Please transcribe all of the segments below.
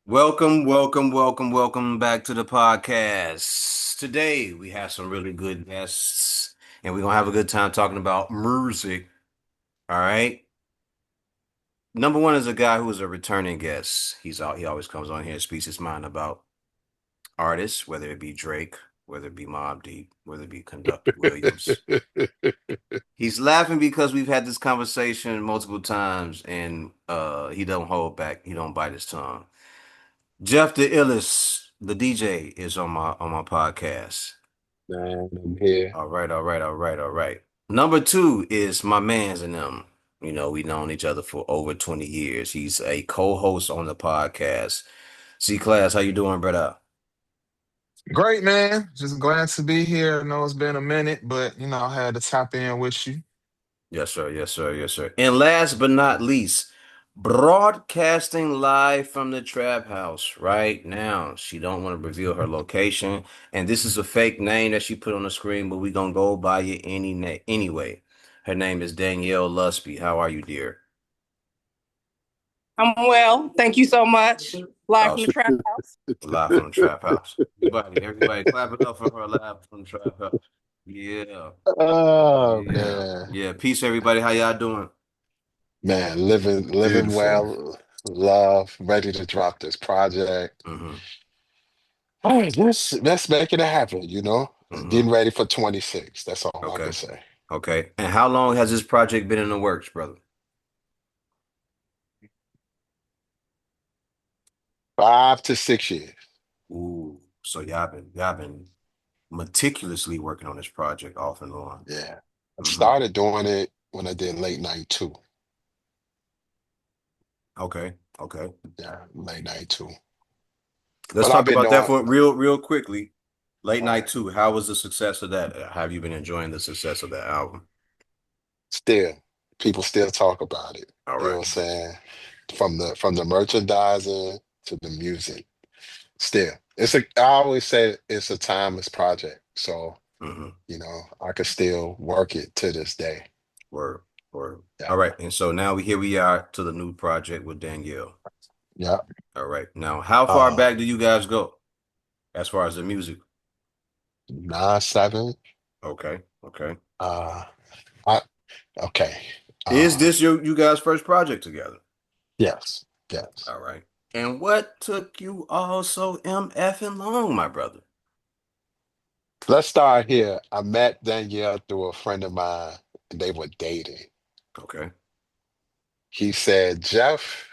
Welcome back to the podcast. Today we have some really good guests and we're gonna have a good time talking about music. All right. Number one is a guy who is a returning guest. He always comes on here and speaks his mind about artists, whether it be Drake, whether it be Mobb Deep, whether it be Conductor Williams. He's laughing because we've had this conversation multiple times and he don't hold back, he don't bite his tongue. Jeff the Illest, the DJ, is on my podcast. Man, I'm here. All right. Number two is my man's and them. You know, we known each other for over 20 years. He's a co-host on the podcast. C Class, how you doing, brother? Great, man. Just glad to be here. I know it's been a minute, but I had to tap in with you. Yes, sir. Yes, sir. Yes, sir. And last but not least, broadcasting live from the trap house right now. She don't want to reveal her location, and this is a fake name that she put on the screen, but we gonna go by it anyway. Her name is Danielle Lusby. How are you, dear? I'm well. Thank you so much. Live from the Awesome. trap house. Live from the trap house. Everybody, clap it up for her live from the trap house. Yeah, Oh yeah, man, yeah. Peace, everybody. How y'all doing? man, living Beautiful. well, love, ready to drop this project. Mm-hmm. All right, let's make it happen, Mm-hmm. Getting ready for 26. That's all I can Okay. say. Okay. And how long has this project been in the works, brother? 5 to 6 years. Ooh, so y'all been meticulously working on this project off and on. Yeah. I Hmm. started doing it when I did late night two. Okay. Okay. Yeah, late night two. Let's But I've talk been about that doing for real quickly. Late all Night right. 2. How was the success of that? How have you been enjoying the success of that album? Still, people still talk about it. All You know right. what I'm saying? From the merchandising to the music. Still, I always say it's a timeless project. So, Mm-hmm. I could still work it to this day. Word. Word. Yeah. All right. And so now we are to the new project with Danielle. Yeah. All right. Now, how far Uh, back do you guys go as far as the music? 9/7. Okay. Okay. Uh, I okay. Is Uh, this you guys' first project together? yes, yes. All right. And what took you all so MFing long, my brother? Let's start here. I met Danielle through a friend of mine, and they were dating. Okay. He said, "Jeff,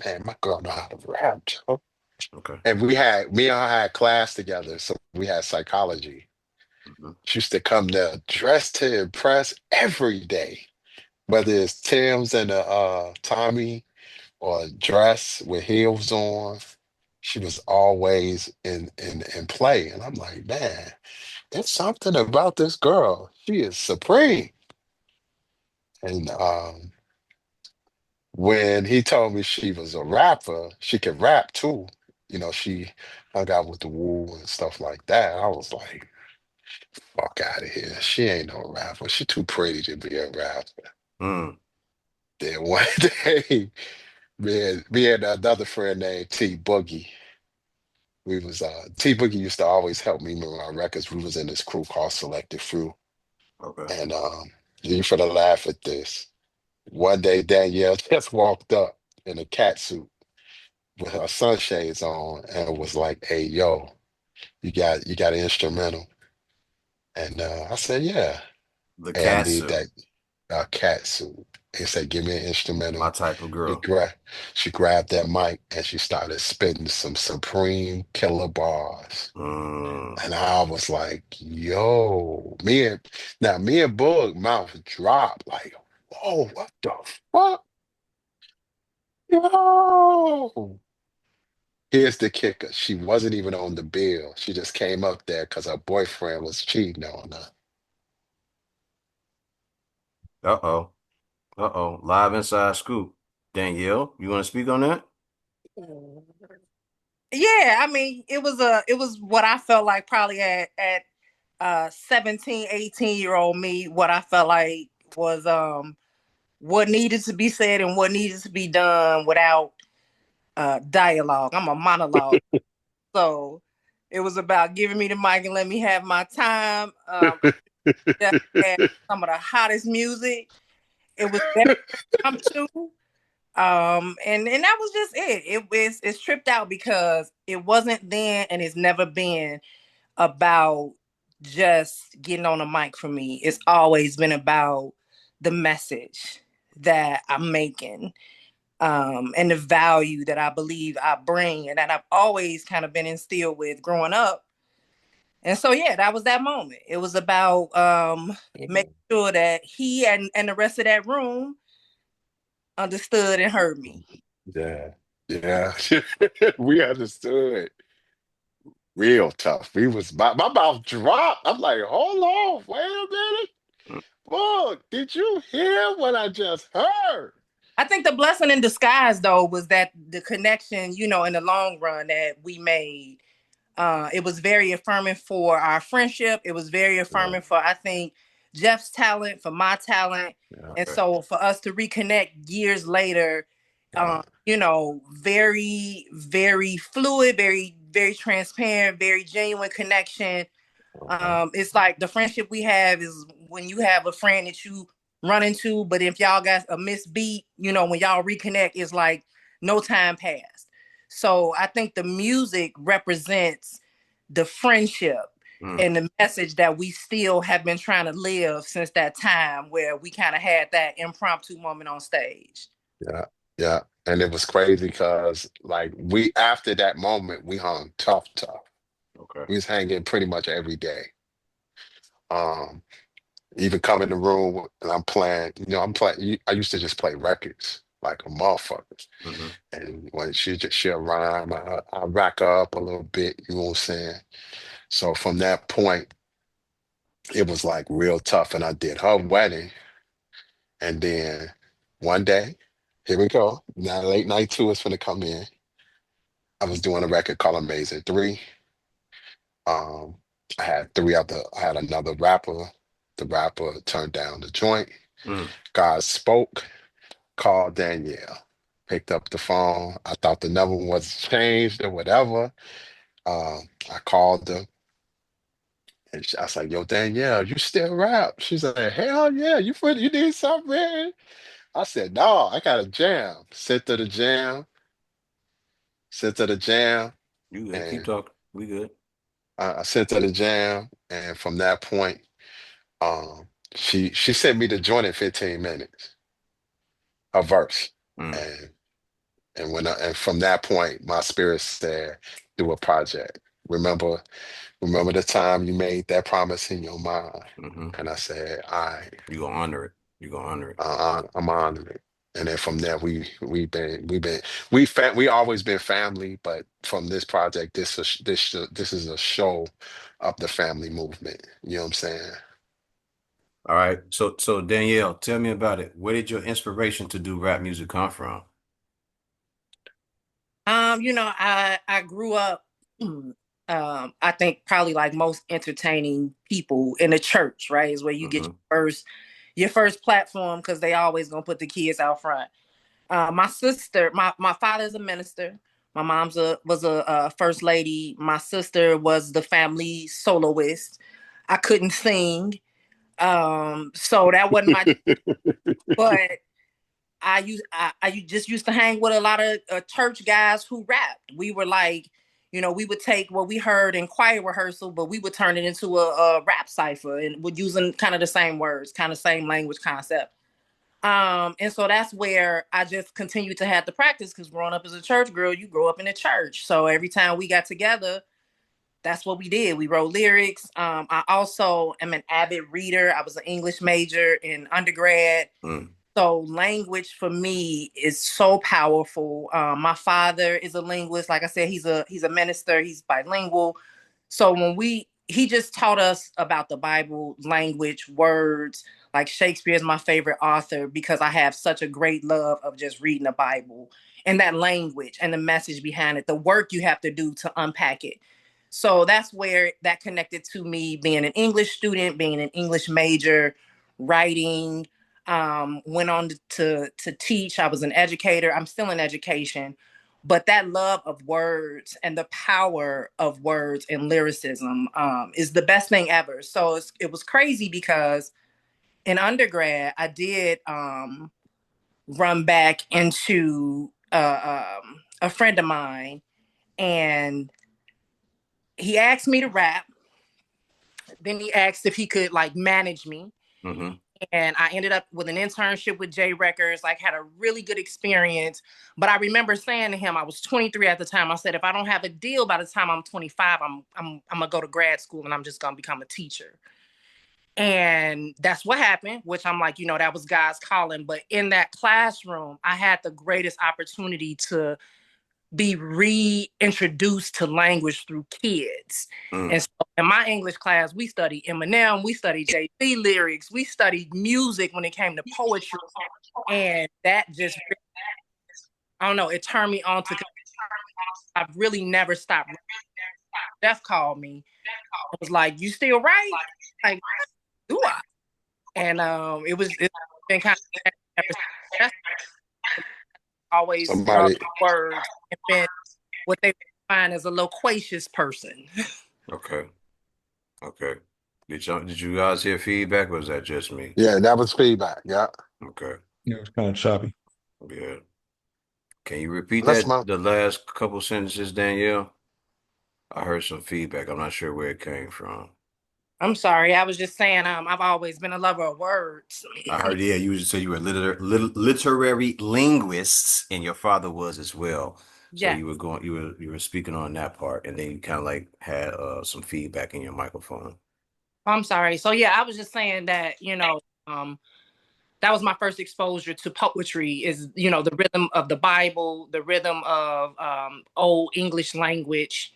man, my girl know how to rap, Joe." Okay. And me and her had class together, so we had psychology. Hmm. She used to come there dressed to impress every day, whether it's Tim's and a Tommy or a dress with heels on. She was always in play. And I'm like, man, there's something about this girl. She is supreme. And when he told me she was a rapper, she could rap too. She hung out with the Woo and stuff like that. I was like, fuck out of here. She ain't no rapper. She too pretty to be a rapper. Mm. Then one day, me and another friend named T Boogie, we was T Boogie used to always help me with my records. We was in this crew called Selective Fruit. Okay. And you for the laugh at this. One day Danielle just walked up in a cat suit with her sunshades on and was like, "Hey, yo, you got an instrumental?" And I said, "Yeah." The Hey, I cat need suit. that cat suit. He said, "Give me an My instrumental." type of He girl. gra- she grabbed that mic and she started spitting some supreme killer bars. Mm. And I was like, yo, me and Bug mouth dropped like, whoa, what the fuck? Yo. Here's the kicker. She wasn't even on the bill. She just came up there because her boyfriend was cheating on her. Uh-oh. Uh-oh. Live inside scoop. Danielle, you want to speak on that? Yeah, I mean, it was what I felt like probably at 17, 18-year-old me, what I felt like was what needed to be said and what needed to be done without dialogue. I'm a monologue. So it was about giving me the mic and let me have my time. Just had some of the hottest music. It was very impromptu. And that was just it. It's tripped out because it wasn't then and it's never been about just getting on a mic for me. It's always been about the message that I'm making, and the value that I believe I bring and that I've always kind of been instilled with growing up. And so yeah, that was that moment. It was about making sure that he and the rest of that room understood and heard me. Yeah, yeah. We understood. Real tough. We was my mouth dropped. I'm like, hold on, wait a minute. Look, did you hear what I just heard? I think the blessing in disguise, though, was that the connection, in the long run that we made, it was very affirming for our friendship. It was very Yeah, affirming for, I think, Jeff's talent, for my talent. yeah, And so for us to reconnect years later, yeah. very, very fluid, very, very transparent, very genuine connection. Uh-huh. It's like the friendship we have is when you have a friend that you run into, but if y'all got a misbeat, when y'all reconnect, it's like no time passed. So I think the music represents the friendship Mm. and the message that we still have been trying to live since that time where we kind of had that impromptu moment on stage. Yeah, yeah. And it was crazy because like we after that moment we hung tough, tough. Okay. We was hanging pretty much every day. Um, Even come in the room and I'm playing, I'm playing. I used to just play records like a motherfucker. Hmm. And when she'll rhyme, I rack her up a little bit, you know what I'm saying? So from that point, it was like real tough. And I did her wedding. And then one day, here we go. Now late night two is gonna come in. I was doing a record called Amazing Three. Um, I had another rapper. The rapper turned down the joint. Mm. God spoke, called Danielle. Picked up the phone. I thought the number was changed or whatever. I called her and I was like, "Yo, Danielle, you still rap?" She's like, "Hell yeah, you need something, man?" I said, "No, I got a jam." Sent to the jam, You good? Keep and talking. We good. I sent her the jam, and from that point, um, she sent me the joint in 15 minutes, a verse, Mm. and and from that point, my spirit said, "Do a project." Remember, remember the time you made that promise in your mind, Hmm. and I said, "I, You gonna honor it. You gonna honor it. I'm honoring it." And then from there, we always been family, but from this project, this is a show of the family movement. You know what I'm saying? All right. So Danielle, tell me about it. Where did your inspiration to do rap music come from? I grew up, I think probably like most entertaining people in the church, right? Is where you get Hmm. your first platform because they always gonna put the kids out front. My sister, my father's a minister. My mom's was a first lady. My sister was the family soloist. I couldn't sing, so that wasn't my. But I just used to hang with a lot of church guys who rapped. We were like, we would take what we heard in choir rehearsal, but we would turn it into a rap cipher and we're using kind of the same words, kind of same language concept. And so that's where I just continued to have to practice because growing up as a church girl, you grow up in a church. So every time we got together, that's what we did. We wrote lyrics. I also am an avid reader. I was an English major in undergrad. Mm. So language for me is so powerful. My father is a linguist. Like I said, he's a minister. He's bilingual. So he just taught us about the Bible, language, words. Like Shakespeare is my favorite author because I have such a great love of just reading the Bible and that language and the message behind it, the work you have to do to unpack it. So that's where that connected to me being an English student, being an English major, writing, went on to teach. I was an educator. I'm still in education, But that love of words and the power of words and lyricism is the best thing ever. So it was crazy because in undergrad, I did run back into a friend of mine, and he asked me to rap. Then he asked if he could like manage me. Mm-hmm. And I ended up with an internship with J Records, like had a really good experience. But I remember saying to him, I was 23 at the time. I said, if I don't have a deal by the time I'm 25, I'm gonna go to grad school and I'm just gonna become a teacher. And that's what happened, which I'm like, that was God's calling. But in that classroom, I had the greatest opportunity to be reintroduced to language through kids. Mm. And so in my English class, we studied Eminem, we studied Jay-Z lyrics, we studied music when it came to poetry. And that just, I don't know, it turned me on to, I've really never stopped. Jeff called me. I was like, you still write? Like, do I? And it's been kind of ever always loved Somebody, words and been what they define as a loquacious person. Okay. Okay. Did you guys hear feedback, or was that just me? yeah, that was feedback. Yeah, Okay. Yeah, it was kind of choppy. Yeah. Can you repeat that's that my. the last couple sentences, Danielle? I heard some feedback. I'm not sure where it came from. I'm sorry. I was just saying, I've always been a lover of words. I heard, yeah, you said you were literary linguists, and your father was as well. So Yeah. you were speaking on that part, and then you kind of like had some feedback in your microphone. I'm sorry. So yeah, I was just saying that, that was my first exposure to poetry is, the rhythm of the Bible, the rhythm of old English language.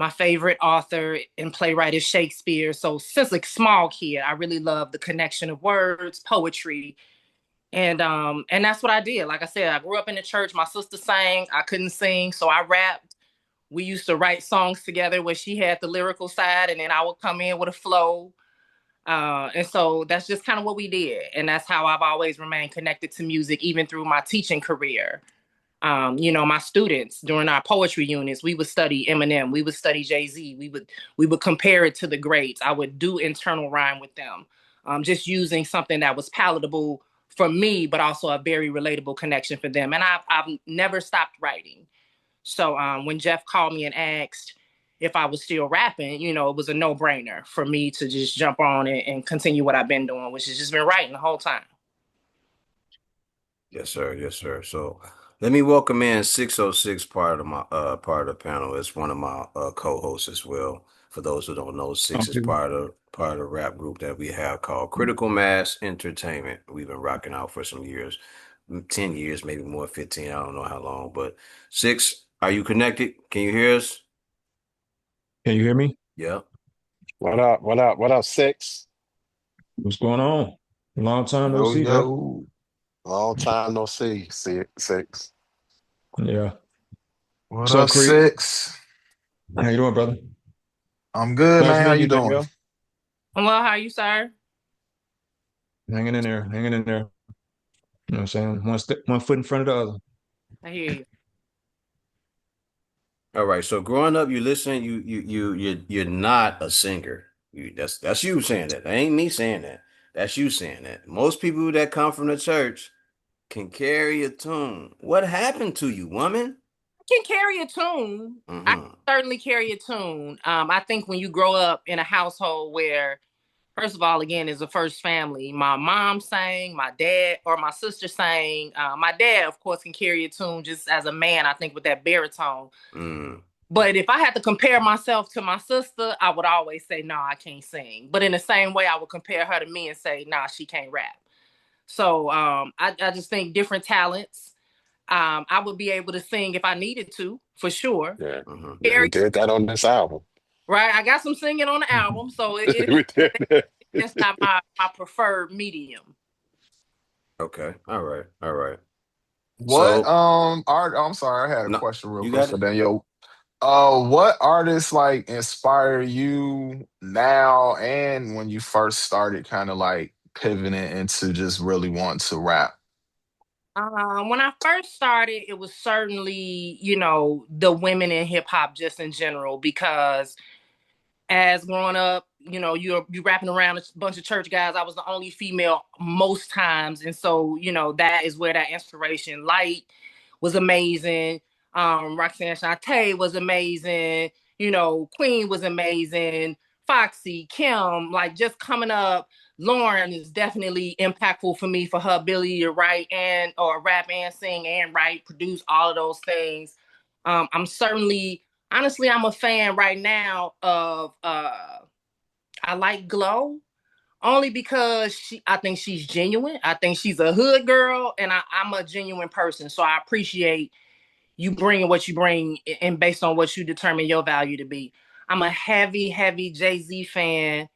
My favorite author and playwright is Shakespeare. So since a small kid, I really love the connection of words, poetry, and that's what I did. Like I said, I grew up in the church. My sister sang. I couldn't sing, so I rapped. We used to write songs together where she had the lyrical side, and then I would come in with a flow. And so that's just kind of what we did, and that's how I've always remained connected to music, even through my teaching career. My students during our poetry units, we would study Eminem, we would study Jay-Z, we would compare it to the greats. I would do internal rhyme with them, just using something that was palatable for me, but also a very relatable connection for them. And I've never stopped writing. So when Jeff called me and asked if I was still rapping, it was a no-brainer for me to just jump on it and continue what I've been doing, which has just been writing the whole time. Yes, sir. Yes, sir. So let me welcome in 606, part of the panel. It's one of my co-hosts as well. For those who don't know, Six is Okay. part of the rap group that we have called Critical Mass Entertainment. We've been rocking out for some years, 10 years, maybe more, 15. I don't know how long. But Six, are you connected? Can you hear us? Can you hear me? Yeah. What up? What up? What up? Six. What's going on? Long time no Yo, see, bro. yo. Long time no see. See six. Yeah. What What's up, up, Creek? Six? How you doing, brother? I'm good, Nice man. How meeting you you, doing? Danielle. Well, how are you, sir? Hanging in there, hanging in there. You know what I'm saying? One foot in front of the other. I hear you. All right. So growing up, you listen. You're not a singer. That's you saying that. That ain't me saying that. That's you saying that. Most people that come from the church can carry a tune. What happened to you, woman? Can carry a tune. I can Mm-hmm. certainly carry a tune. I think when you grow up in a household where, first of all, again, is a first family. My mom sang, my dad or my sister sang. My dad, of course, can carry a tune just as a man, I think, with that baritone. Mm. But if I had to compare myself to my sister, I would always say, no, I can't sing. But in the same way, I would compare her to me and say, nah, she can't rap. So I just think different talents. I would be able to sing if I needed to, for sure. Yeah. Mm-hmm. Yeah, we did that on this album. Right, I got some singing on the album, so We did that. it's not my preferred medium. Okay. All right. All right. What So art I'm sorry, I had a no, question real you quick got for it. Danielle. What artists like inspire you now and when you first started kind of like pivoting into just really wanting to rap? When I first started, it was certainly, the women in hip hop just in general, because as growing up, you wrapping around a bunch of church guys. I was the only female most times, and so that is where that inspiration. Light was amazing. Roxanne Shante was amazing. Queen was amazing. Foxy, Kim, like just coming up. Lauren is definitely impactful for me for her ability to write and or rap and sing and write, produce all of those things. I'm certainly honestly, I'm a fan right now of I like Glow only because I think she's genuine. I think she's a hood girl, and I'm a genuine person. So I appreciate you bringing what you bring and based on what you determine your value to be. I'm a heavy, heavy Jay-Z fan,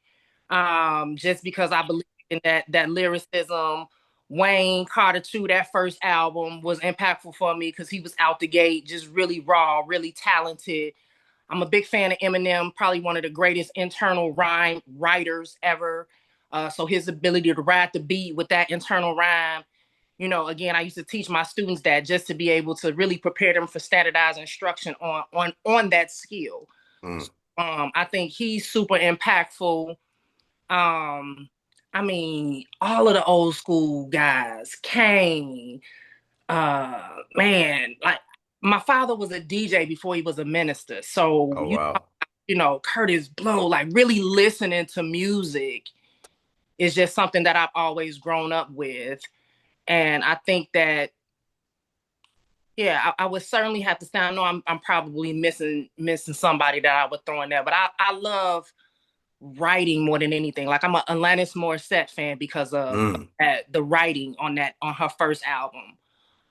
just because I believe in that lyricism. Wayne Carter 2, that first album was impactful for me because he was out the gate, just really raw, really talented. I'm a big fan of Eminem, probably one of the greatest internal rhyme writers ever. So his ability to ride the beat with that internal rhyme, again, I used to teach my students that just to be able to really prepare them for standardized instruction on that skill. Mm. I think he's super impactful. I mean, all of the old school guys, Kane, man, like my father was a DJ before he was a minister. So, Oh wow. Curtis Blow, like really listening to music is just something that I've always grown up with. And I think that, yeah, I would certainly have to say, I know I'm probably missing somebody that I would throw in there, but I love writing more than anything. Like I'm a Alanis Morissette fan because of Mm. the writing on her first album.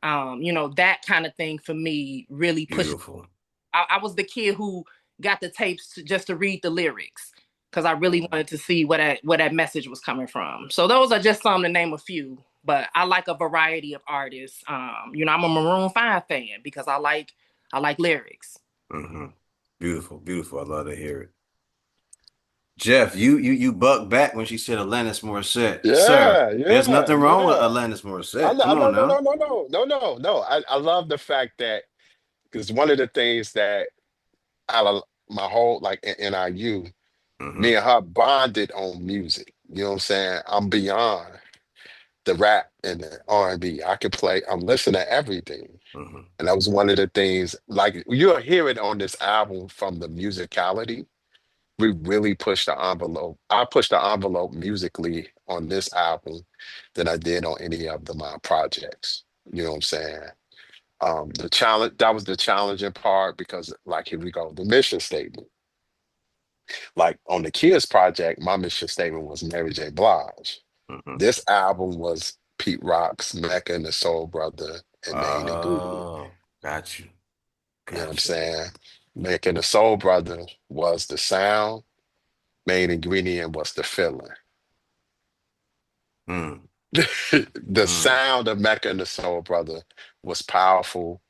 That kind of thing for me really pushed. Beautiful. I was the kid who got the tapes just to read the lyrics because I really wanted to see where that message was coming from. So those are just some to name a few. But I like a variety of artists. I'm a Maroon 5 fan because I like lyrics. Hmm. Beautiful, beautiful. I love to hear it. Jeff, you bucked back when she said Alanis Morissette. Sir, Yeah, there's yeah, nothing wrong with yeah. Alanis Morissette. Come No, on no, no, now. no, no, no, no, no. I love the fact that because one of the things that out of my whole like in NIU, me Hmm. and her bonded on music. You know what I'm saying? I'm beyond the rap and the R&B. I could play. I'm listening to everything, Hmm. and that was one of the things. Like you'll hear it on this album from the musicality. We really pushed the envelope. I pushed the envelope musically on this album than I did on any of my projects. You know what I'm saying? The challenge that was the challenging part because, like, here we go, the mission statement. Like on the Kids project, my mission statement was Mary J. Blige. Hmm. This album was Pete Rock's Mecca and the Soul Brother and Main Ingredient. Oh, got you. You know what I'm Got you. saying? Mecca and the Soul Brother was the sound, Main Ingredient was the feeling. Mm, The mm, sound of Mecca and the Soul Brother was powerful,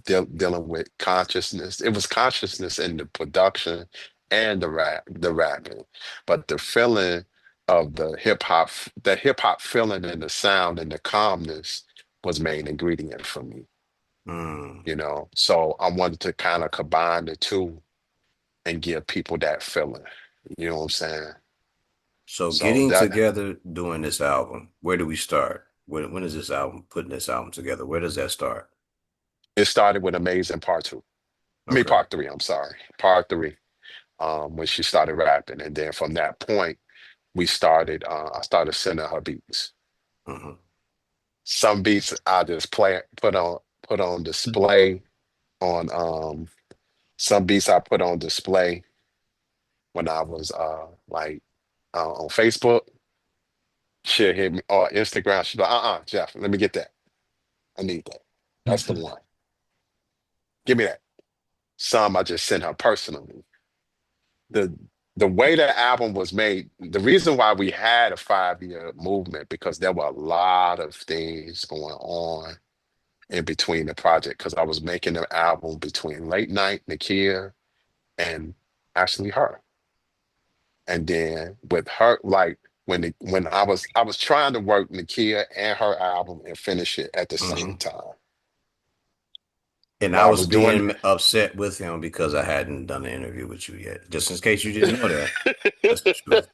dealing with consciousness. It was consciousness in the production and the rapping, but the feeling of the hip hop feeling and the sound and the calmness was main ingredient for me. mm. So I wanted to kind of combine the two and give people that feeling. You know what I'm saying? So So getting that together doing this album, where do we start? When is this album putting this album together? Where does that start? it started with Amazing Part Two. I mean Okay. Part Three. I'm sorry, Part Three. When she started rapping, and then from that point we started I started sending her beats. Hmm. Some beats I just put on display on some beats I put on display when I was on Facebook. She'll hit me or Instagram. She'll be like, Jeff, let me get that. I need that. That's the one. Give me that. Some I just sent her personally. The the way the album was made, the reason why we had a 5 year movement because there were a lot of things going on in between the project because I was making an album between Late Night, Nakia, and actually her. And then with her, like when I was trying to work Nakia and her album and finish it at the Hmm. same time. And I While I was was doing being upset with him because I hadn't done an interview with you yet. Just in case you didn't know that. That's the truth.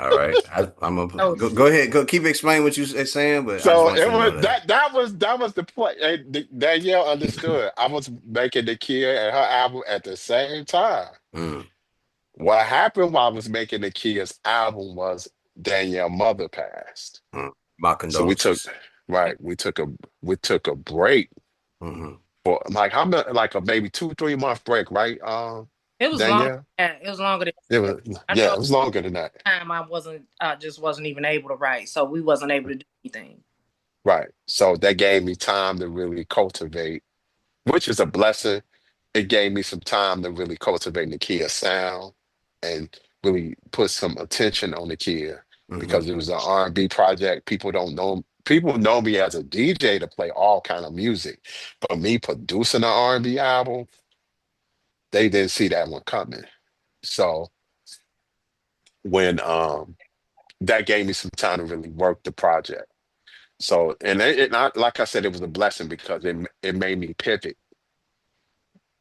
All right. I'm gonna Oh, go ahead. Go keep explaining what you saying, but I just So want it you to was know that. that was the point. Danielle understood. I was making the Kia and her album at the same time. Mm, What happened while I was making the Kia's album was Danielle's mother passed. mm. My So we took condolences. right, we took a break Hmm. for like how many like a maybe 2-3 month break, right? it was long. Danielle? Yeah, it was longer than It that. was I yeah, know it was longer than that. time I wasn't just wasn't even able to write, so we wasn't able to do anything. Right. So that gave me time to really cultivate, which is a blessing. It gave me some time to really cultivate the Kia sound and really put some attention on the Kia Hmm. because it was an R&B project. People know me as a DJ to play all kind of music, but me producing an R&B album, they didn't see that one coming. So when that gave me some time to really work the project. So and like I said, it was a blessing because it made me pivot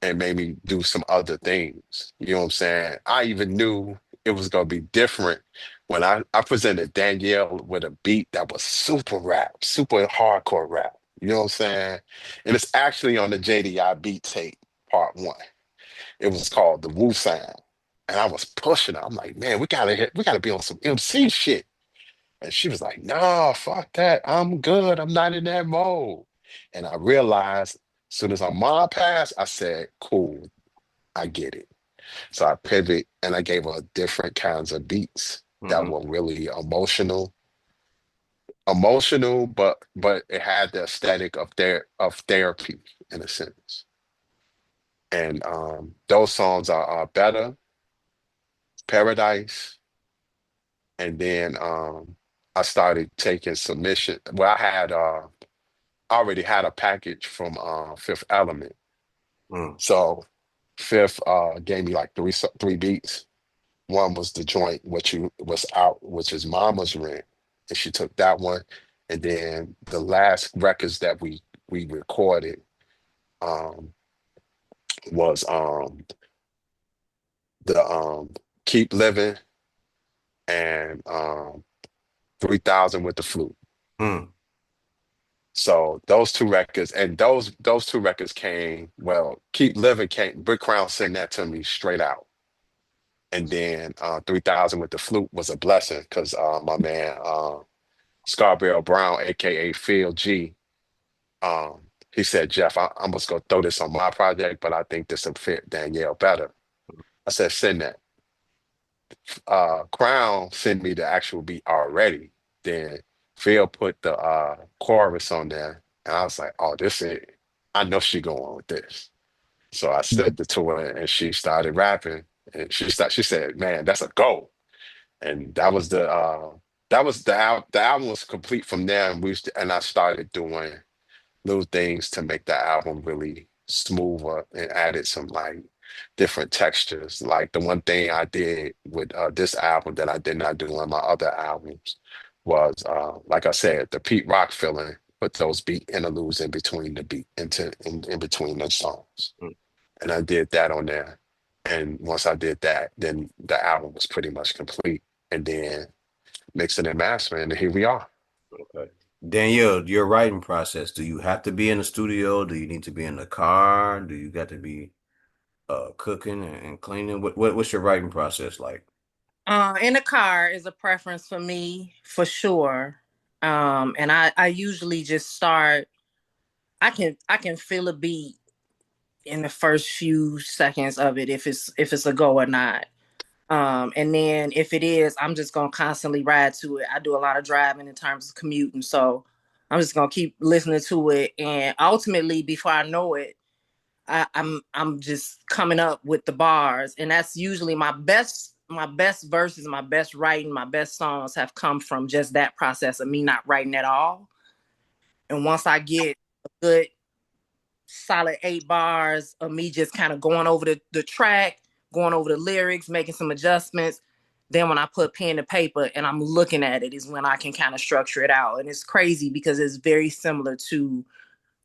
and made me do some other things. You know what I'm saying? I even knew it was gonna be different when I presented Danielle with a beat that was super rap, super hardcore rap. You know what I'm saying? And it's actually on the JDI beat tape, part one. It was called the Wu Sound. And I was pushing her. I'm like, man, we gotta be on some MC shit. And she was like, no, fuck that. I'm good. I'm not in that mode. And I realized as soon as our mom passed, I said, cool, I get it. So I pivot and I gave her different kinds of beats that Hmm. were really emotional, but it had the aesthetic of therapy in a sense. And those songs are Better, Paradise, and then I started taking submission. Well, I already had a package from Fifth Element. Mm. So Fifth gave me like three beats. One was the joint which you was out, which is Mama's Rent, and she took that one. And then the last records that we recorded um, was the Keep Living and 3000 with the Flute. Mm. So those two records, and those two records came, well, Keep Living came, Brick Crown sent that to me straight out. And then 3000 with the Flute was a blessing because my man Scarborough Brown, aka Phil G, he said, Jeff, I'm just gonna throw this on my project, but I think this will fit Danielle better. I said, send that. Crown sent me the actual beat already. Then Phil put the chorus on there, and I was like, "Oh, this is. I know she going with this." So I sent it to her, and she started rapping. And she said, "Man, that's a go." And the album was complete from there, and and I started doing little things to make the album really smoother and added some like different textures. Like the one thing I did with this album that I did not do on my other albums was, like I said, the Pete Rock feeling. Put those beat interludes in between the beat in between the songs, Mm. and I did that on there. And once I did that, then the album was pretty much complete. And then mixing and mastering, and here we are. Okay. Danielle, your writing process, do you have to be in the studio? Do you need to be in the car? Do you got to be cooking and cleaning? What's your writing process like? In the car is a preference for me for sure. And I usually just start. I can feel a beat in the first few seconds of it if it's a go or not. And then if it is, I'm just gonna constantly ride to it. I do a lot of driving in terms of commuting, so I'm just gonna keep listening to it. And ultimately, before I know it, I'm just coming up with the bars, and that's usually my best verses, my best writing, my best songs have come from just that process of me not writing at all. And once I get a good solid 8 bars of me just kind of going over the track, going over the lyrics, making some adjustments, Then when I put pen to paper and I'm looking at it is when I can kind of structure it out. And it's crazy because it's very similar to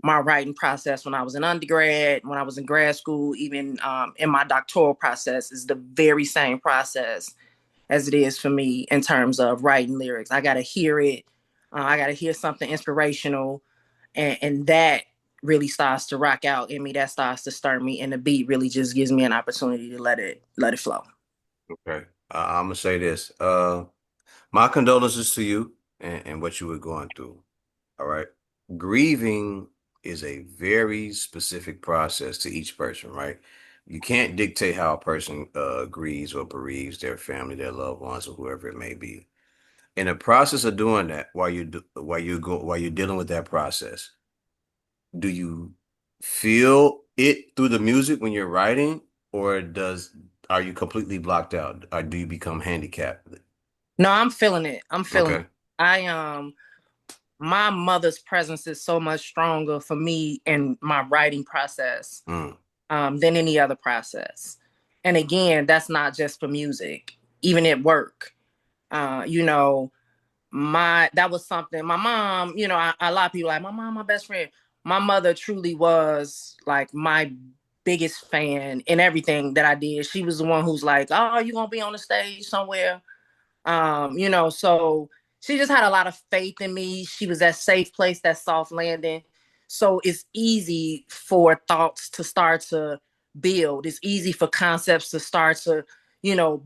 my writing process when I was in undergrad, when I was in grad school, even in my doctoral process is the very same process as it is for me in terms of writing lyrics. I got to hear it. I got to hear something inspirational, and that really starts to rock out in me. That starts to stir me, and the beat really just gives me an opportunity to let it flow. Okay. I'm gonna say this. My condolences to you and what you were going through. All right. Grieving is a very specific process to each person, right? You can't dictate how a person grieves or bereaves their family, their loved ones, or whoever it may be. In the process of doing that, while you're dealing with that process, do you feel it through the music when you're writing, or does are you completely blocked out? Or do you become handicapped? No, I'm feeling it. I'm feeling it. Okay. I My mother's presence is so much stronger for me in my writing process Mm, than any other process. And again, that's not just for music, even at work. You know, my that was something my mom, a lot of people like my mom, my best friend. My mother truly was like my biggest fan in everything that I did. She was the one who's like, oh, you gonna be on the stage somewhere, so she just had a lot of faith in me. She was that safe place, that soft landing. So it's easy for thoughts to start to build. It's easy for concepts to start to,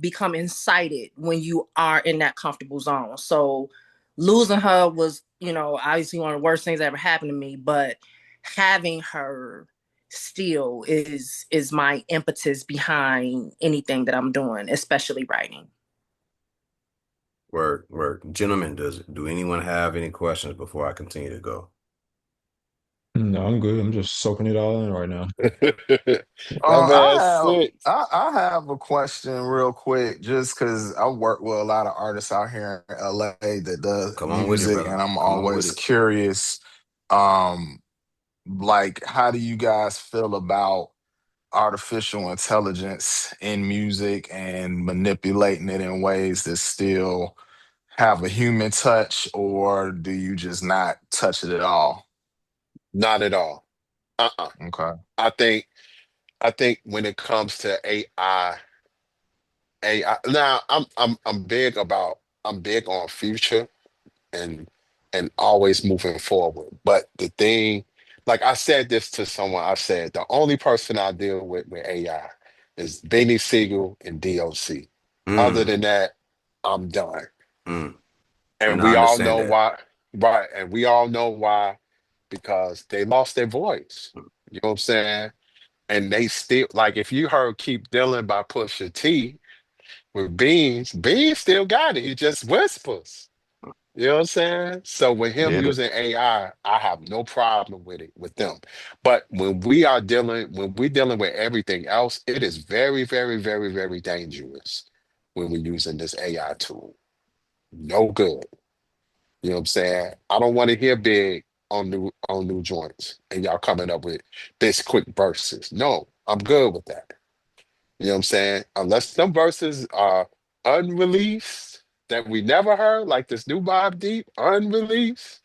become incited when you are in that comfortable zone. So losing her was, obviously one of the worst things that ever happened to me, but having her still is my impetus behind anything that I'm doing, especially writing. work, work. Gentlemen, do anyone have any questions before I continue to go? No, I'm good. I'm just soaking it all in right now. That I man have sick. I have a question real quick, just because I work with a lot of artists out here in LA that does Come on with it, music, brother. and I'm Come on with always it. curious, um, like how do you guys feel about artificial intelligence in music and manipulating it in ways that still have a human touch, or do you just not touch it at all? Not at all. Uh-uh. Okay. I think I think when it comes to AI, now I'm big on future and always moving forward. But the thing, like I said this to someone, I said the only person I deal with AI is Benny Siegel and DOC. Other Mm, than that, I'm done. mm. And And I we all understand know that. why, right? And we all know why, because they lost their voice. You know what I'm saying? And they still like if you heard Keep Dealing by Pusha T with Beans, Beans still got it. He just whispers. You know what I'm saying? So with him Yeah. using AI, I have no problem with it with them. But when we're dealing with everything else, it is very, very, very, very dangerous when we're using this AI tool. No good. You know what I'm saying? I don't want to hear big on new joints and y'all coming up with this quick verses. No, I'm good with that. You know what I'm saying? Unless them verses are unreleased that we never heard, like this new Bob Deep, unreleased,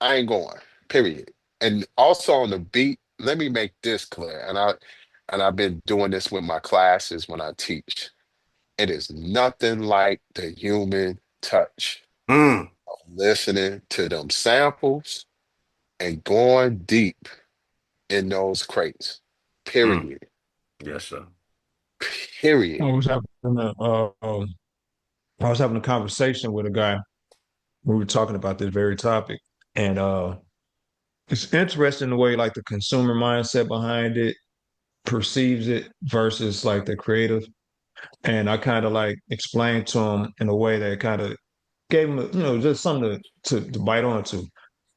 I ain't going. Period. And also on the beat, let me make this clear. And I've been doing this with my classes when I teach. It is nothing like the human touch Mm, of listening to them samples and going deep in those crates. mm. Period. Yes, sir. I Period. was having a, I was having a conversation with a guy. We were talking about this very topic, and it's interesting the way like the consumer mindset behind it perceives it versus like the creative. And I kind of like explained to him in a way that kind of gave him, just something to bite onto.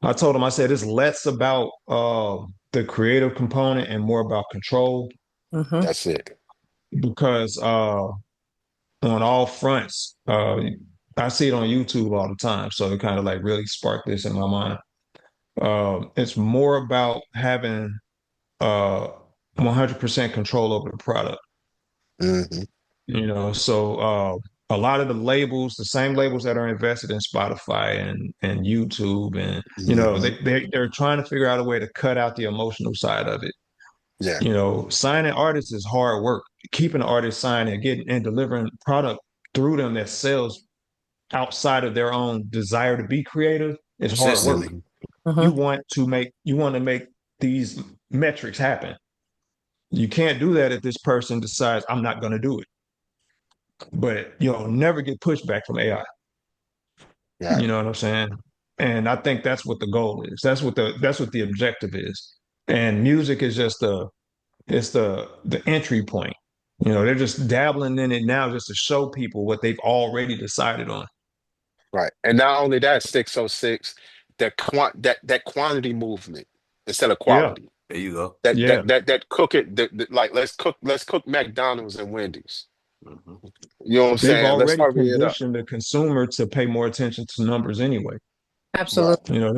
I told him, I said, it's less about the creative component and more about control Mm-hmm. That's it. because on all fronts, I see it on YouTube all the time. So it kind of like really sparked this in my mind. It's more about having uh 100% control over the product. Hmm. So a lot of the labels, the same labels that are invested in Spotify and YouTube, and Hmm. they're trying to figure out a way to cut out the emotional side of it. Yeah, Signing artists is hard work. Keeping an artist signed and getting and delivering product through them that sells outside of their own desire to be creative is hard work. Consistently. hmm Mhm. You want to make these metrics happen. You can't do that if this person decides I'm not going to do it. But you'll never get pushback from AI. yeah, You know what I'm saying? And I think that's what the goal is. That's what the objective is. And music is just the entry point. They're just dabbling in it now just to show people what they've already decided on. right. And not only that, 606, that quantity movement instead of Yeah, quality. There you go. yeah. That cook it like let's cook McDonald's and Wendy's. Hmm. You know what I'm They've saying? Let's already hurry it up. conditioned the consumer to pay more attention to numbers anyway. Right. Absolutely.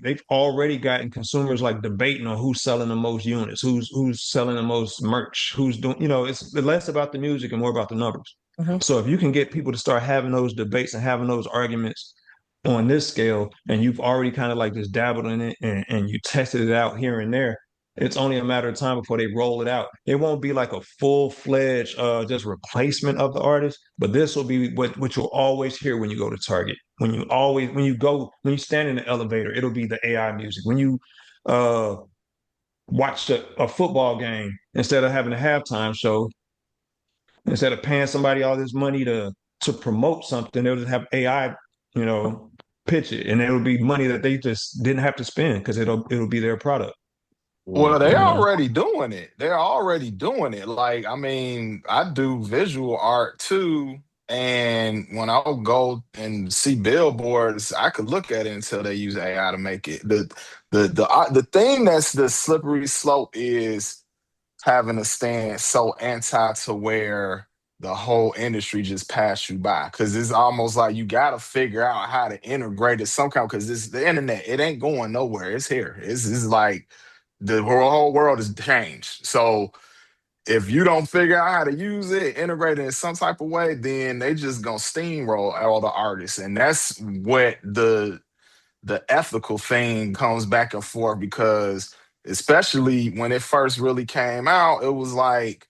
They've already gotten consumers like debating on who's selling the most units, who's selling the most merch, who's doing, it's less about the music and more about the numbers. Mhm. So if you can get people to start having those debates and having those arguments on this scale, and you've already kind of like just dabbled in it and you tested it out here and there, it's only a matter of time before they roll it out. It won't be like a full-fledged just replacement of the artist, but this will be what you'll always hear when you go to Target. When you stand in the elevator, it'll be the AI music. When you uh watch a football game, instead of having a halftime show, instead of paying somebody all this money to promote something, they'll just have AI, you know, pitch it, and it'll be money that they just didn't have to spend because it'll be their product. Well, Hmm. they You know, already doing it. They're already doing it. Like, I mean, I do visual art too. And when I go and see billboards, I could look at it until they use AI to make it. The thing that's the slippery slope is having a stand so anti to where the whole industry just pass you by. Cause it's almost like you gotta figure out how to integrate it somehow. Cause it's the internet, it ain't going nowhere. It's here. It's like the whole world has changed. So if you don't figure out how to use it, integrate it in some type of way, then they just gonna steamroll all the artists. And that's what the ethical thing comes back and forth because especially when it first really came out, it was like,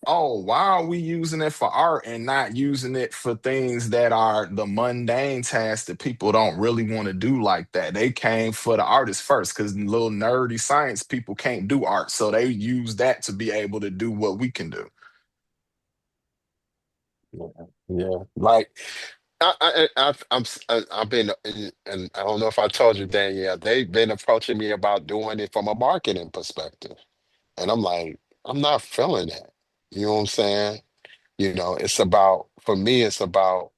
oh, why are we using it for art and not using it for things that are the mundane tasks that people don't really want to do like that? They came for the artists first because little nerdy science people can't do art. So they use that to be able to do what we can do. Yeah. Yeah. Like I've been, and I don't know if I told you, Danielle, they've been approaching me about doing it from a marketing perspective. And I'm like, I'm not feeling that. You know what I'm saying? It's about, for me, it's about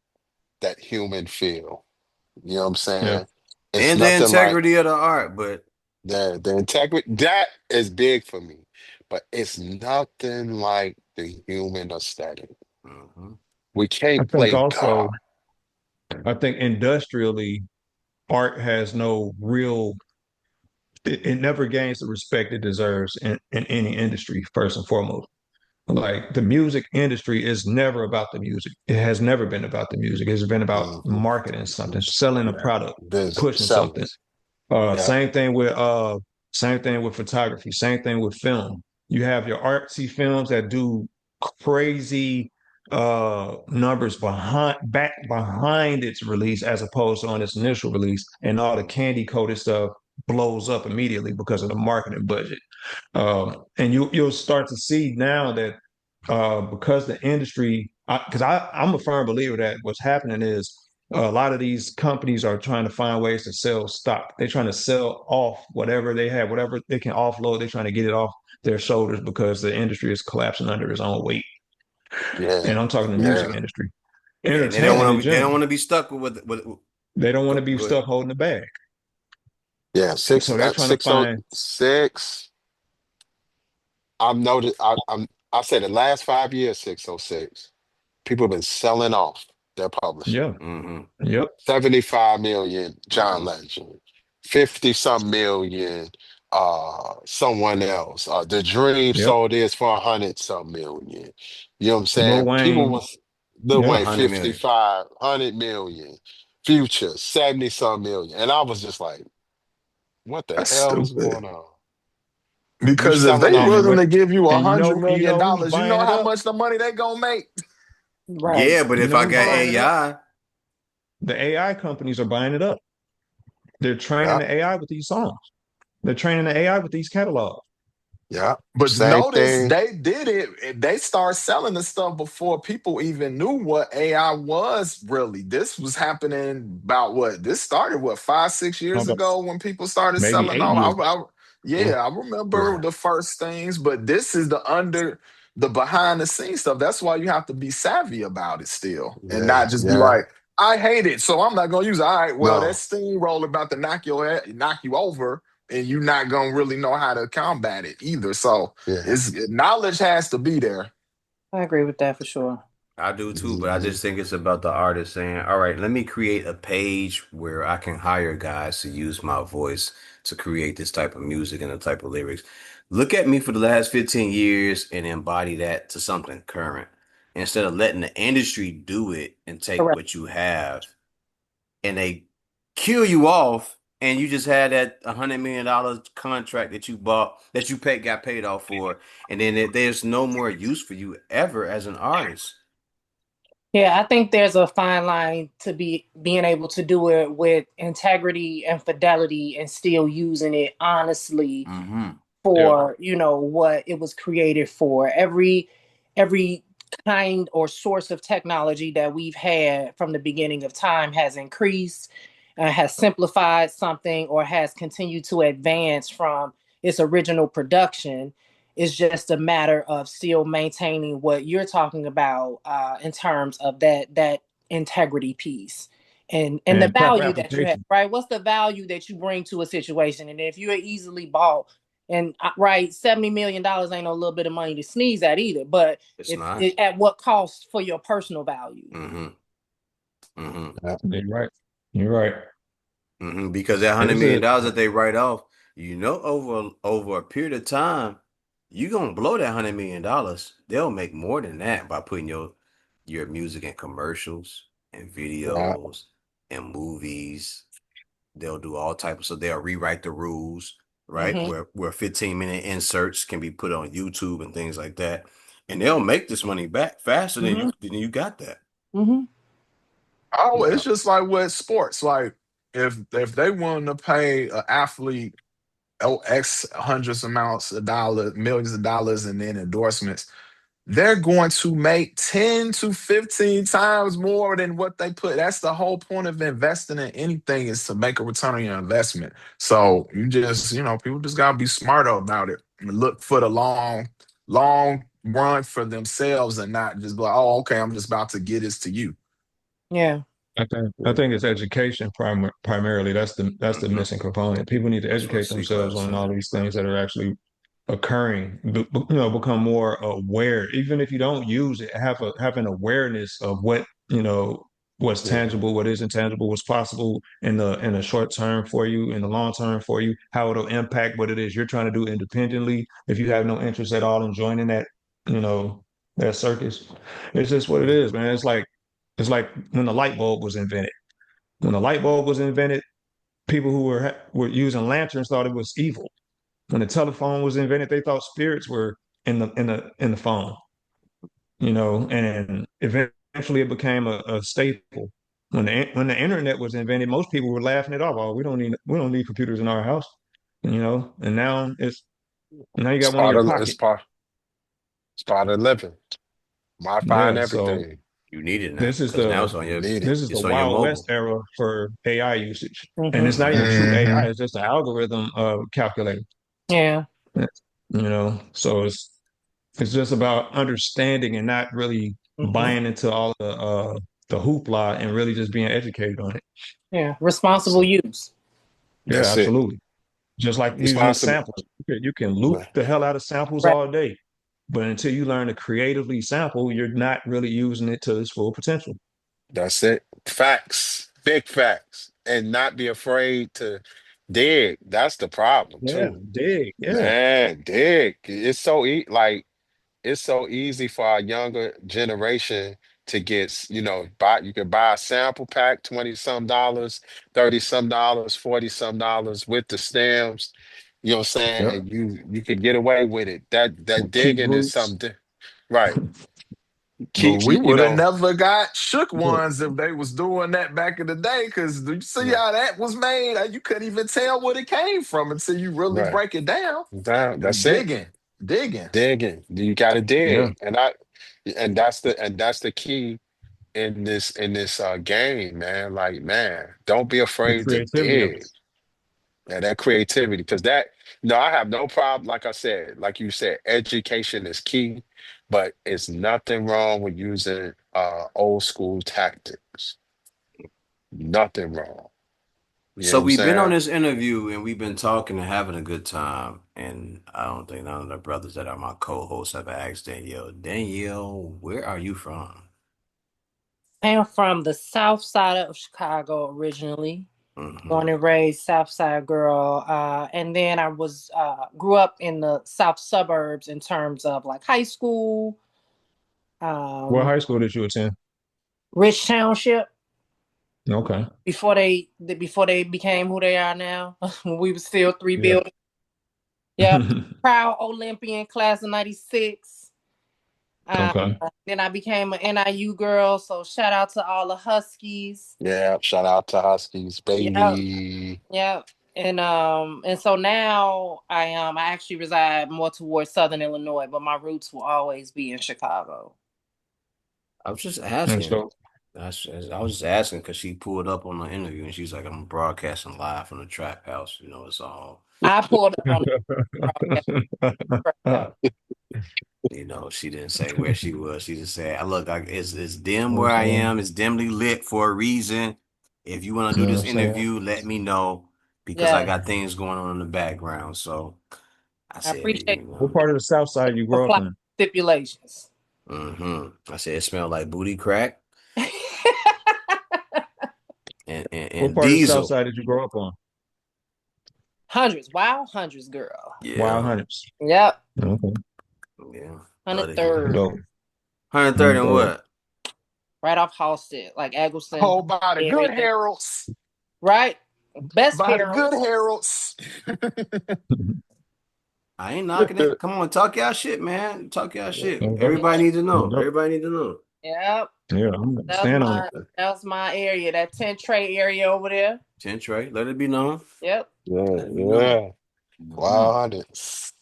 that human feel. You know what I'm yeah. saying? It's And the nothing like integrity of the art, but the integrity. That is big for me, but it's nothing like the human aesthetic. mhm. We I can't think play God. also, I think industrially, art has no real. It never gains the respect it deserves in any industry. First and foremost, like the music industry is never about the music. It has never been about the music. It's been about Hmm. marketing something, selling a Yeah, product, this pushing selling. something. Yeah, Same thing with photography, same thing with film. You have your artsy films that do crazy numbers behind its release as opposed to on its initial release, and all the candy coated stuff blows up immediately because of the marketing budget. And you'll start to see now that because the industry, because I'm a firm believer that what's happening is a lot of these companies are trying to find ways to sell stock. They're trying to sell off whatever they have, whatever they can offload. They're trying to get it off their shoulders because the industry is collapsing under its own weight. yeah, And I'm talking the music yeah, industry, Yeah, and they don't entertainment want in to be they don't general. want to be stuck with They don't want to be go ahead. stuck holding the bag. yeah. So they're trying to find, 606. I've noticed. I say the last 5 years, 606. People have been selling off their publishing. yeah, Hmm. yep, 75 million, John Hmm. Legend. 50 some million, someone else. The Dream Yep. sold this for 100 some million. You know what I'm Lil saying? People Wayne. was Lil Yep. Wayne 100 million. 55, 100 million, Future 70 some million. And I was just like, what the That's hell is stupid. going on? You Because if selling they off, willing And to give you a and hundred you million know who's dollars, you know buying it how up? much the money they gonna make. Right. Yeah, but You if know I who's got buying it up? AI, The AI companies are buying it up. They're training yeah, the AI with these songs. They're training the AI with these catalogs. yeah, But same notice thing. they did it. They started selling the stuff before people even knew what AI was really. This was happening about what? This started what 5, 6 years About ago when people started maybe selling 8 years. off. Yeah, Mm, I remember right. the first things, but this is the behind the scenes stuff. That's why you have to be savvy about it still, and Yeah, not just be yeah. like, I hate it, so I'm not gonna use it. All right, well, that No, steamroller about to knock you over, and you're not gonna really know how to combat it either. So yeah. it's knowledge has to be there. I agree with that for sure. I do too, but I Mhm. just think it's about the artist saying, all right, let me create a page where I can hire guys to use my voice to create this type of music and the type of lyrics. Look at me for the last 15 years and embody that to something current instead of letting the industry do it and take Correct. what you have and they kill you off and you just had that $100 million contract that you bought that you paid got paid off for and then there's no more use for you ever as an artist. Yeah, I think there's a fine line to being able to do it with integrity and fidelity and still using it honestly Mm-hmm. Yep. for, what it was created for. Every kind or source of technology that we've had from the beginning of time has increased, has simplified something, or has continued to advance from its original production. It's just a matter of still maintaining what you're talking about, in terms of that integrity piece and the And proper value that you have, application. right? What's the value that you bring to a situation? And if you're easily bought, and right, $70 million ain't no little bit of money to sneeze at either. But It's if not. it, at what cost for your personal value? Mm-hmm. Mm-hmm. Yeah, You're right. You're right. Mm-hmm. Because that hundred It's million a dollars that they write off, over a period of time, you gonna blow that $100 million. They'll make more than that by putting your music in commercials and yeah, videos and movies. They'll do all types of, so they'll rewrite the rules, right? Mm-hmm. Where 15-minute inserts can be put on YouTube and things like that. And they'll make this money back faster Mm-hmm. than you got that. Mm-hmm. Oh, Yeah. it's just like with sports. Like if they want to pay an athlete X hundreds amounts of dollars, millions of dollars, and then endorsements, they're going to make 10 to 15 times more than what they put. That's the whole point of investing in anything is to make a return on your investment. So you just, people just gotta be smarter about it and look for the long run for themselves and not just be like, oh, okay, I'm just about to get this to you. Yeah. I think it's education primarily. That's the Mm-hmm. missing component. People need to That's what educate C class themselves on all saying. these things that are actually occurring. Become more aware. Even if you don't use it, have an awareness of what's yeah, tangible, what isn't tangible, what's possible in the short term for you, in the long term for you, how it'll impact what it is you're trying to do independently. If you have no interest at all in joining you know, that circus, it's just what it is, man. It's like when the light bulb was invented. When the light bulb was invented, people who were using lanterns thought it was evil. When the telephone was invented, they thought spirits were in the phone. And eventually it became a staple. When the internet was invented, most people were laughing it off. Oh, we don't need computers in our house. And now you it's got one in part your of pocket. it's part of living. Wi-Fi and Yeah. So everything. You need it now this is because now the You need it. this is the it's on your Wild West mobile. era for AI usage. And Mm-hmm. it's not even true AI, Hmm. it's just an algorithm calculator. Yeah. So it's just about understanding and not really Mm-hmm. buying into all the hoopla and really just being educated on it. Yeah. That's Responsible it. use. Yeah, That's it. absolutely. Just like using Responsible. samples. You can loop Right. the hell out of samples Right. all day. But until you learn to creatively sample, you're not really using it to its full potential. That's it. Facts. Big facts. And not be afraid to Dig. That's the problem Yeah, too. dig. Yeah. Man, dig. It's so easy for our younger generation to get, buy you can buy a sample pack, 20 some dollars, 30 some dollars, 40 some dollars with the stems. You know what I'm saying? Yep. And you can get away with it. That Keep digging is roots. something right. But Keep we would have you. never got shook Yeah. ones if they was doing that back in the day. Cause you see Right. how that was made? You couldn't even tell where it came from until you really Right. break it down. That's it. Digging, digging. Digging. You gotta Yeah. dig. And that's the key in this game, man. Like, man, don't be The afraid to creativity of dig. Yeah, that creativity, because that, no, I have no problem. Like I said, like you said, education is key, but it's nothing wrong with using old school tactics. Nothing wrong. You know So what I'm we've been on saying? this interview and we've been talking and having a good time. And I don't think none of the brothers that are my co-hosts have asked Danielle, Danielle, where are you from? I am from the south side of Chicago originally. Hmm. Born and raised South Side girl. And then I was grew up in the South suburbs in terms of like high school, what um, high school did you attend? Rich Township Okay. before they became who they are now. We were still three buildings. Yeah, proud Olympian class of '96. Uh, Okay. then I became an NIU girl. So shout out to all the Huskies. Yeah. Shout out to Huskies, Yeah, baby. yeah. And so now I actually reside more towards Southern Illinois, but my roots will always be in Chicago. I was just And asking. so, I was just asking because she pulled up on the interview and she's like, I'm broadcasting live from the trap house. You know, it's all, I pulled up on the broadcast right now. she didn't say where she was. She just said, look, it's dim where what's I on? am. It's dimly lit for a reason. If you want to You do know what this I'm saying? interview, let me know because I Yeah, got things going on in the background. So I I said, appreciate What part of the South Side you grew up comply in? stipulations. I said, it smelled like booty crack What and part of the South diesel. Side did you grow up on? Hundreds, wow, hundreds, girl. Wild Yeah. Hunters. Yep, Okay. Yeah. Love to hear it. 103rd, Dope. 130 and 103rd. what? right off Halsted, like Eggleston Oh, by the good area, Harold's. right? Best By the good Harold's. Harold's. I ain't knocking it. Come on, talk y'all shit, man. Talk y'all shit. Okay. Yeah, Everybody need to That's know. dope. Everybody need to know. yep. Yeah, I'm gonna That was stand on it. my that was my area, that 10 tray area over there. Ten Trey, let it be known. Yep. Yeah, Let it be known. yeah. Mhm. Wow, hundreds.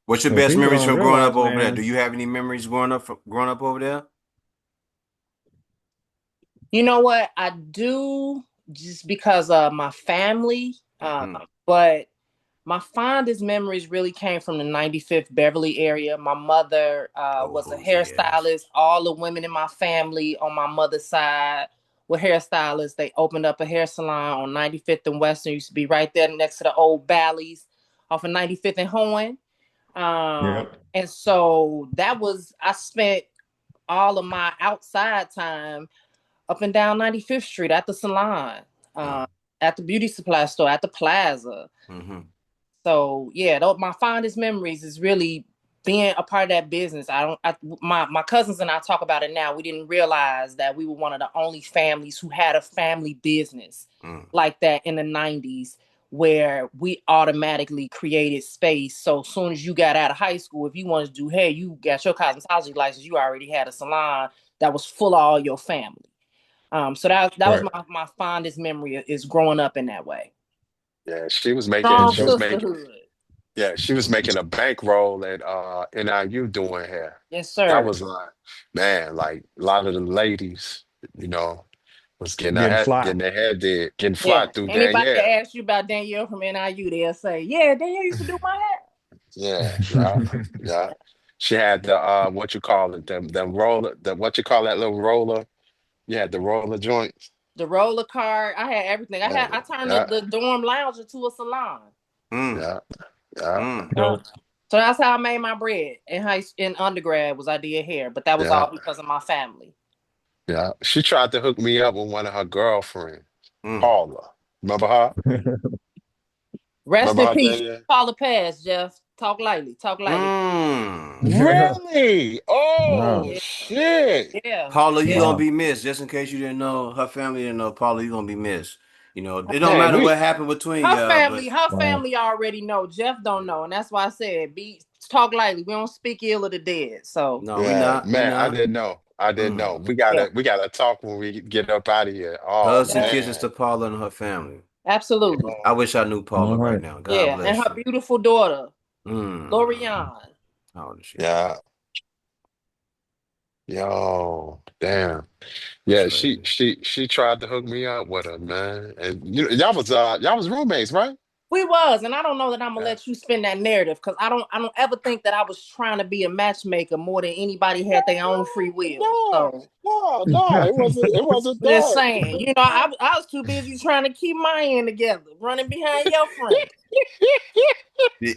What's your Well, best people memories don't from growing up realize, over there? man. Do you have any memories growing up over there? You know what? I do just because of my family. Hmm. But my fondest memories really came from the 95th Beverly area. My mother Oh, was a Hosey, yes. hairstylist. All the women in my family on my mother's side were hairstylists. They opened up a hair salon on 95th and Western. Used to be right there next to the old Bally's off of 95th and Hohen. Yep. And so I spent all of my outside time up and down 95th Street at the salon, uh, at the beauty supply store, at the plaza. Mm-hmm. So yeah, my fondest memories is really being a part of that business. My cousins and I talk about it now. We didn't realize that we were one of the only families who had a family business Mm. like that in the '90s, where we automatically created space. So as soon as you got out of high school, if you wanted to do hair, you got your cosmetology license. You already had a salon that was full of all your family. So that was Right. my fondest memory is growing up in that way. Yeah, That's Strong she was dope. making, sisterhood. yeah, she was making a bankroll at NIU doing hair. Yes, That sir. was like, man, like a lot of the ladies, was Getting fly. getting their hair did, getting fly Yeah. through Anybody that Danielle. asks you about Danielle from NIU, they'll say, "Yeah, Danielle used to do my hair." Yeah, yeah, yeah. She had the what you call it, them roller, what you call that little roller? You had the roller joints. The roller cart. I had everything. Yeah, I turned yeah, the dorm lounge into a salon. Mm. yeah, yeah, Mm. Uh, Dope. so that's how I made my bread in undergrad was I did hair, but that was yeah, all because of my family. yeah. She tried to hook me up with one of her girlfriends, Mm. Paula. Remember her? Rest Remember in how peace. Danielle? Paula passed, Jeff. Talk lightly. Talk lightly. Mm. Really? Oh Wow. Yeah. shit. Yeah. Paula, you Yeah. gonna Wow. be missed. Just in case you didn't know, her family didn't know. Paula, you gonna be missed. You know, it don't Man, matter we what happened between Her y'all, family, but her Wow. family already know. Jeff don't know, and that's why I said be talk lightly. We don't speak ill of the dead. So no, we yeah, not. We man, I not. didn't know. I didn't know. Mm. yeah, We gotta talk when we get up out of here. Oh Hugs and yeah, kisses man. to Paula and her family. absolutely. I Yo, wish I knew All Paula right right. now. God Yeah, and bless her you. beautiful daughter, Mm. Lorian. How old is she? yeah. Yo, damn. That's Yeah, crazy. she tried to hook me up with her, man. And you know, y'all was roommates, right? We was, and I don't know that I'm gonna Yeah. let you spin that narrative because I don't ever think that I was trying to be a matchmaker more than anybody had their own free will. No, So no, it wasn't I'm just that. saying, I was too busy trying to keep my end together, running behind your friend.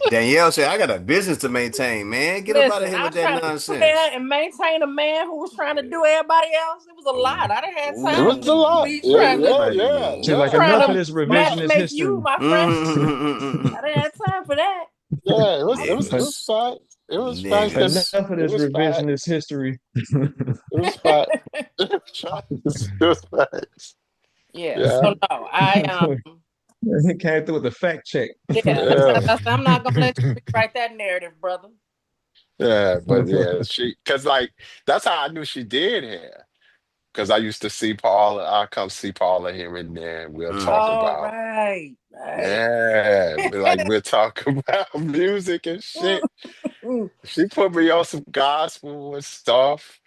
Danielle said, I got a business to maintain, man. Get up out of Listen, here I with was that trying to prepare nonsense. and maintain a man who was trying to Yeah. do everybody else. It was a lot. Ooh. I didn't have It time was to a lot. be Yeah, trying to yeah, yeah, See, like yeah. trying enough of to this revisionist matchmake you, history. my friend. I didn't have time for that. Yeah, it En- was Niggas. facts. It was facts Enough Niggas. because of it this was revisionist facts. history. It was facts. It was facts. It was facts. Yeah. Yeah, So no, I He came through with the fact check. yeah, yeah. I'm not gonna let you rewrite that narrative, brother. Yeah, but yeah, cause like that's how I knew she did hair. Cause I used to see Paula, I come see Paula here and there, and we'll talk Mm. All about, right, right. yeah, like we'll talk about music and shit. She put me on some gospel and stuff,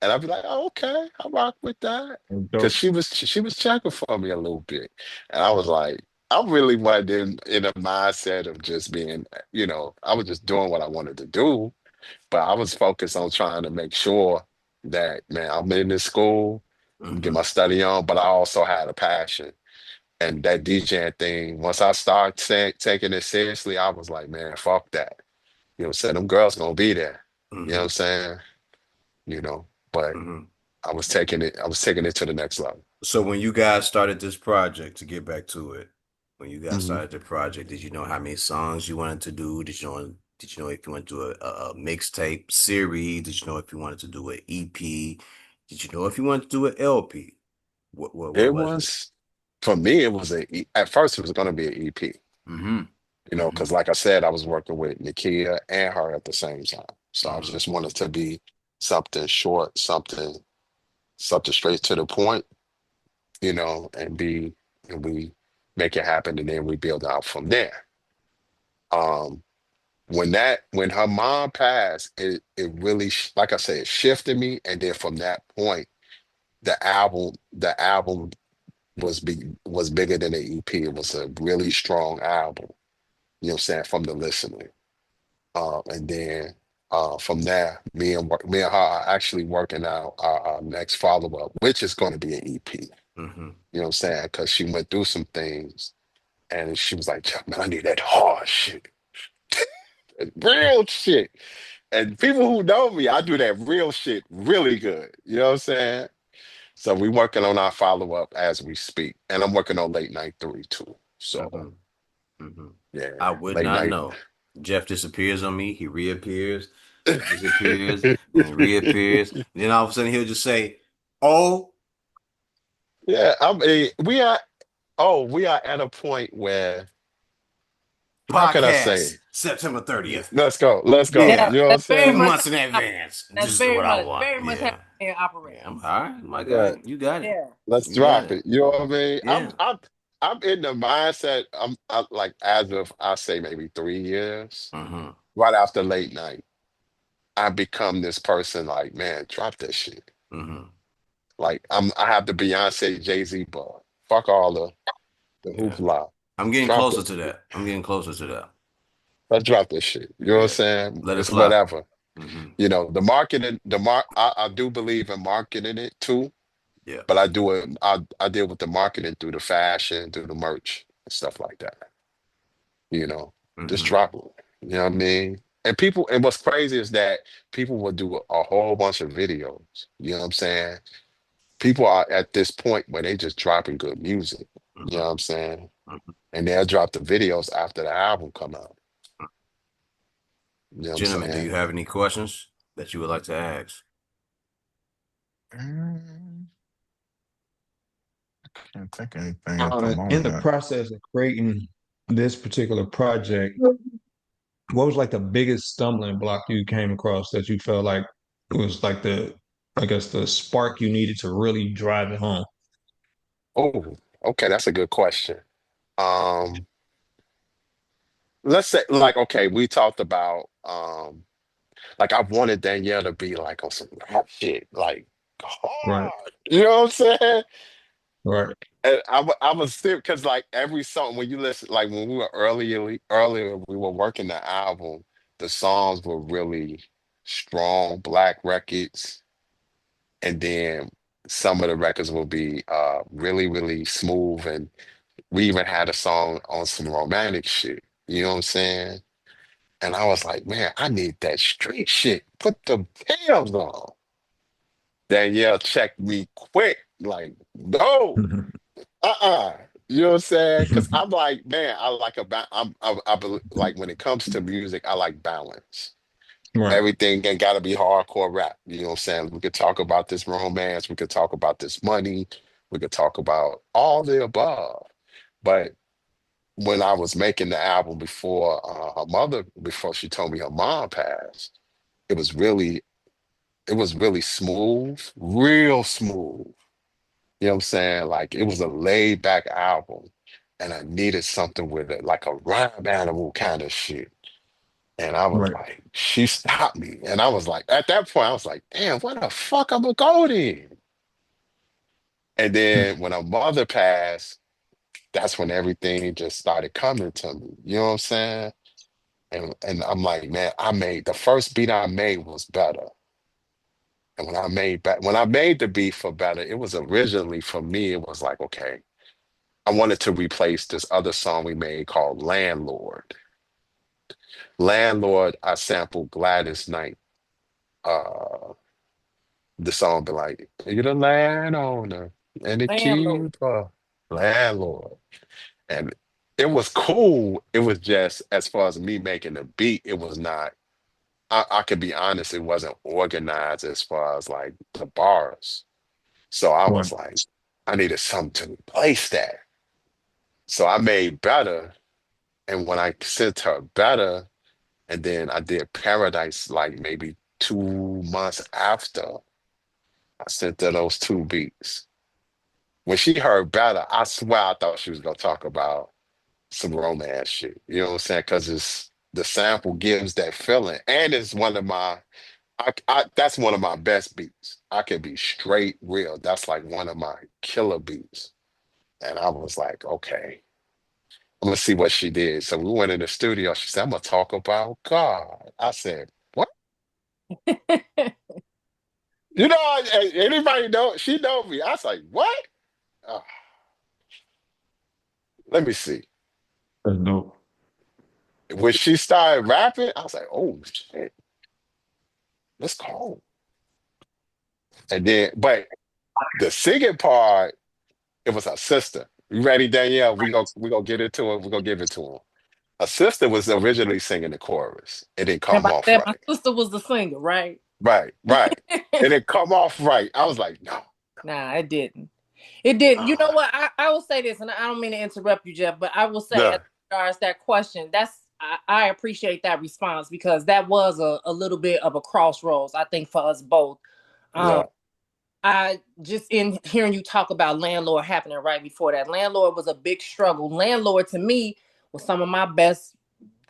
and I'd be like, oh, okay, I rock with that. Cause Dope. she was checking for me a little bit, and I was like, I really wasn't in a mindset of just being, you know, I was just doing what I wanted to do, but I was focused on trying to make sure that, man, I'm in this school, get Mm-hmm. my study on, but I also had a passion. And that DJing thing, once I started taking it seriously, I was like, man, fuck that. You know what I'm saying? Them girls gonna be there. You know what Mm-hmm. I'm saying? You know, but Mm-hmm. I was taking it to the next level. So when you guys started this project, to get back to it, when you guys Hmm. started the project, did you know how many songs you wanted to do? Did you know if you wanted to do a mixtape series? Did you know if you wanted to do an EP? Did you know if you wanted to do an LP? What It was it? was for me, it was at first it was gonna be an EP, Mm-hmm. you know, Mm-hmm. because like I said, I was working with Nakia and her at the same time. So I Mm-hmm. just wanted to be something short, something straight to the point, you know, and we make it happen and then we build out from there. Um, when her mom passed, it really like I said, it shifted me. And then from that point, the album was bigger than the EP. It was a really strong album, you know what I'm saying, from the listening. And then from there, me and her are actually working out our next follow-up, which is going to be an EP. Mm-hmm. You know what I'm saying? Because she went through some things and she was like, Chuck, man, I need that hard shit, that real shit. And people who know me, I do that real shit really good. You know what I'm saying? So we working on our follow-up as we speak. And I'm working on Late Night 3 too. So Mm-hmm. Mm-hmm. I yeah, would Late not Night. know. Jeff disappears on me. He reappears. He disappears and he reappears. Then all of a sudden he'll just say, "Oh, Yeah, we are at a point where, how can I say? podcast September 30th." Let's go. Let's go. Yeah, Yeah. You know what I'm that's very 2 saying? much months in advance. that's This is what I want. very much how Yeah. it Yeah. operates. I'm all right. My Yeah. guy. You got it. Yeah. Let's You got drop it. it. You know what I mean? Yeah. I'm in the mindset. I'm like as of I say maybe 3 years, Mm-hmm. right after Late Night, I become this person like, man, drop that shit. Mm-hmm. Like I have the Beyonce Jay-Z bar. Fuck all the Yeah. hoopla. I'm getting Drop closer that. to that. I'm getting closer to that. Let's drop this shit. You know what I'm Yeah. saying? Let it It's fly. whatever. Mm-hmm. You know, I do believe in marketing it too, Yeah. but I deal with the marketing through the fashion, through the merch and stuff like that. You know, just Mm-hmm. drop it. You know what I mean? And what's crazy is that people will do a whole bunch of videos. You know what I'm saying? People are at this point where they just dropping good music. You know what I'm saying? Mhm. And they'll drop the videos after the album come out. You know what I'm Gentlemen, do you saying? have any questions that you would like to ask? Mm, can't think of anything at the In the moment. process of creating this particular project, what was like the biggest stumbling block you came across that you felt like was like I guess the spark you needed to really drive it home? Oh, okay, that's a good question. Um, let's say like okay, we talked about like I wanted Danielle to be like on some rap shit, like Right, hard. You know what I'm saying? right, And I was still because like every song when you listen, like when we were earlier we were working the album, the songs were really strong black records, and then some of the records will be really really smooth, and we even had a song on some romantic shit. You know what I'm saying? And I was like, man, I need that street shit. Put the jams on. Danielle checked me quick, like, no. Uh-uh. You know what I'm saying? Because I'm like, man, I like like when it comes to music, I like balance. right, Everything ain't gotta be hardcore rap. You know what I'm saying? We could talk about this romance, we could talk about this money, we could talk about all the above. But when I was making the album before before she told me her mom passed, it was really, it was really smooth, real smooth. You know what I'm saying? Like it was a laid back album, and I needed something with it, like a rhyme animal kind of shit. And I was right. like, she stopped me. And I was like, at that point, I was like, damn, what the fuck I'm gonna go then? And then when her mother passed, that's when everything just started coming to me. You know what I'm saying? And I'm like, man, I made the first beat I made was better. And when I made the beat for better, it was originally for me, it was like, okay, I wanted to replace this other song we made called Landlord. Landlord, I sampled Gladys Knight. Uh, the song be like, you're the landowner and the Landlord. keeper, landlord. And it was cool. It was just as far as me making the beat, it was not, I could be honest, it wasn't organized as far as like the bars. So I Right. was like, I needed something to replace that. So I made better. And when I sent her better, and then I did Paradise like maybe 2 months after, I sent her those two beats. When she heard better, I swear I thought she was gonna talk about some romance shit. You know what I'm saying? Because it's the sample gives that feeling, and it's one of my, that's one of my best beats. I can be straight real. That's like one of my killer beats. And I was like, okay, I'm gonna see what she did. So we went in the studio. She said, I'm gonna talk about God. I said, what? You know, anybody know? She know me. I was like, what? Uh, let me see. That's dope. When she started rapping, I was like, oh shit, let's go. And then, but the singing part, it was her sister. You ready, Danielle? We gonna get into it. We're gonna give it to him. Her sister was originally singing the chorus. It didn't And come by off that, my right. sister was the singer, right? Right, right. It didn't come off right. I was like, no. Nah, it didn't. It didn't. You know Uh, what? I will say this, and I don't mean to interrupt you, Jeff, but I will say, as no. regards that question, I appreciate that response because that was a little bit of a crossroads, I think, for us both. Um, Yeah. I just in hearing you talk about landlord happening right before that. Landlord was a big struggle. Landlord to me was some of my best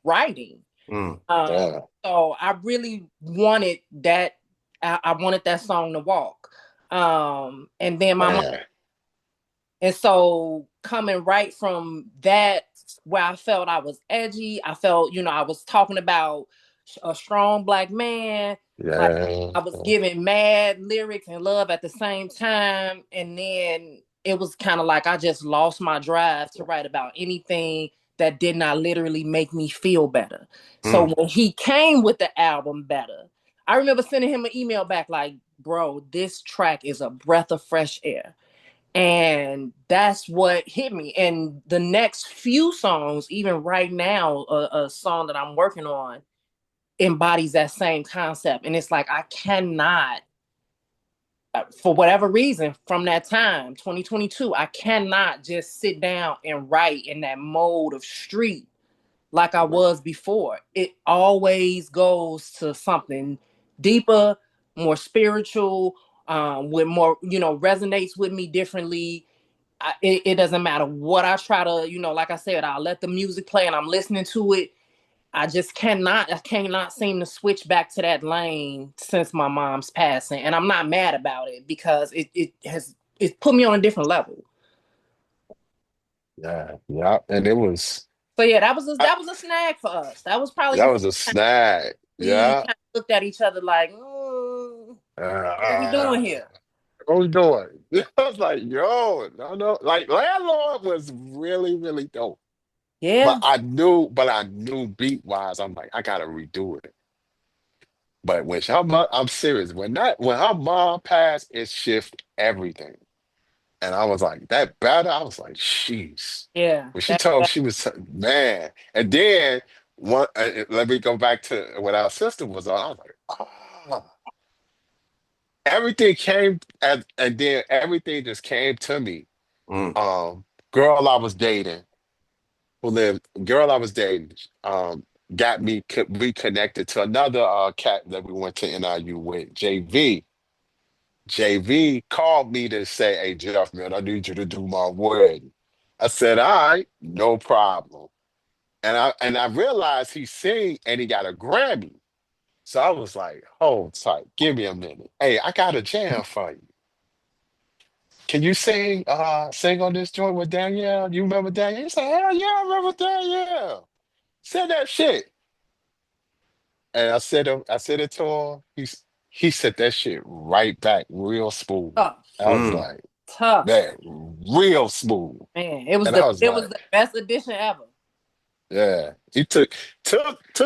writing. Mm. Um, Yeah. so I really wanted that. I wanted that song to walk. And then my mom, Man. and so coming right from that, where I felt I was edgy, I felt, I was talking about a strong black man, like Yeah. I was giving mad lyrics and love at the same time. And then it was kind of like I just lost my drive to write about anything that did not literally make me feel better. So Mm. when he came with the album Better, I remember sending him an email back like, bro, this track is a breath of fresh air. And that's what hit me. And the next few songs, even right now, a song that I'm working on embodies that same concept. And it's like, I cannot, for whatever reason, from that time, 2022, I cannot just sit down and write in that mode of street like I was before. It always goes to something deeper, more spiritual, with more, resonates with me differently. It doesn't matter what I try to, like I said, I'll let the music play and I'm listening to it. I cannot seem to switch back to that lane since my mom's passing. And I'm not mad about it because it put me on a different level. Yeah, yeah. And it was So yeah, that was a I, that was a snag for us. That was probably that the was first a time snag. we Yeah. kind of looked at each other like, what are we doing Uh, here? what we doing? I was like, yo, no, no. Like Landlord was really, really dope. Yeah, But I knew beat wise, I'm like, I gotta redo it. But I'm serious. When her mom passed, it shifted everything. And I was like, that better? I was like, jeez. yeah. When she told she was man. And then let me go back to when our sister was on. I was like, oh, everything came and then everything just came to me. Mm. Um, girl I was dating, girl I was dating, got me reconnected to another cat that we went to NIU with, JV. JV called me to say, hey, Jeff, man, I need you to do my wedding. I said, all right, no problem. And I realized he sang and he got a Grammy. So I was like, hold tight, give me a minute. Hey, I got a jam for you. Can you sing on this joint with Danielle? You remember Danielle? He said, hell yeah, I remember Danielle. Said that shit. And I said it to him. He said that shit right back real smooth. Tough, I was Mm. like, tough, man, real smooth. man. It was And the I was it was like, the best edition ever. yeah. He took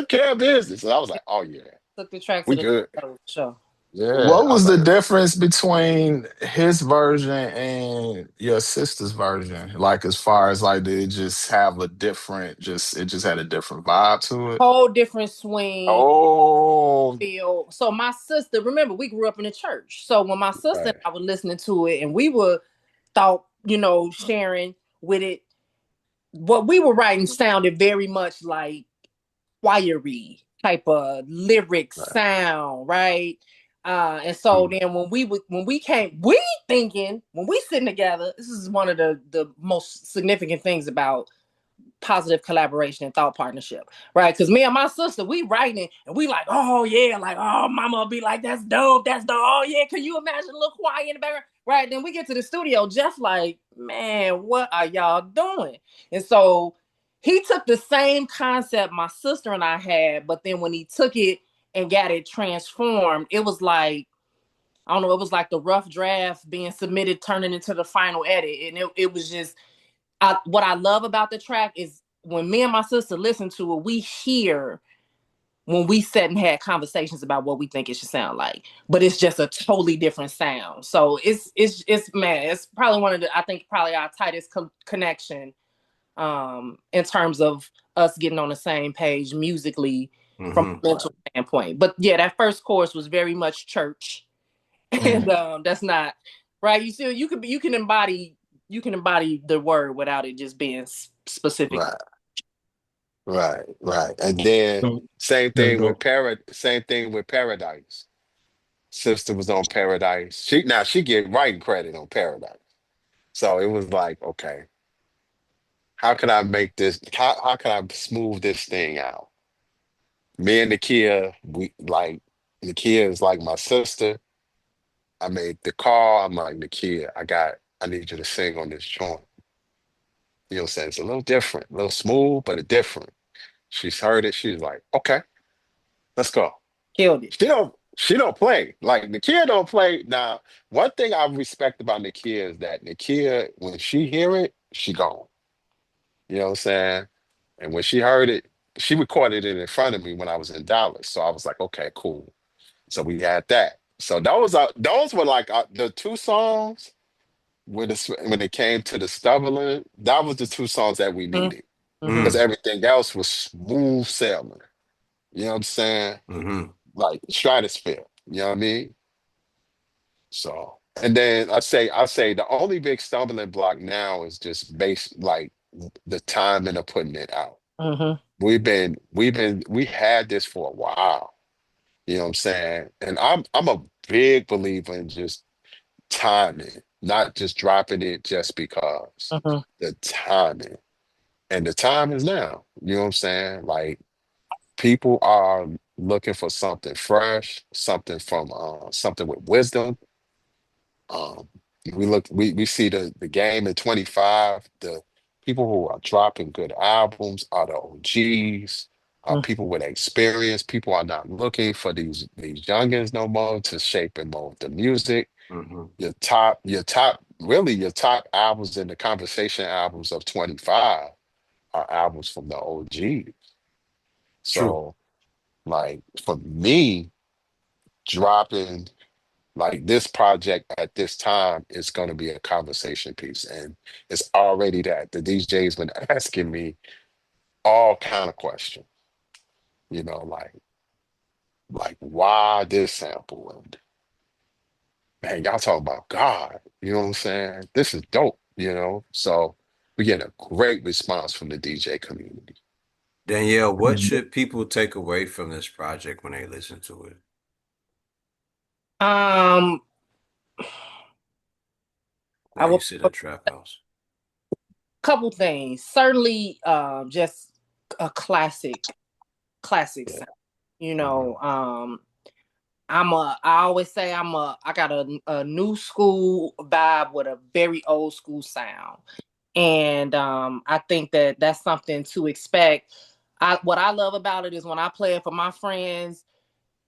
care of business. And I was like, oh yeah, Took the track to we the good. level for sure. Yeah. What I was was the like, difference between his version and your sister's version? Like as far as like did it just have a different it just had a different vibe to it? Whole different swing Oh, feel. So my sister, remember, we grew up in the church. So when my sister and right, I were listening to it, and we were thought, sharing with it, what we were writing sounded very much like choiry type of lyric right, sound, right? And so mm, then when we came, we thinking when we sitting together, this is one of the most significant things about positive collaboration and thought partnership, right? Because me and my sister, we writing it and we like, oh yeah, like, oh, mama be like, that's dope. Oh yeah, can you imagine a little quiet in the background? Right. Then we get to the studio, Jeff like, man, what are y'all doing? And so he took the same concept my sister and I had, but then when he took it and got it transformed, it was like, I don't know, it was like the rough draft being submitted, turning into the final edit. And it was just what I love about the track is when me and my sister listen to it, we hear when we sat and had conversations about what we think it should sound like, but it's just a totally different sound. So it's man, it's probably one of the I think probably our tightest connection in terms of us getting on the same page musically from Mm-hmm. a mental standpoint. But yeah, that first chorus was very much church, mm, and that's not right. You still you can embody the word without it just being specific. right, right. And then So, yeah, go. same thing with Paradise. Sister was on Paradise. She get writing credit on Paradise. So it was like, okay, how can I make this? How can I smooth this thing out? Me and Nakia, we like Nakia is like my sister. I made the call. I'm like, Nakia, I need you to sing on this joint. You know what I'm saying? It's a little different, a little smooth, but a different. She's heard it. She's like, okay, let's go. Killed it. She don't play. Like Nakia don't play. Now, one thing I respect about Nakia is that Nakia, when she hear it, she gone. You know what I'm saying? And when she heard it, she recorded it in front of me when I was in Dallas. So I was like, okay, cool. So we had that. So those were like the two songs when it came to the stumbling, that was the two songs that we Mhm. needed Mhm. because Mm, everything else was smooth sailing. You know what I'm saying? mm-hmm. Like stratosphere. You know what I mean? So, and then I say the only big stumbling block now is just like the timing of putting it out. Mhm. We had this for a while. You know what I'm saying? And I'm a big believer in just timing, not just dropping it just because. Mhm. The timing. And the time is now. You know what I'm saying? Like people are looking for something fresh, something from something with wisdom. Um, we see the game in 25, the people who are dropping good albums are the OGs, Mhm. people with experience. People are not looking for these youngins no more to shape and mold the music. Mm-hmm. Your top albums in the conversation albums of 25 are albums from the OGs. True. So like for me, dropping like this project at this time is going to be a conversation piece, and it's already that the DJ's been asking me all kind of questions, like why this sample, and man, y'all talking about God, you know what I'm saying? This is dope. So we get a great response from the DJ community. Danielle, what should people take away from this project when they listen to it? Um, I Now you will sit a in Trap House. couple things. Certainly, just a classic Yeah. sound. You Mm-hmm. know, I always say I got a new school vibe with a very old school sound. And I think that that's something to expect. What I love about it is when I play it for my friends,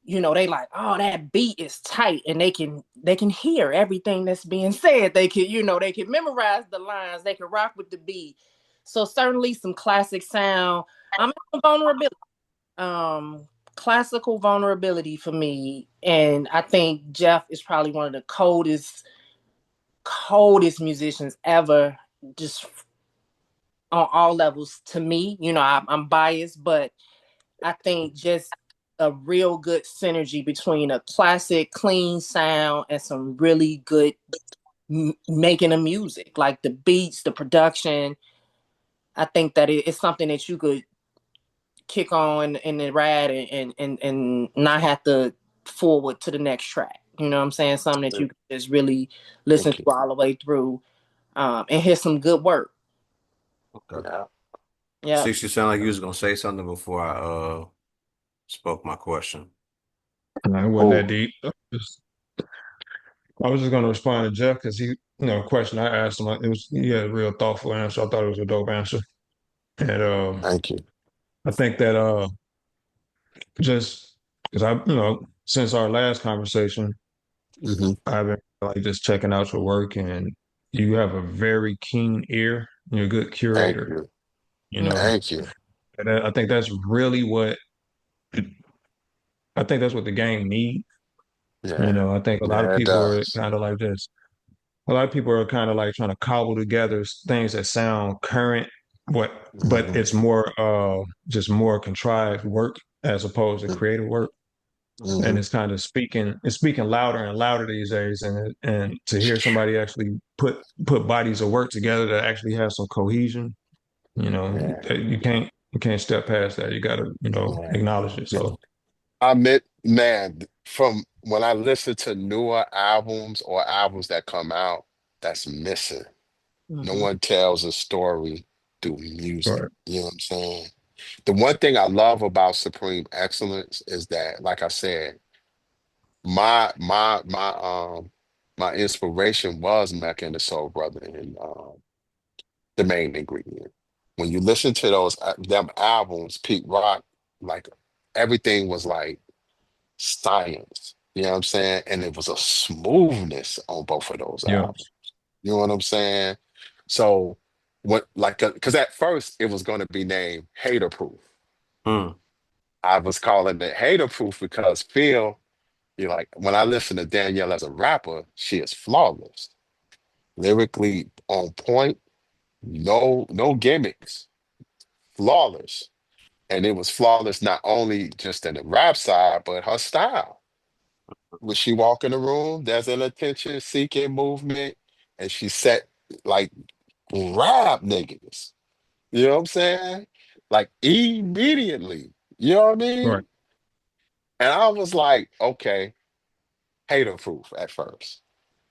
they like, oh, that beat is tight, and they can hear everything that's being said. They can memorize the lines, they can rock with the beat. So certainly some classic sound. I'm vulnerability. Um, Classical vulnerability for me, and I think Jeff is probably one of the coldest musicians ever. Just on all levels to me. I'm biased, but I think just a real good synergy between a classic, clean sound and some really good making of music, like the beats, the production. I think that it's something that you could kick on in the ride and not have to forward to the next track. You know what I'm saying? Something that you can just really listen Thank you. to all the way through, and hear some good work. Okay. Yeah. Yep. Six, you sound like you was gonna say something before I spoke my question. It wasn't that Oh, deep. I was just going to respond to Jeff because question I asked him, he had a real thoughtful answer. I thought it was a dope answer. And thank you. I think that just because since our last conversation, Hmm. I've been like just checking out your work, and you have a very keen ear. You're a good Thank curator, you. you know. Thank you. And I think that's really I think that's what the game needs. Yeah. I think a lot of Yeah, it people are does. kind of like this. A lot of people are kind of like trying to cobble together things that sound current, but Hmm. it's more just more contrived work as opposed to creative work. And Hmm. it's speaking louder and louder these days. And to hear somebody actually put bodies of work together that actually have some cohesion, Yeah. you can't step past that. You gotta, Yeah. acknowledge it. Yeah. So I admit, man, from when I listen to newer albums or albums that come out, that's missing. No Mm-hmm. one tells a story through music. right. You know what I'm saying? The one thing I love about Supreme Excellence is that, like I said, my inspiration was Mecca and the Soul Brother and the main ingredient. When you listen to those them albums, Pete Rock, like everything was like science. You know what I'm saying? And it was a smoothness on both of those Yeah. albums. You know what I'm saying? So what like because at first it was going to be named Hater Proof. Hmm. I was calling it Hater Proof because Phil, you like when I listen to Danielle as a rapper, she is flawless. lyrically on point, no gimmicks, flawless. And it was flawless not only just in the rap side, but her style. When she walk in the room, there's an attention seeking movement, and she set like grab niggas. You know what I'm saying? Like immediately. You know what I Right. mean? And I was like, okay, hater proof at first.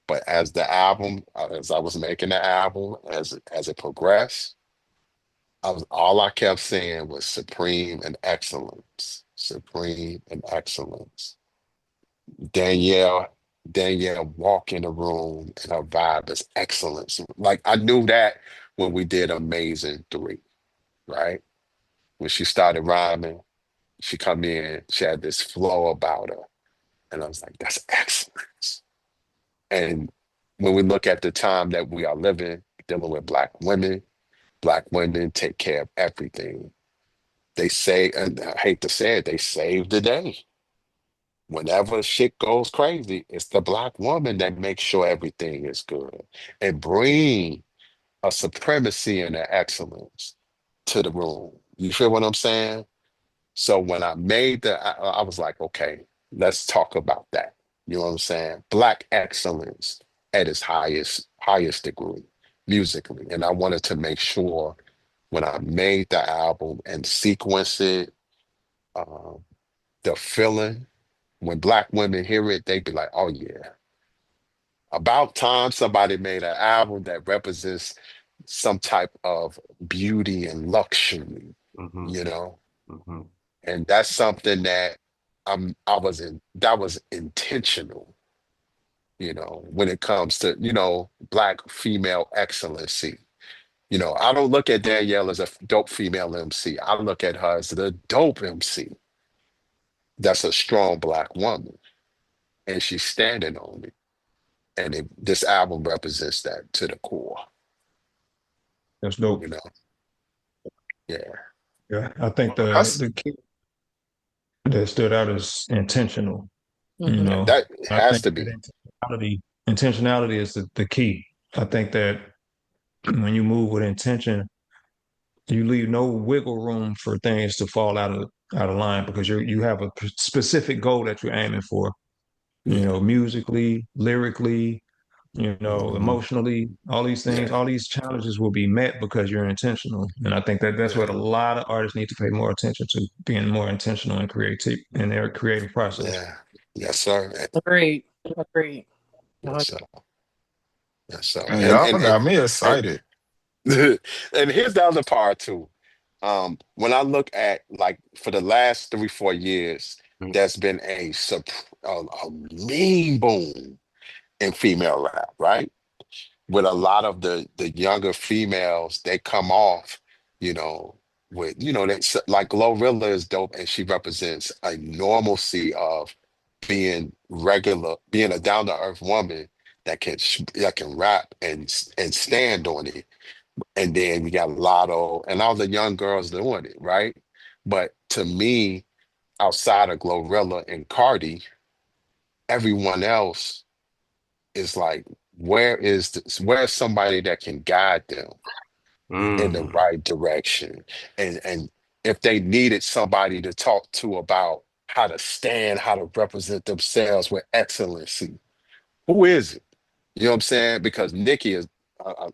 But as the album, as I was making the album, as it progressed, all I kept saying was supreme and excellence, supreme and excellence. Danielle, Danielle walk in the room and her vibe is excellence. Like I knew that when we did Amazing 3, right? When she started rhyming, she come in, she had this flow about her. And I was like, that's excellence. And when we look at the time that we are living, dealing with black women take care of everything. They say, and I hate to say it, they save the day. Whenever shit goes crazy, it's the black woman that makes sure everything is good and bring a supremacy and an excellence to the room. You feel what I'm saying? So when I made I was like, okay, let's talk about that. You know what I'm saying? Black excellence at its highest degree musically. And I wanted to make sure when I made the album and sequence it, um, the feeling, when black women hear it, they be like, oh yeah. About time somebody made an album that represents some type of beauty and luxury, Mm-hmm. you know? Mm-hmm. And that's something that that was intentional, when it comes to, black female excellency. I don't look at Danielle as a dope female MC. I look at her as the dope MC. That's a strong black woman, and she's standing on it. And this album represents that to the core, That's dope. you know. Yeah, Yeah. I think the That's the key that stood out is intentional. You Mm-hmm. know, that I has think to that be. intentionality is the key. I think that when you move with intention, you leave no wiggle room for things to fall out of line because you have a specific goal that you're aiming for. Yeah, Musically, lyrically, mhm, emotionally, all these things, yeah, all these challenges will be met because you're intentional. And I think that that's what yeah, a lot of artists need to pay more attention to, being more intentional and creative in their creative process. yeah. Yes, sir. Agreed. Agreed. Yes, sir. Yes, sir. y'all got me And excited. and here's the other part too. When I look at like for the last 3, 4 years, there's been a mean boom in female rap, right? With a lot of the younger females, they come off, you know, with like Glorilla is dope, and she represents a normalcy of being regular, being a down to earth woman that can rap and stand on it. And then we got Lotto and all the young girls doing it, right? But to me, outside of Glorilla and Cardi, everyone else is like, where's somebody that can guide them in the Mm. right direction? And if they needed somebody to talk to about how to stand, how to represent themselves with excellency, who is it? You know what I'm saying? Because Nikki is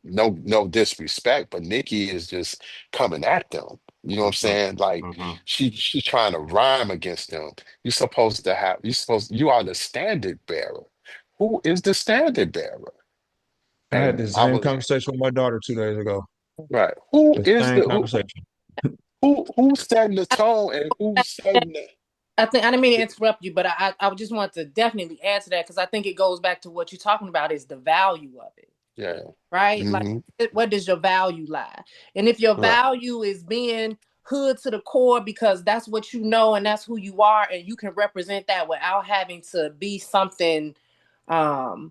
no disrespect, but Nikki is just coming at them. You know what I'm Mm-hmm. saying? Like Mm-hmm. she's trying to rhyme against them. You are the standard bearer. Who is the standard bearer? I had And the I same was conversation with my daughter 2 days ago. right. The same conversation. Who's setting the tone and who's setting the I think I didn't mean to interrupt you, but I just want to definitely add to that because I think it goes back to what you're talking about is the value of it, yeah. right? Like, Hmm. where does your value lie? And if your Right. value is being hood to the core because that's what you know and that's who you are, and you can represent that without having to be something um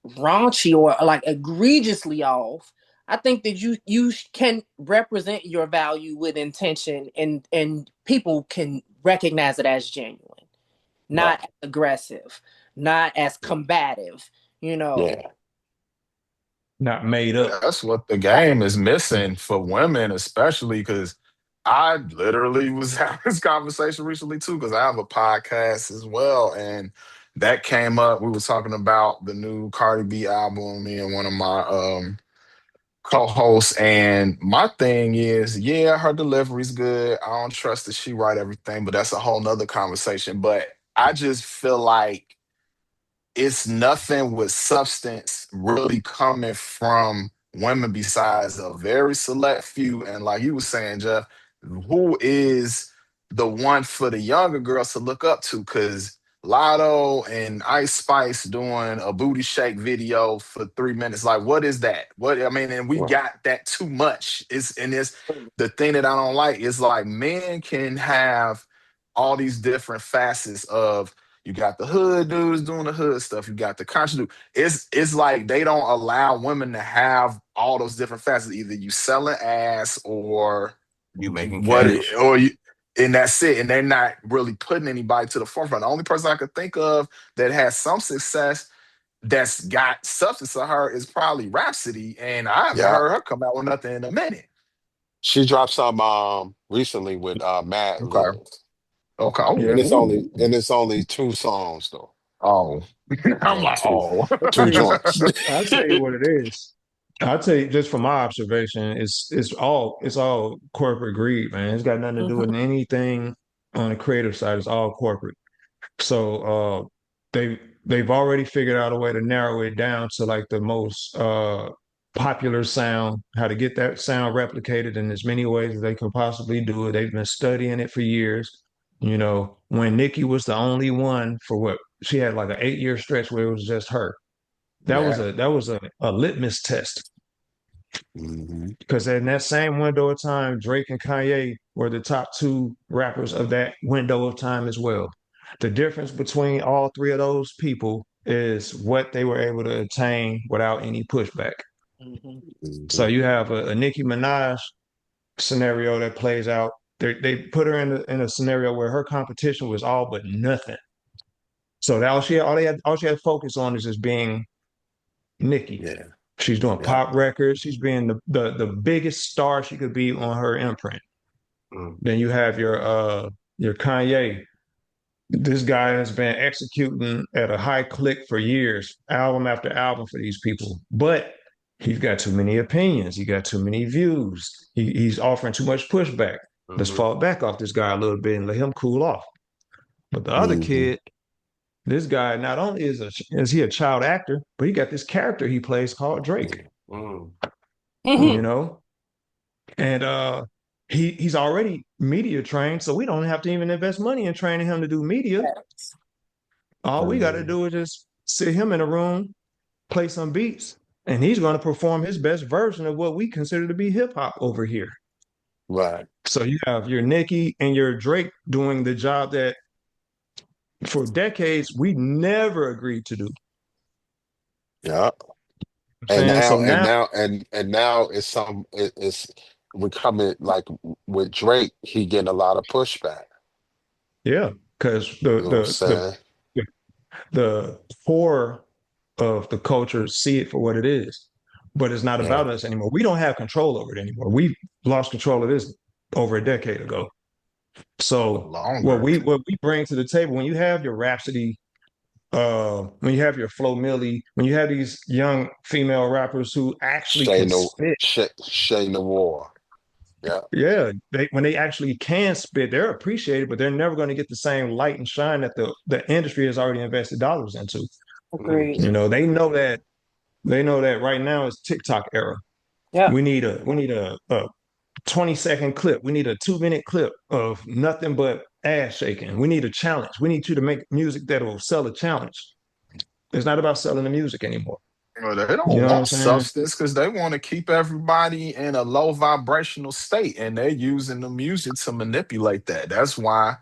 raunchy or like egregiously off. I think that you can represent your value with intention, and people can recognize it as genuine, Right. not as aggressive, not as combative, you know. Yeah. not made up. That's what the game is missing for women, especially because I literally was having this conversation recently too, because I have a podcast as well. And that came up. We were talking about the new Cardi B album, me and one of my co-hosts. And my thing is, yeah, her delivery's good. I don't trust that she write everything, but that's a whole nother conversation. But I just feel like it's nothing with substance really coming from women besides a very select few. And like you were saying, Jeff, who is the one for the younger girls to look up to? Because Lotto and Ice Spice doing a booty shake video for 3 minutes. Like, what is that? What I mean, and we Right. got that too much. It's the thing that I don't like is like men can have all these different facets of you got the hood dudes doing the hood stuff. You got the conscious dude. It's like they don't allow women to have all those different facets. Either you selling ass or You making what, You, or you, and that's it. And they're not really putting anybody to the forefront. The only person I could think of that has some success that's got substance to her is probably Rhapsody, and I haven't yeah. heard her come out with nothing in a minute. She dropped some recently with Mad Okay. Lib. Okay. Yeah. And it's only 2 songs though. Oh, I'm Yeah, like, two oh. I'll tell two you, joints. I'll tell you what it is. I'll tell you just from my observation, it's all corporate greed, man. It's got nothing to do with Mhm. anything on the creative side. It's all corporate. So they've already figured out a way to narrow it down to like the most popular sound, how to get that sound replicated in as many ways as they can possibly do it. They've been studying it for years. You know, when Nikki was the only one for what she had like an 8 year stretch where it was just her. That was Yeah. a litmus test Hmm. because in that same window of time, Drake and Kanye were the top two rappers of that window of time as well. The difference between all three of those people is what they were able to attain without any pushback. Mhm. So Hmm. you have a Nicki Minaj scenario that plays out. They put her in a scenario where her competition was all but nothing. So that all she had to focus on is just being Nicki. Yeah, She's doing yeah. pop records. She's being the biggest star she could be on her imprint. Mm. Then you have your Kanye. This guy has been executing at a high click for years, album after album for these people. But he's got too many opinions. He got too many views. He's offering too much pushback. Let's Mm-hmm. fall back off this guy a little bit and let him cool off. But the other Hmm. kid, this guy, not only is he a child actor, but he got this character he plays called Drake. Yeah. Mm. You Mhm. know, and he's already media trained, so we don't have to even invest money in training him to do media. Facts. All we got to Hmm. do is just sit him in a room, play some beats, and he's going to perform his best version of what we consider to be hip hop over here. Right. So you have your Nicki and your Drake doing the job that for decades we never agreed to do. Yeah. I'm saying so now, And now it's becoming like with Drake, he getting a lot of pushback. yeah, because You know what I'm saying? the core of the culture see it for what it is, but it's not Yeah. about us anymore. We don't have control over it anymore. We lost control of this over a decade ago. So what Longer. we bring to the table when you have your Rhapsody, when you have your Flo Millie, when you have these young female rappers who actually Shay can no spit, Shay Noir. Yeah. yeah, when they actually can spit, they're appreciated, but they're never going to get the same light and shine that the industry has already invested dollars into. Mm. Agreed. You know, they know that right now is TikTok era. Yep. We need a 20-second clip. We need a 2 minute clip of nothing but ass shaking. We need a challenge. We need you to make music that will sell a challenge. It's not about selling the music anymore. Well, they You don't know what I'm want saying? substance because they want to keep everybody in a low vibrational state, and they're using the music to manipulate that. That's why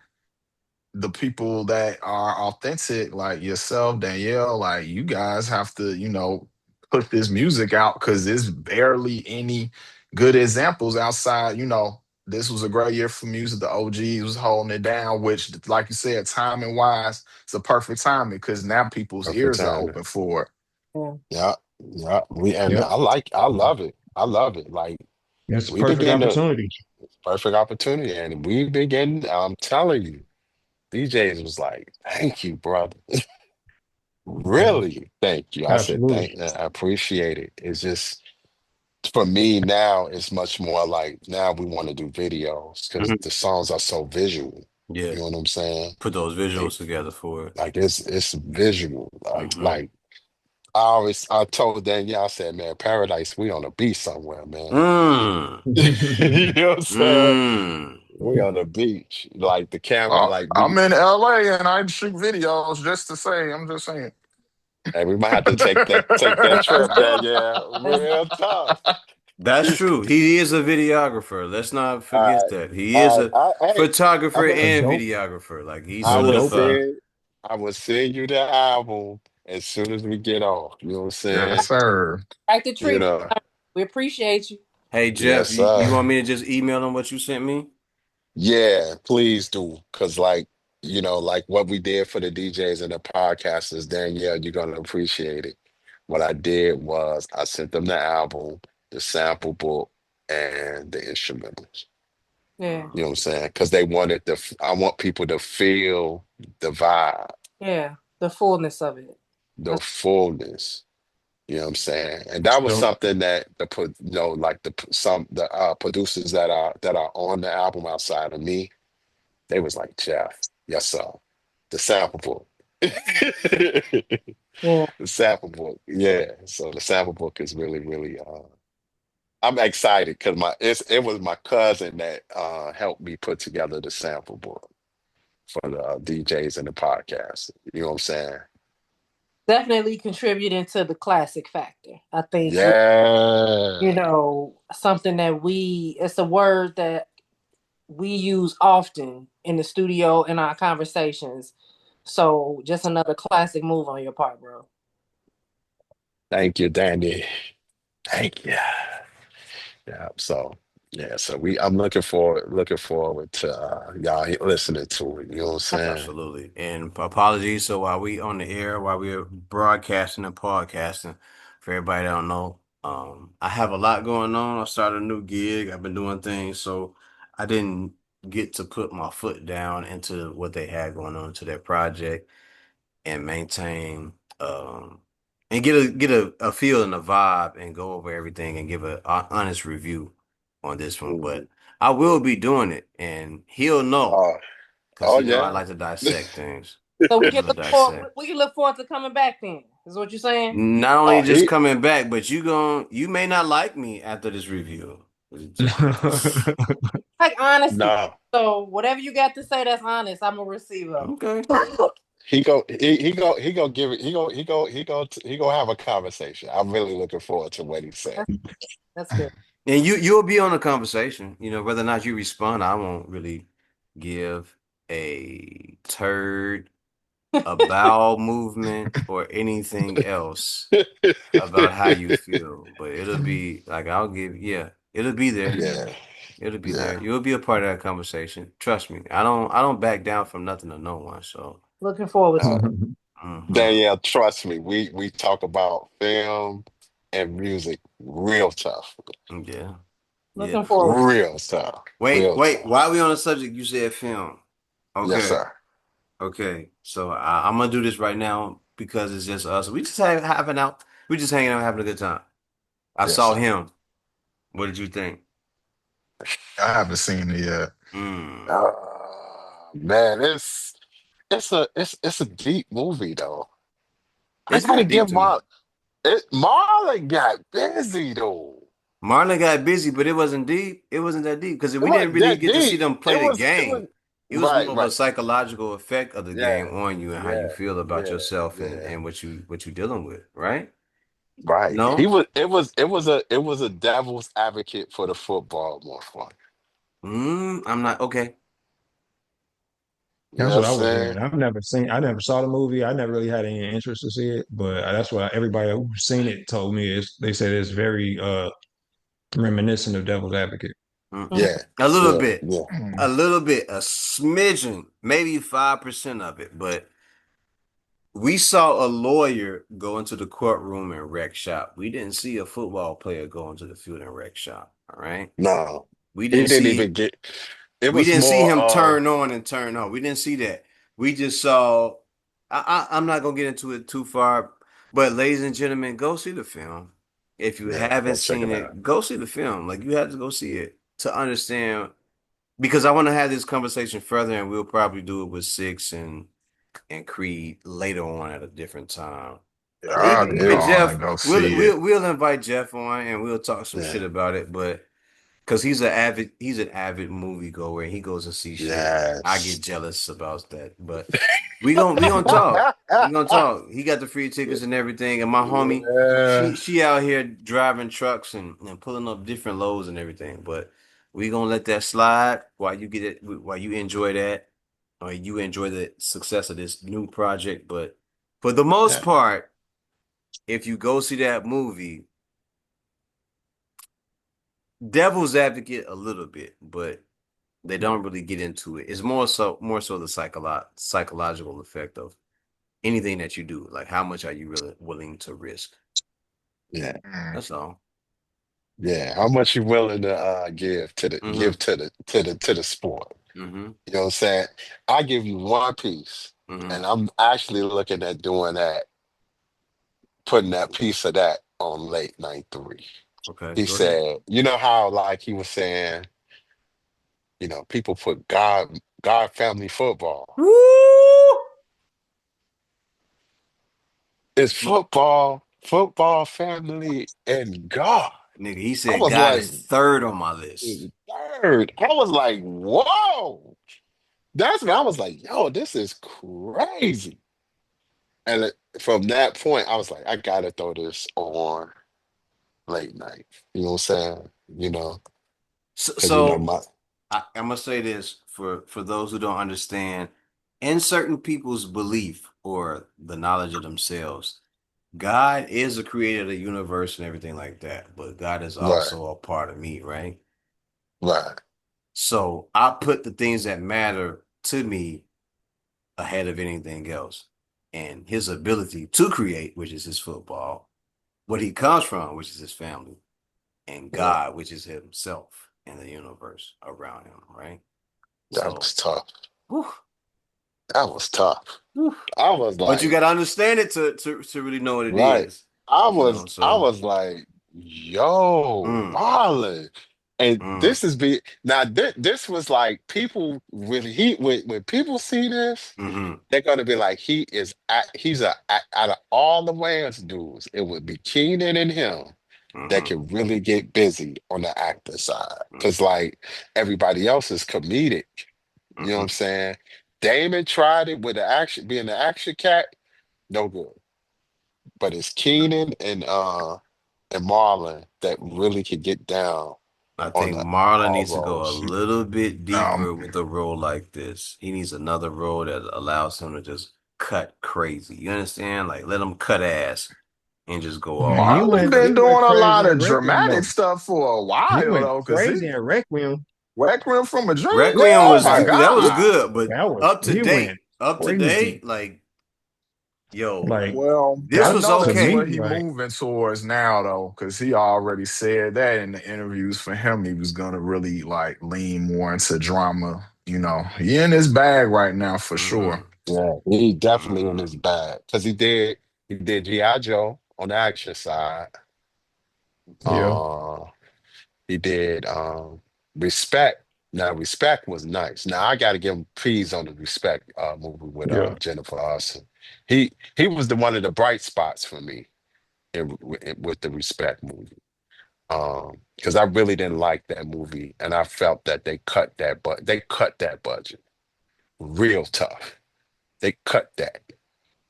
the people that are authentic, like yourself, Danielle, like you guys have to, put this music out because there's barely any good examples outside. This was a great year for music. The OGs was holding it down, which, like you said, timing wise, it's a perfect timing because now people's Perfect ears are timing. open for it. Yeah. Yeah. Yeah, and Yep. I love it. I love it. Like It's a we perfect begin to opportunity. perfect opportunity, and we begin. I'm telling you, DJs was like, "Thank you, brother. Yeah, Really, thank you." I said, absolutely. "Thank, I appreciate it." It's just for me now. It's much more like now we want to do videos because Mhm. the songs are so visual. Yeah. You know what I'm saying? Put those They visuals together for it. like it's visual. Hmm. I told Danielle, I said, man, Paradise, we on a beach somewhere, man. Mm. You know what I'm saying? Mm. We on the beach. Like the camera, like I'm we in LA and I shoot videos just to say. I'm just saying. hey, we might have to take that Let's trip, do it. Danielle. Let's do Real tough. That's true. He is a videographer. Let's not forget All that. He is right. a Hey, I'm photographer a, That's and dope. videographer. Like he's I That's will dope. solidified. send I will send you the album as soon as we get off. You know what I'm Yes, saying? sir. right the You tree. know. We appreciate you. Hey Jeff, Yes, you sir. want me to just email him what you sent me? Yeah, please do. Cause like, like what we did for the DJs and the podcasters, Danielle, you're gonna appreciate it. What I did was I sent them the album, the sample book, and the instrumentals. Yeah, You know what I'm saying? Because I want people to feel the vibe, yeah. The fullness of it. the That's fullness. You know what I'm saying? And That's that was dope. something that like the producers that are on the album outside of me, they was like, Jeff, yes, sir. The sample book. yeah. The sample book. Yeah. So the sample book is really, really I'm excited because it was my cousin that helped me put together the sample book for the DJs and the podcast. You know what I'm saying? Definitely contributing to the classic factor. I think Yeah. something that it's a word that we use often in the studio in our conversations. So just another classic move on your part, bro. Thank you, Danny. Thank you. Yeah. So yeah, so I'm looking forward to y'all listening to it. You know what I'm saying? Absolutely. And apologies. So while we on the air, while we're broadcasting and podcasting, for everybody that don't know, I have a lot going on. I started a new gig. I've been doing things, so I didn't get to put my foot down into what they had going on to their project and maintain and get a feel and a vibe and go over everything and give a honest review on this one. But Mhm. I will be doing it, and he'll know. Oh, Because oh I yeah. like to dissect things. So I love dissect. we can look forward to coming back then. Is what you're saying? Not only Oh, just he. coming back, but you may not like me after this review. Just Like honesty. No. So whatever you got to say that's honest, I'm a receiver. okay. He go give it he go have a conversation. I'm really looking forward to what he said. That's that's good. And you'll be on the conversation. Whether or not you respond, I won't really give a turd, a bowel movement, or anything else about how you feel. But it'll be like yeah, it'll be there. Yeah, It'll be there. yeah. You'll be a part of that conversation. Trust me. I don't back down from nothing or no one. So, Looking forward to Uh, it. hmm. Danielle, trust me, we talk about film and music real tough. Yeah. Yeah. Looking forward to Real tough. Wait, Real wait. tough. While we on the subject, you said film. Yes, Okay. sir. Okay. So I'm gonna do this right now because it's just us. We just having out. We just hanging out, having a good time. I Yes, saw sir. him. What did you think? I haven't seen it yet. Mm. Uh, man, it's a deep movie though. I It's gotta not deep give to me. Marlon got busy though. Marlon got busy, but it wasn't deep. It wasn't that deep because It we didn't wasn't really that get to see deep. them play It the was it game. was It was more right, of a right. psychological effect of the Yeah, game on you and how you yeah, feel about yeah, yourself and, yeah. and what you dealing with, right? Right. He No? was it was a devil's advocate for the football more fun. I'm not okay. You know That's what I'm what I was saying? hearing. I never saw the movie. I never really had any interest to see it, but that's what everybody who's seen it told me. They said it's very reminiscent of Devil's Advocate. Mm-mm. Yeah, A little yeah, bit, yeah. Mm. a little bit, a smidgen, maybe 5% of it, but We saw a lawyer go into the courtroom and wreck shop. We didn't see a football player go into the field and wreck shop. All right. No, We he didn't didn't see even get. It we was didn't see more him of turn on and turn off. We didn't see that. We just saw I'm not gonna get into it too far, but ladies and gentlemen, go see the film. If you yeah. haven't Go check seen it out. it, go see the film. Like you have to go see it to understand because I want to have this conversation further and we'll probably do it with Six and Creed later on at a different time. I'll Even go It, on Jeff, and go we'll see it. we'll we'll invite Jeff on and we'll talk some yeah. shit about it. But because he's an avid movie goer. He goes and see shit. I get Yes. jealous about that. But we gonna talk. We gonna talk. He got the free tickets and everything. And my homie, Yeah. she out here driving trucks and pulling up different loads and everything. But we gonna let that slide while you get it while you enjoy that or you enjoy the success of this new project. But for the most Yeah. part, if you go see that movie, devil's advocate a little bit, but they don't really get into it. It's more so the psychological effect of anything that you do. Like how much are you really willing to risk? Yeah. Mm. That's all. Yeah. How much you willing to give to the Mm-hmm. give to the sport? Mm-hmm. You know what I'm saying? I give you one piece, Mm-hmm. and I'm actually looking at doing that, putting that piece of that on late night three. Okay, He go ahead. said, you know how like he was saying, people put God family football. Woo! It's football, family, and God. Nigga, he I said was God like, is third on my list. third. I was like, whoa. That's when I was like, yo, this is crazy. And from that point, I was like, I gotta throw this on late night. You know what I'm saying? So, Because so my I'm gonna say this for those who don't understand, in certain people's belief or the knowledge of themselves, God is the creator of the universe and everything like that, but God is right, also a part of me, right? right, So I put the things that matter to me ahead of anything else. And his ability to create, which is his football, what he comes from, which is his family, and right. God, which is himself and the universe around him, right? That So, was tough. whew, That was tough. whew. I was But you like, got to understand it to really know what it right. is, I you know? was I So, was like, yo, mm, Marlon. And mm, this is now this was like people really when people see this, mm-hmm, they're gonna be like, out of all the Wayans dudes, it would be Keenan and him that mm-hmm, can really get busy on the actor side. mm-hmm, Cause like everybody else is comedic. You know what I'm mm-hmm. saying? Damon tried it with the action, being the action cat, no good. But it's Keenan and Marlon that really could get down I on think the Marlon all needs to go a roles. little bit Um, deeper with a role like this. He needs another role that allows him to just cut crazy. You understand? Like let him cut ass and just go Man, he off. Marlon went been he doing went a crazy lot in of Requiem dramatic though. stuff for a He while went though, because he crazy in Requiem. Requiem from a Dream. Requiem Oh was my Yeah. that was God. good, but He went up to crazy. date, like yo, Like Well, this I was know to that's okay. me, what he like moving towards now though, because he already said that in the interviews for him, he was gonna really like lean more into drama. He in his bag right now for Mm-hmm. sure. Yeah, he definitely in Mm-hmm. his bag. Because he did G.I. Joe on the action side. yeah, Uh he did Respect. Now Respect was nice. Now I gotta give him peas on the Respect movie with yeah, Jennifer Hudson. He was the one of the bright spots for me with the Respect movie. Because I really didn't like that movie, and I felt that they cut that budget real tough. They cut that,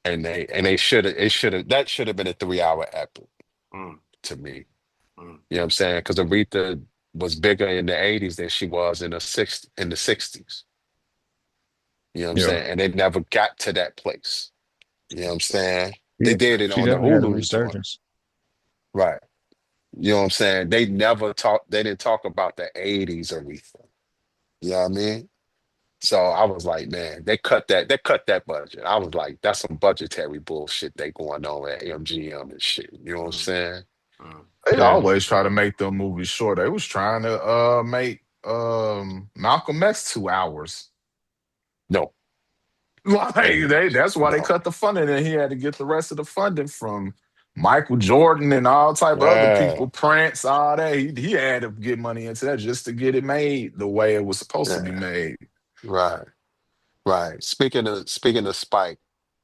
and they should have that should have been a 3 hour epic Mm-hmm. to me. Mm-hmm. You know what I'm saying? Because Aretha was bigger in the '80s than she was in the '60s. You know what I'm yeah, saying? And they never got to that place. You know what I'm saying? They yeah. did it She on the definitely had a Hulu joint, resurgence. right? You know what I'm saying? They never talk. They didn't talk about the '80s Aretha. You know what I mean? So I was like, man, they cut that budget. I was like, that's some budgetary bullshit they going on at MGM and shit. You know what I'm Mm, saying? mm. They Yeah. always try to make them movies short. They was trying to make Malcolm X 2 hours. No, Like they that's why they no. cut the funding and he had to get the rest of the funding from Michael Jordan and all type of other Yeah, people, Prince, all that. He had to get money into that just to get it made the way it was supposed to be yeah, made. right, right. Speaking of Spike,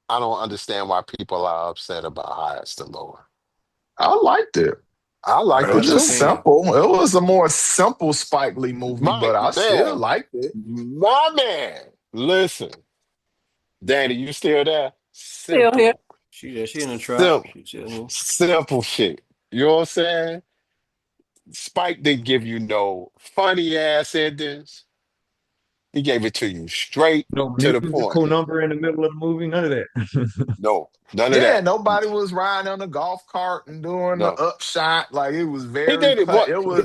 I don't understand why people are upset about Highest to Lower. I liked it. I It liked Well, it was just too. entertaining. simple. It was a more simple Spike Lee movie, My but I still man, liked it. my man. Listen, Danny, you still there? Still here. Simple, She in the trap. simple, She chilling. simple shit. You know what I'm saying? Spike didn't give you no funny ass endings. He gave it to you straight No to the point. musical number in the middle of the movie, none of that. No, none of Yeah, that. nobody was riding on a golf cart and doing the No. upshot. Like it was He very did it cut. what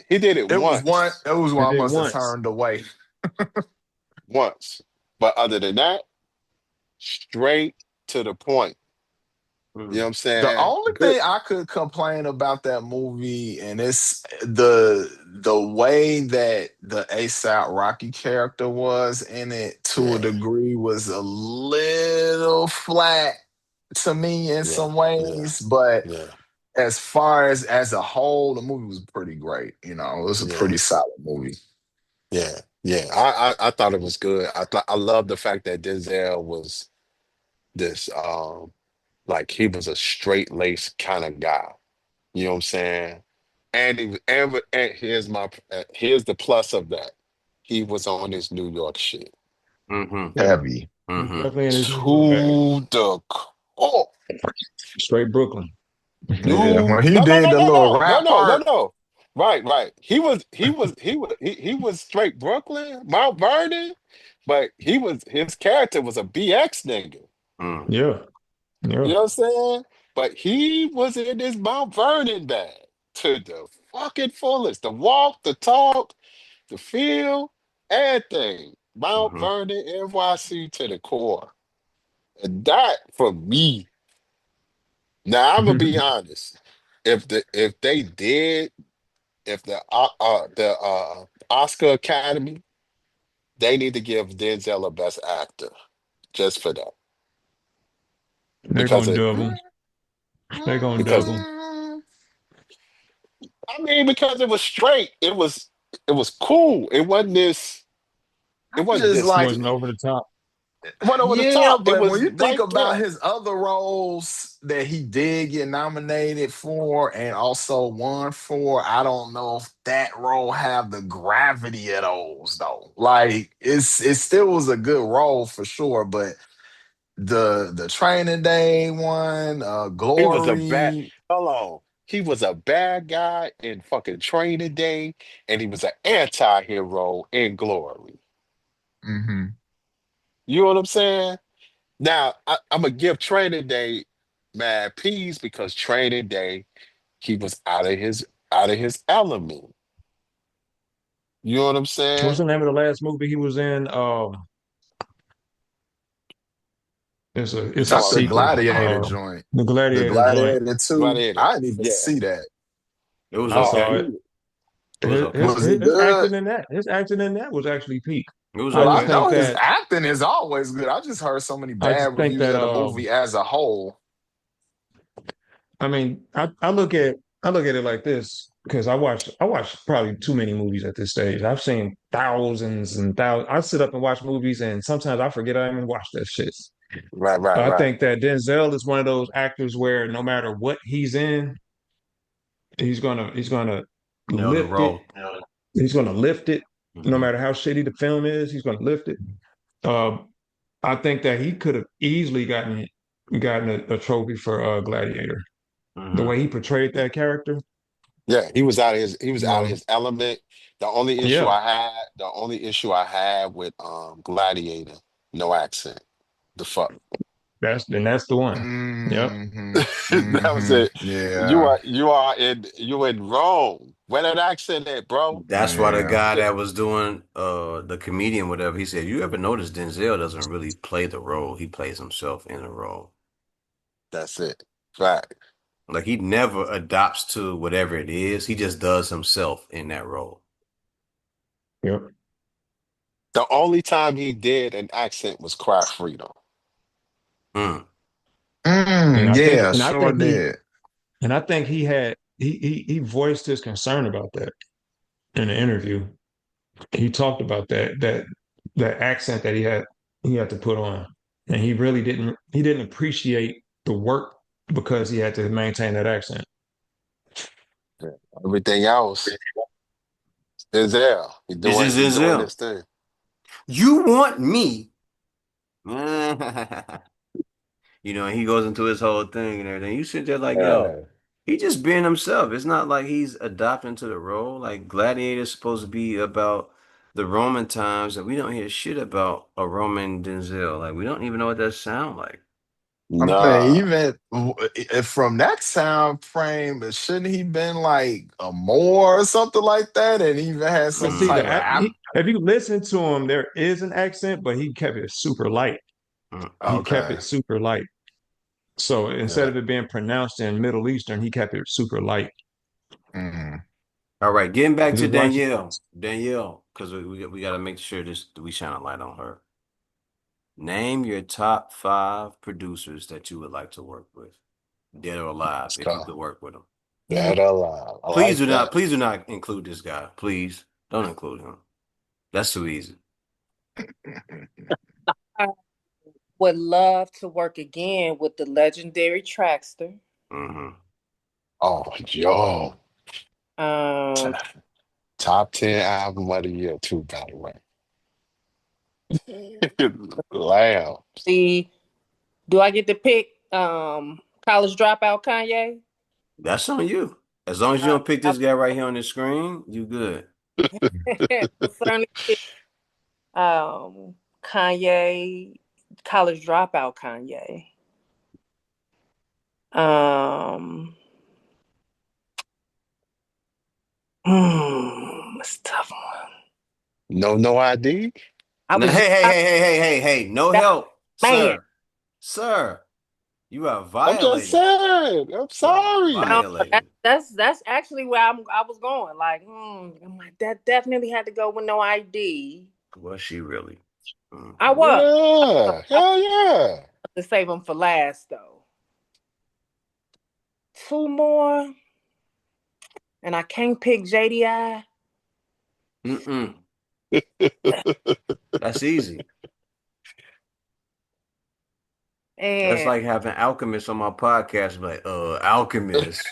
He did it It was one. once. It was They one I did must have once. turned away. Once. But other than that, straight to the point. You know Mm. what I'm The saying? only Good. thing I could complain about that movie, and it's the way that the ASAP Rocky character was in it to a Yeah, degree was a little flat to me in yeah, some yeah, ways, but yeah, as far as a whole, the movie was pretty great. You know, it was a yeah, pretty solid movie. yeah, yeah. I thought it was good. I love the fact that Denzel was this like he was a straight laced kind of guy. You know what I'm saying? And and here's the plus of that. He was on his New York shit. Mm-hmm. Yeah. Heavy. He's Mm-hmm. definitely in his New York bag. To the core. Straight Brooklyn. Yeah, New when he no no did no the no little no no rap no no part, no. Right. He was straight Brooklyn, Mount Vernon, but his character was a BX nigga. Mm. Yeah. You Yeah. know what I'm saying? But he was in his Mount Vernon bag to the fucking fullest. The walk, the talk, the feel, everything. Mount Mm-hmm. Vernon, NYC to the core. And that for me. Now I'm gonna be honest. If they did, if the Oscar Academy, they need to give Denzel a Best Actor just for that They're because gonna it double. They're gonna because double. I mean because it was straight. It was cool. It wasn't this. It I wasn't just this. It like wasn't over the top. It went over the yeah, top. It but when was you think right about there. his other roles that he did get nominated for and also won for, I don't know if that role have the gravity of those though. Like it still was a good role for sure, but the training day one, He was a bad. Glory. Hold on. He was a bad guy in fucking Training Day, and he was an anti-hero in Glory. Hmm. You know what I'm saying? Now I'm gonna give Training Day mad peace because Training Day he was out of his element. You know what I'm What's saying? the name of the last movie he was in? You It's a talking That's the about sequel. Gladiator joint. The The Gladiator joint. Gladiator 2. Gladiator? I didn't even Yeah. see that. It was I Oh, saw okay. it. It was okay. Was it His good? acting in that was actually peak. It was I Well, just I okay. think know his that acting is always good. I just heard so many I bad just think reviews that of the movie as a whole. I mean I look at it like this because I watch probably too many movies at this stage. I've seen thousands and thousands. I sit up and watch movies and sometimes I forget I even watched that shit. right, right, I right. think that Denzel is one of those actors where no matter what he's in, he's gonna Nailed the lift it. role. He's gonna lift it. No Mm-hmm. matter how shitty the film is, he's gonna lift it. Uh, I think that he could have easily gotten a trophy for Gladiator. The Mm-hmm. way he portrayed that character, Yeah, he was out of his um, element. yeah, The only issue I had with Gladiator, no accent. The fuck. That's the one. Yep. That was it. Yeah. You in Rome. Where that accent at, bro? That's why the Yeah. guy that was doing the comedian, whatever, he said, you ever notice Denzel doesn't really play the role. He plays himself in the role. That's it. Fact. Like he never adopts to whatever it is. He just does himself in that role. Yep. The only time he did an accent was Cry Freedom. Mm. And I think Yeah, and I sure think he did. and I think he voiced his concern about that in the interview. He talked about that accent that he had to put on. And he didn't appreciate the work because he had to maintain that accent. Yeah. Everything else is there. This is He doing Denzel. this thing. You want me? And he goes into his whole thing and everything. You sit there like, yo, Yeah. he just being himself. It's not like he's adopting to the role. Like Gladiator's supposed to be about the Roman times, and we don't hear shit about a Roman Denzel. Like we don't even know what that sound like. I mean, Nah. even from that sound frame, shouldn't he been like a Moor or something like that, and even had But some see, type of if you listen to him, there is an accent, but he kept it super light. He kept Okay. it super light. So instead Yeah. of it being pronounced in Middle Eastern, he kept it super light. Mhm. All right, getting back to Just watch it. Danielle. Danielle, because we got to make sure we shine a light on her. Name your top 5 producers that you would like to work with, dead or alive, Let's if you go. could work with them. That alive. I like that. Please do not include this guy. Please don't include him. That's too easy. I would love to work again with the legendary Traxter. Hmm. Oh, yo. Um, Top 10 album of the year, too, by the way. Lamb. see, do I get to pick college dropout Kanye? That's on you. As long as you Uh, don't pick I this guy right here on the screen, you good. would certainly pick Kanye, college dropout Kanye. Um, it's a tough one. No ID? I Now, was just hey, no that help, man. sir. Sir, you are I'm just violating. saying. I'm You are sorry. No, violating. that's actually where I was going. Like, I'm like, that definitely had to go with no ID. Was she really? I Hmm. was. Yeah. I Hell yeah. to save them for last though. Two more, and I can't pick JDI. Mm-mm. That's easy. That's And like having Alchemist on my podcast. Like, Alchemist.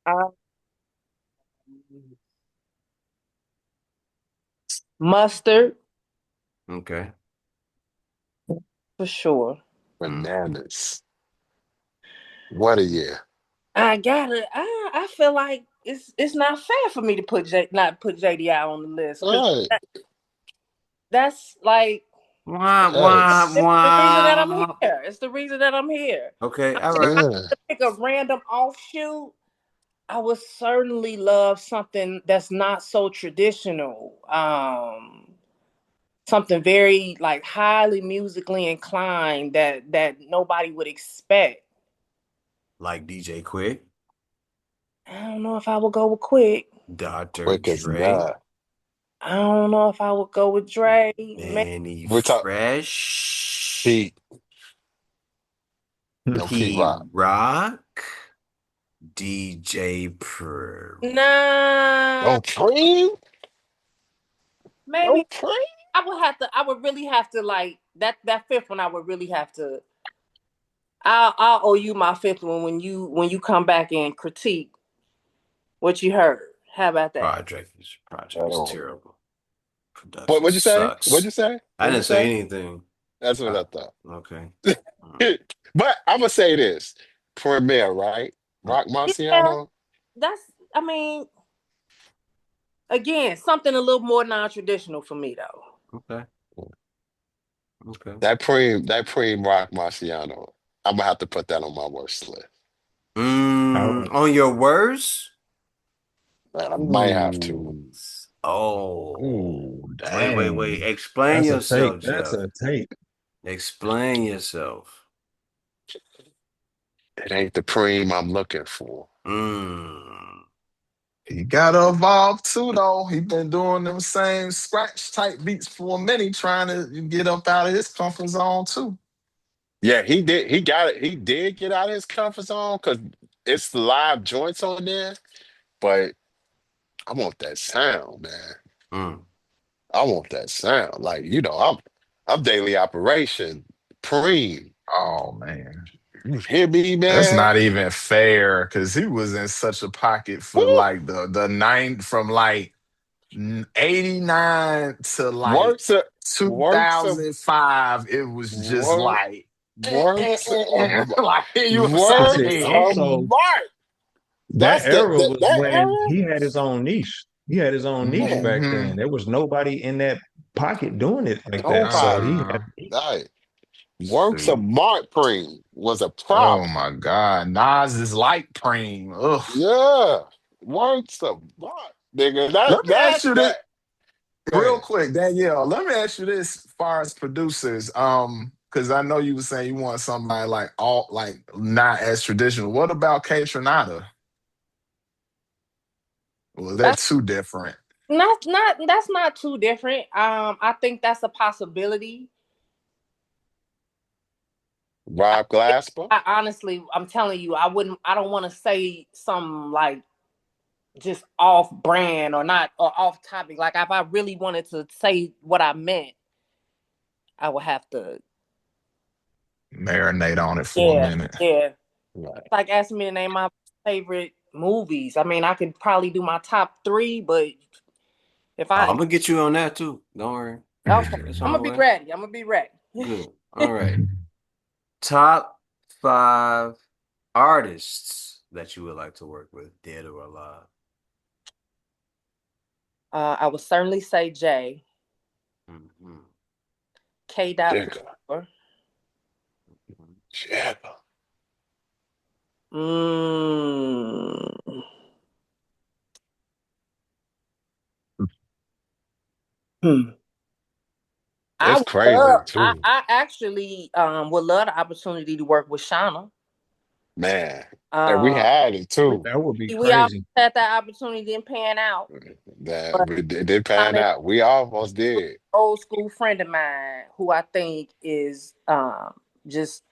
uh, Mustard Okay. for sure. Hmm. Bananas. What a year. I gotta. I feel like it's not fair for me to not put JDI on the list because All right. that's like Wah, wah, Yes. it's the reason that I'm wah. here. It's the reason that I'm here. Okay, I all mean, if I right. Yeah. had to pick a random offshoot, I would certainly love something that's not so traditional. Something very like highly musically inclined that nobody would expect. Like DJ Quick, I don't know if I would go with Quick. Dr. Quick as Dre, that. I don't know if I would go with Dre. Manny We're talking Fresh, Pete. No Pete P Rock. Rock, DJ Pr. Nah, No Preem? No maybe Preem? I would have to. I would really have to like that fifth one. I would really have to. I'll owe you my fifth one when you come back and critique what you heard. How about that? Project is Oh. terrible. Production What'd you say? What'd sucks. you say? I What'd you didn't say say? anything. That's what Uh, I thought. okay. Mm, But I'm gonna say this. Premier, right? mm, Rock Yeah, Marciano. that's. I mean, again, something a little more non-traditional for me though. okay. Okay. That Preem Rock Marciano. I'm gonna have to put that on my worst list. Oh, On your worst? Man, I might have to. Ooh. Oh. Ooh, Wait. dang. Explain that's a take. yourself, That's Jeff. a take. Explain yourself. It ain't the Preem I'm looking for. Mm. He gotta evolve too, though. He been doing them same scratch type beats for a minute, trying to get up out of his comfort zone too. Yeah, he did. He got it. He did get out of his comfort zone because it's the live joints on there. But I want that sound, man. Mm. I want that sound. Like, I'm daily operation, preem. Oh man. You hear me, That's man? not even fair because he was in such a pocket for Woo! like the nine from like 89 to like Works of works of 2005. It was just work like works of like you And upside the see, works head. of also Mark. that That's era was that when era, he had his own niche. He had his own niche man. back Hmm. then. There was nobody in that pocket doing it like that. So Nobody. he had Uh, a niche. Right. Works of shoot. Mark Preem was a Oh problem. my God. Nas is like Preem. Ugh. Yeah. Works of Mark, nigga. Let me ask That's you this that. Go real ahead. quick, Danielle. Let me ask you this as far as producers. Because I know you were saying you want somebody like all like not as traditional. What about K Tronada? Well, they're That's too different. not that's not too different. I think that's a possibility. Rob Glasper. Honestly, I'm telling you, I don't want to say something like just off brand or not or off topic. Like if I really wanted to say what I meant, I would have to. Marinate on it for a Yeah, minute. yeah. Right. Like asking me to name my favorite movies. I mean, I could probably do my top three, but if Oh, I I'm gonna get you on that too. Don't worry. okay, It's I'm on gonna the be way. ready. I'm gonna be ready. Good. All right. Top five artists that you would like to work with, dead or alive. I would certainly say J. Mm-hmm. K. Dot Digger. four. Jagger. Mm. Hmm. I It's would crazy love. too. I actually would love the opportunity to work with Shauna. Man. And we Uh, had it we too. That would be we all crazy. had that opportunity and pan out, That but it did pan Shauna, out. We almost did. old school friend of mine, who I think is just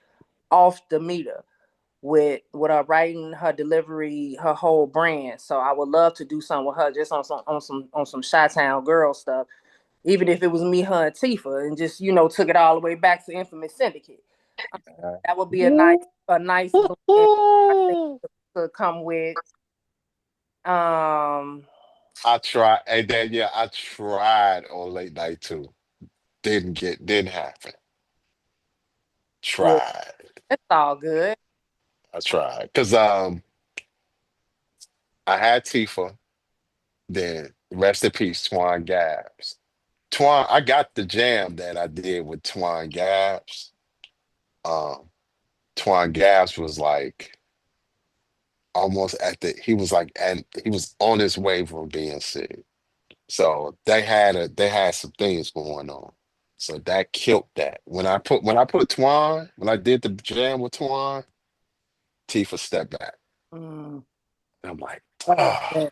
off the meter with her writing, her delivery, her whole brand. So I would love to do something with her, just on some Chi-Town girl stuff. Even if it was me, her, and Tifa, and just took it all the way back to Infamous Syndicate. That would be a nice blend, I think, to come with. Um, I tried, and then yeah, I tried on late night too. Didn't happen. yeah, Tried. it's all good. I tried. Cause I had Tifa, then rest in peace, Twan Gabs. Twan, I got the jam that I did with Twan Gabs. Um, Twan Gabs was like almost he was like, and he was on his way from being sick. So they had some things going on. So that killed that. When I did the jam with Twan, Tifa stepped back. Mm, And I'm like, ah, yeah,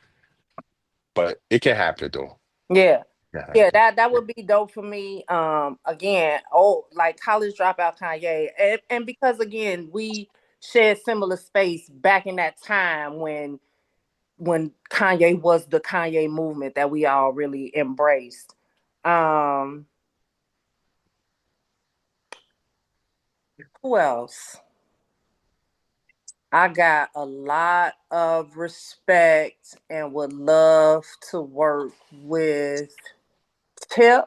but it can happen though. yeah, It can yeah. happen. That would be dope for me. Again, oh, like college dropout Kanye, and because again we shared similar space back in that time when Kanye was the Kanye movement that we all really embraced. Um, who else? I got a lot of respect and would love to work with Tip.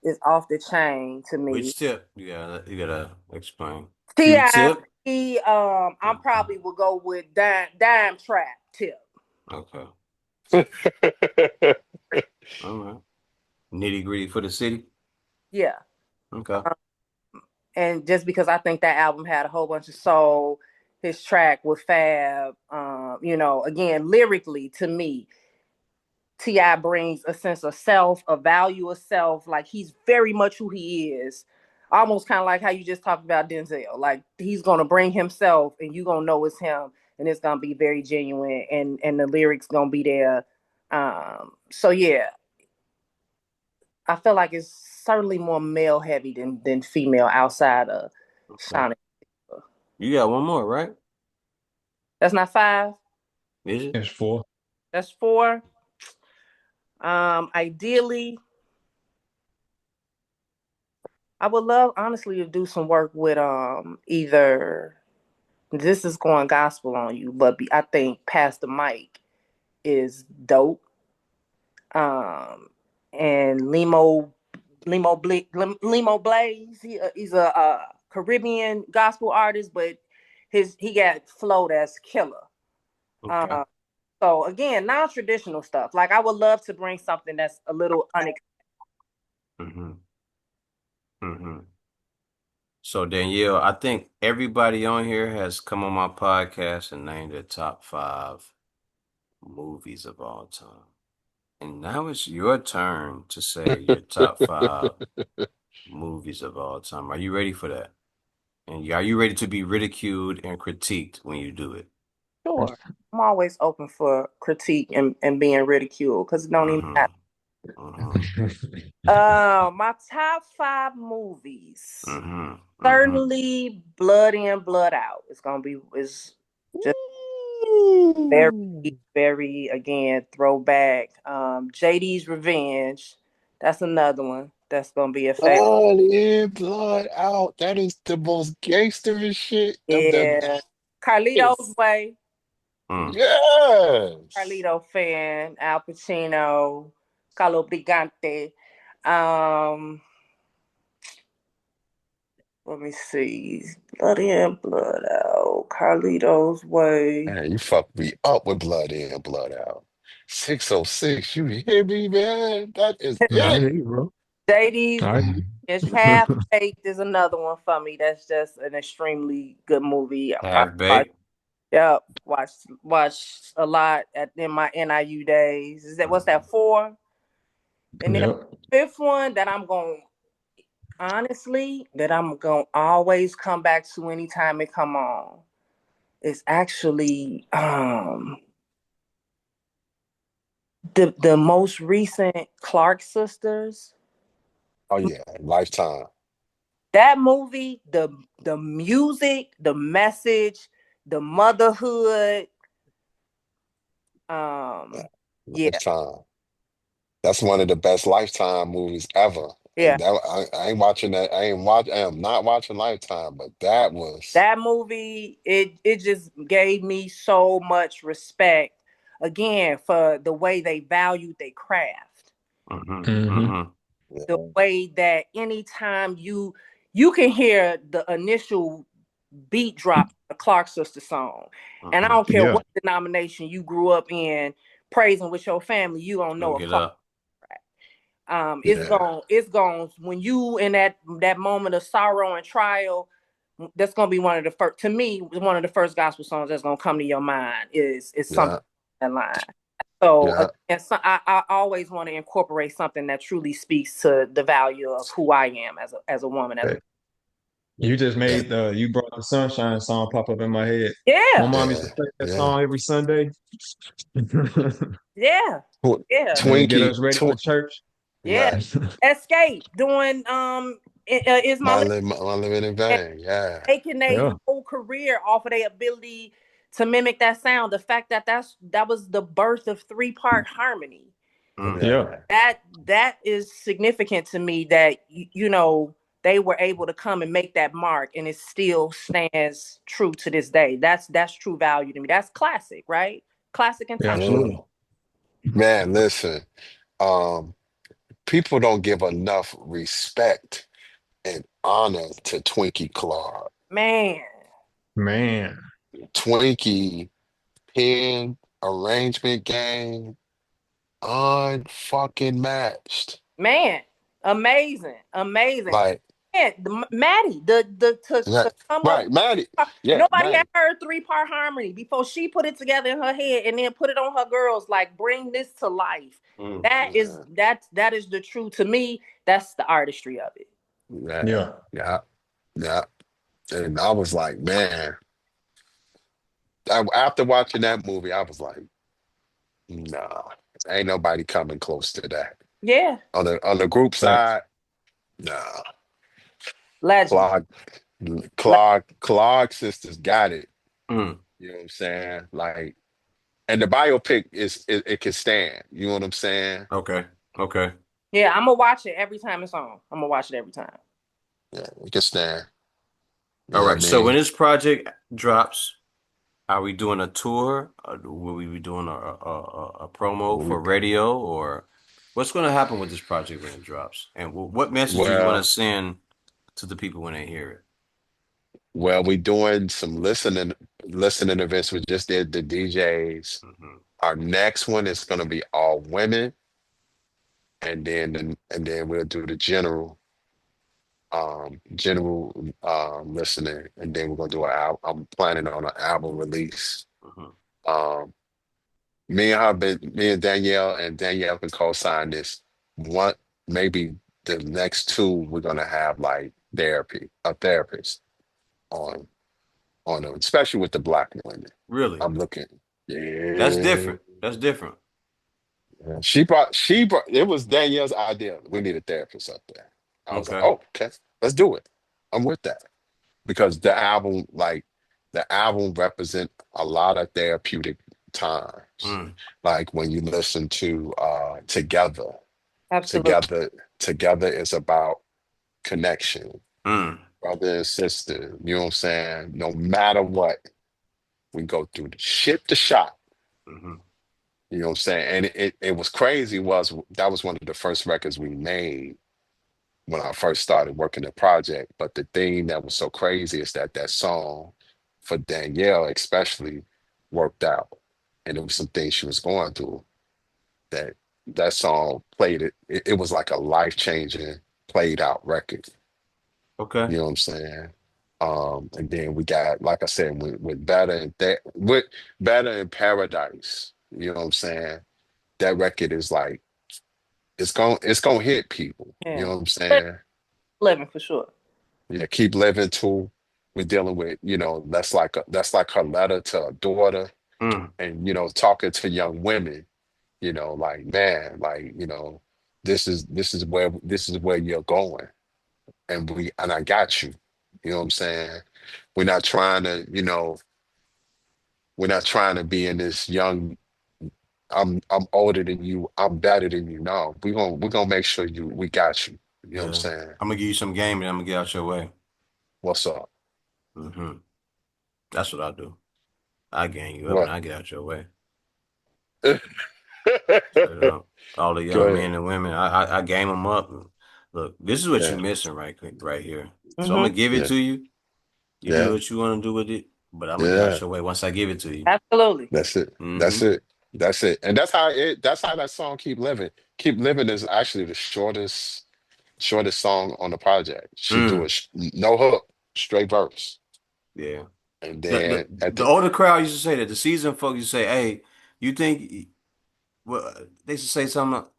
Is off the chain to me. Which tip? You gotta explain. Q-tip? TIP, I Okay. probably would go with Dime Trap Tip. Okay. All right. Nitty gritty for the city. Yeah. Okay. And just because I think that album had a whole bunch of soul, his track with Fab, again, lyrically to me, T.I. brings a sense of self, a value of self. Like he's very much who he is. Almost kind of like how you just talked about Denzel. Like he's gonna bring himself and you gonna know it's him and it's gonna be very genuine and the lyrics gonna be there. So yeah, I feel like it's certainly more male heavy than female outside of Okay. Shauna. You got one more, right? That's not five. Is it? It's four. That's four. Ideally, I would love honestly to do some work with either this is going gospel on you, but I think Pastor Mike is dope. Um, and Limo Blaze, he's a Caribbean gospel artist, but he got flow that's killer. Okay. Uh, so again, non-traditional stuff. Like I would love to bring something that's a little unexpected. Mm-hmm. Mm-hmm. So Danielle, I think everybody on here has come on my podcast and named their top five movies of all time. And now it's your turn to say your top five movies of all time. Are you ready for that? And are you ready to be ridiculed and critiqued when you do it? Sure. I'm always open for critique and being ridiculed because it don't even Mm-hmm. matter. Mm-hmm. My top five movies. Mm-hmm. Mm-hmm. Certainly Blood In, Blood Out. It's just very, Ooh. very again, throwback. JD's Revenge. That's another one that's gonna be a fact. Blood in, blood out. That is the most gangster shit of the Yeah. Carlito's nineties. Way. Mm. Yes. Carlito fan, Al Pacino, Carlo Brigante. Um, Let me see. Blood in, blood out. Carlito's Way. Man, you fucked me up with blood in, blood out. 606, you hear me, man? That is I it. hear you, bro. JD's I hear Revenge. Half Baked is another one for me. That's just an extremely good movie. I probably Half watched, baked. yep, watched a lot in my NIU days. What's that, Mm-hmm. four? And you. then Yep. fifth one that I'm gonna always come back to anytime it come on. It's actually the most recent Clark sisters. Oh yeah, lifetime. That movie, the music, the message, the motherhood, Yeah, um, yeah, lifetime. That's one of the best Lifetime movies ever. yeah. And that I ain't watching that. I am not watching Lifetime, but that was That movie, it just gave me so much respect again for the way they valued their craft. Mm-hmm. Mm-hmm. Mm-hmm. The yeah, way that anytime you can hear the initial beat drop a Clark sister song. And I Mm-hmm. don't care Yeah. what denomination you grew up in, praising with your family, you don't know Gonna a get Clark. up. yeah, It's gone when you in that moment of sorrow and trial. That's gonna be one of the first, to me, one of the first gospel songs that's gonna come to your mind is something yeah, in that line. So yeah. again, I always want to incorporate something that truly speaks to the value of who I am as a woman, as a Hey, you just Yeah, made you brought the Sunshine song pop up in my head. My yeah, mom used yeah, to play that yeah. song every Sunday. yeah, yeah, And get Twinkie, us ready for church. yeah. right. Escape doing is my My living in vain. Yeah, making a Yeah. whole career off of their ability to mimic that sound. The fact that that was the birth of three-part harmony. Mm. Yeah. yeah, That is significant to me that they were able to come and make that mark and it still stands true to this day. That's true value to me. That's classic, right? Classic and Yeah, time. yeah. absolutely. Man, listen. Um, People don't give enough respect and honor to Twinkie Clark. Man, Man. Twinkie pen arrangement game, unfucking matched. man, amazing, amazing. Like, Maddie, to Right, come up. right, Maddie. Yeah, Nobody had Maddie. heard 3-part harmony before she put it together in her head and then put it on her girls. Like, bring this to life. Mm. That is the true, to me. That's the artistry of it. Yeah, Yeah. yeah, yeah. And I was like, man, after watching that movie, I was like, nah, ain't nobody coming close to that. Yeah, On the group Facts. side, nah. legend. Clark, Clark sisters got it. Mm. You know what I'm saying? Like, and the biopic it can stand. You know what I'm saying? Okay. Okay. Yeah, I'm gonna watch it every time it's on. I'm gonna watch it every time. Yeah, it can stand. You All know what I right. So when mean? this project drops, are we doing a tour? Or will we be doing a promo for radio, or what's going to happen with this project when it drops? And what message do you want to Well, send to the people when they hear it? well, we doing some listening events. We just did the DJs. Hmm. Our next one is gonna be all women, and then we'll do the listening, and then we're gonna do an album. I'm planning on an album release. Hmm. Um, me and Danielle can co-sign this. One, maybe the next two we're gonna have like a therapist on them, especially with the black women. Really? I'm looking. That's Yeah. different. That's different. Yeah. She brought it was Danielle's idea. We need a therapist up there. I was like, Okay. oh, okay, let's do it. I'm with that. Because the album represent a lot of therapeutic times. Mm. Like when you listen to Together. Absolutely. Together, Together is about connection, Mm. brother and sister. You know what I'm saying? No matter what, we go through the shit to shot. Hmm. You know what I'm saying? And it was crazy was that was one of the first records we made when I first started working the project. But the thing that was so crazy is that song for Danielle especially worked out. And there was some things she was going through that that song played it was like a life-changing played out record. Okay. You know what I'm saying? And then we got, like I said, with Better and that with Better in Paradise, you know what I'm saying? That record is like it's gonna hit people. You Yeah. know what I'm saying? Living for sure. Yeah, keep living too. We're dealing with, that's like her letter to her daughter, Mm. and talking to young women, like man, like, this is where you're going, and I got you. You know what I'm saying? We're not trying to, we're not trying to be in this young. I'm older than you. I'm better than you. No, we're gonna make sure we got you. You know what I'm Yeah. saying? I'm gonna give you some game and I'm gonna get out your way. What's up? Hmm. That's what I do. I gang you up and What? I get out your way. Go Straight up. All the young men ahead. and women, I game them up. Look, this is what you're Yeah, missing right here. So I'm Hmm. gonna give it yeah, to you. You do yeah, what you want to do with it, but I'm gonna get out yeah. your way once I give it to you. Absolutely. That's it. Hmm. That's it. That's it. And that's how that song Keep Living. Keep Living is actually the shortest song on the project. She do Mm. it no hook, straight verse. Yeah. And The, then the at the the older crowd used to say that. The seasoned folks used to say, "Hey, you think?" Well, they used to say something.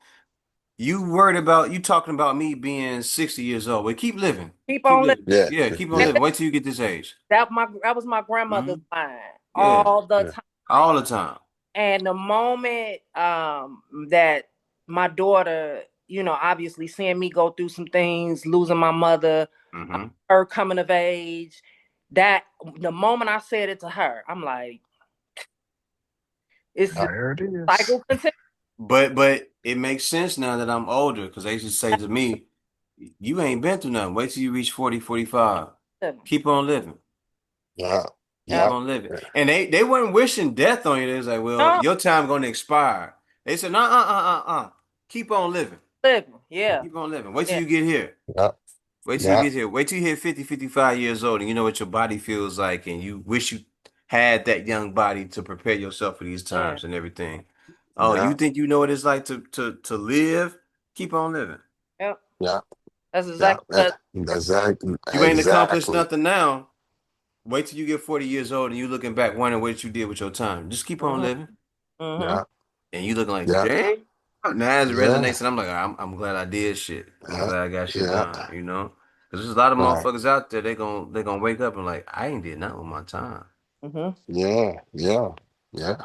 You worried about you talking about me being 60 years old? Well, keep living, Keep keep on living. living. yeah, Yeah, keep on And yeah, living. Wait till you get this age. that was my grandmother's Hmm. line Yeah, all the yeah, time. all the time. And the moment that my daughter, obviously seeing me go through some things, losing my mother, Hmm. her coming of age, that the moment I said it to her, I'm like, it's just There it is. cycle continues. But it makes sense now that I'm older because they used to say to me, "You ain't been through nothing. Wait till you reach 40, 45. Keep on living." yeah, Keep Yeah. yeah, on living. yeah. And they weren't wishing death on you. They was like, well, No, your time gonna expire. They said, no, keep on living. living. Yeah. Keep on living. Wait till Yeah. you get here. Yeah, Wait till you yeah, get here. Wait till you hit 50, 55 years old and you know what your body feels like and you wish you had that young body to prepare yourself for these Yeah. times and everything. Oh, you yeah, think you know what it's like to live? Keep on living. Yeah. yeah. That's Yeah, exactly what. exactly, You ain't accomplished exactly. nothing now. Wait till you get 40 years old and you looking back wondering what you did with your time. Just keep on Mm-hmm. living. Mm-hmm. Yeah, And you looking like, yeah, dang. Now as it yeah, resonates, and I'm like, I'm glad I did shit. I'm yeah, glad I got shit yeah. done, you know? Because there's a lot of Right. motherfuckers out there, they gonna wake up and like, I ain't did nothing with my time. Mm-hmm. Yeah, yeah, yeah.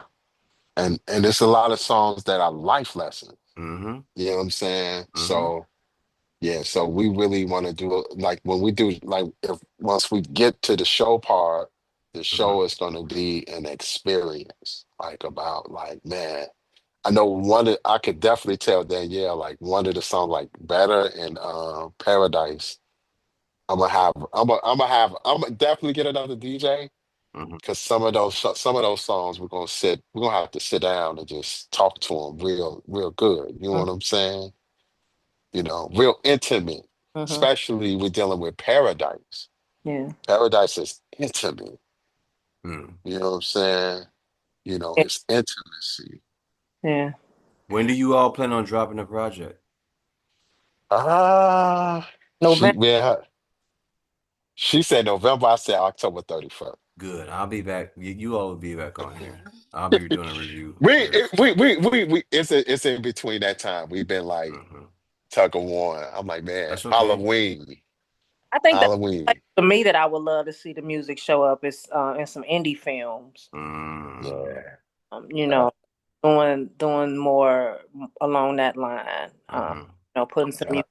And there's a lot of songs that are life lessons. Mm-hmm. You know what I'm saying? Mm-hmm. So yeah, so we really want to do like when we do like if once we get to the show part, the Mm-hmm. show is going to be an experience. Like about like man, I know one of I could definitely tell Danielle like one of the songs like Better and Paradise. I'm gonna definitely get another DJ Mm-hmm. because some of those songs we're gonna have to sit down and just talk to them real good. You know what I'm saying? You know, real intimate. Mm-hmm. Especially we're dealing with Paradise. Yeah. Paradise is intimate. Mm-hmm. You know what I'm saying? You know, Yeah. it's intimacy. Yeah. When do you all plan on dropping the project? Ah, November. she said November. I said October 31st. Good. I'll be back. You all will be back on here. I'll be doing a review We very it- soon. we it's in between that time. We've been like Mm-hmm. tug of war. I'm like, man, That's okay. Halloween, I think that like, Halloween. for me that I would love to see the music show up is in some indie films. Mm-hmm. Yeah, You yeah, know, doing more along that line. Mm-hmm. Putting some yeah, music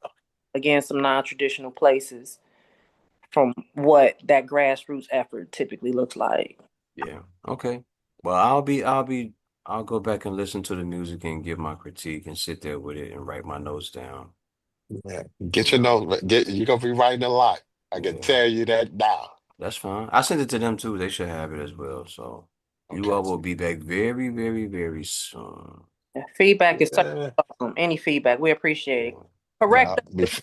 again, some non-traditional places from what that grassroots effort typically looks like. Yeah. Okay. Well, I'll go back and listen to the music and give my critique and sit there with it and write my notes down. yeah. You Get your know. notes. You're gonna be writing a lot. I can Yeah. tell you that now. That's fine. I sent it to them too. They should have it as well. So you Okay. all will be back very, very, very soon. Yeah, feedback is so Yeah, welcome. Any feedback, we appreciate it. Yeah. Correct yeah, us,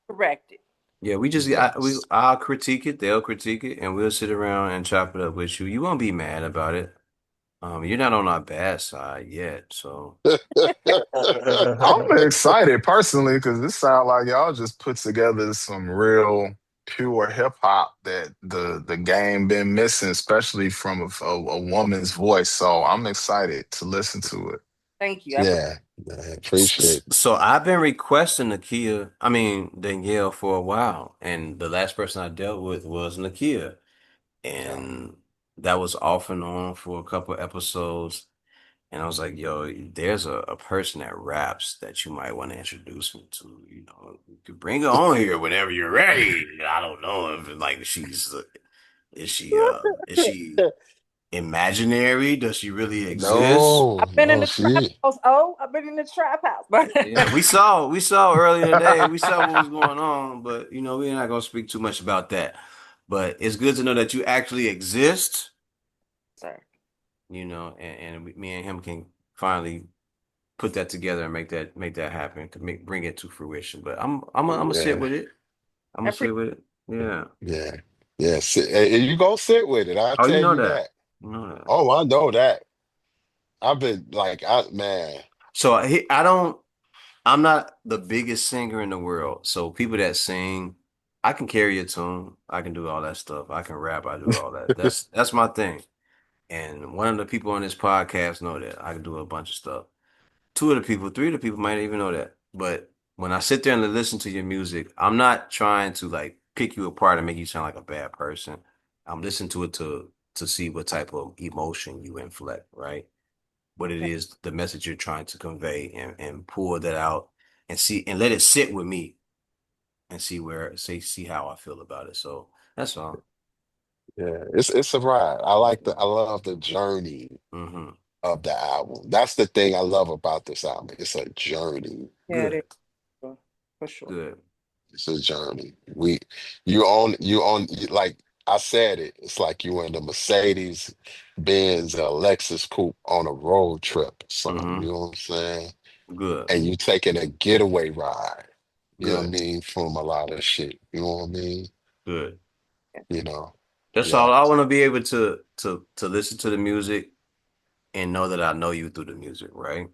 correct it. Yeah, we just yes. I'll critique it, they'll critique it, and we'll sit around and chop it up with you. You won't be mad about it. You're not on our bad side yet, so I'm excited personally because this sounds like y'all just put together some real pure hip hop that the game been missing, especially from a woman's voice. So I'm excited to listen to it. Thank you. I appreciate Yeah, I appreciate it. so I've been requesting Danielle for a while, and the last person I dealt with was Nakia, Yeah, and that was off and on for a couple episodes. And I was like, yo, there's a person that raps that you might want to introduce me to. You could bring her on here whenever you're ready. I don't know if like is she imaginary? Does she really exist? no, I've been in no, the trap she. house. Oh, I've been in the trap house. Yeah, we saw earlier today. We saw what was going on, but we're not gonna speak too much about that. But it's good to know that you actually exist, Sir. and me and him can finally put that together and make that happen to bring it to fruition. But I'm gonna sit Yeah, with it. I'm I gonna appreciate sit with it. Yeah. yeah, yeah. And you gonna sit with it. I'll Oh, you tell know you that. that. You know that. Oh, I know that. I've been like, man. So I don't. I'm not the biggest singer in the world. So people that sing, I can carry a tune. I can do all that stuff. I can rap. I do all that. That's my thing. And one of the people on this podcast know that I can do a bunch of stuff. Two of the people, three of the people might even know that. But when I sit there and listen to your music, I'm not trying to like pick you apart and make you sound like a bad person. I'm listening to it to see what type of emotion you inflect, right? What it is, the message you're trying to convey, and pull that out and see and let it sit with me and see how I feel about it. So that's all. Yeah, it's a ride. I love the journey Hmm. of the album. That's the thing I love about this album. It's a journey. Yeah, it Good, is for sure. Yeah, good. it's a journey. Like I said it. It's like you in the Mercedes Benz or Lexus coupe on a road trip or something. You Hmm. know what I'm saying? Good, And you taking a getaway ride. You know what I good, mean? From a lot of shit. You know what I mean? good. You know? That's Yeah. all. I want to be able to listen to the music and know that I know you through the music, right?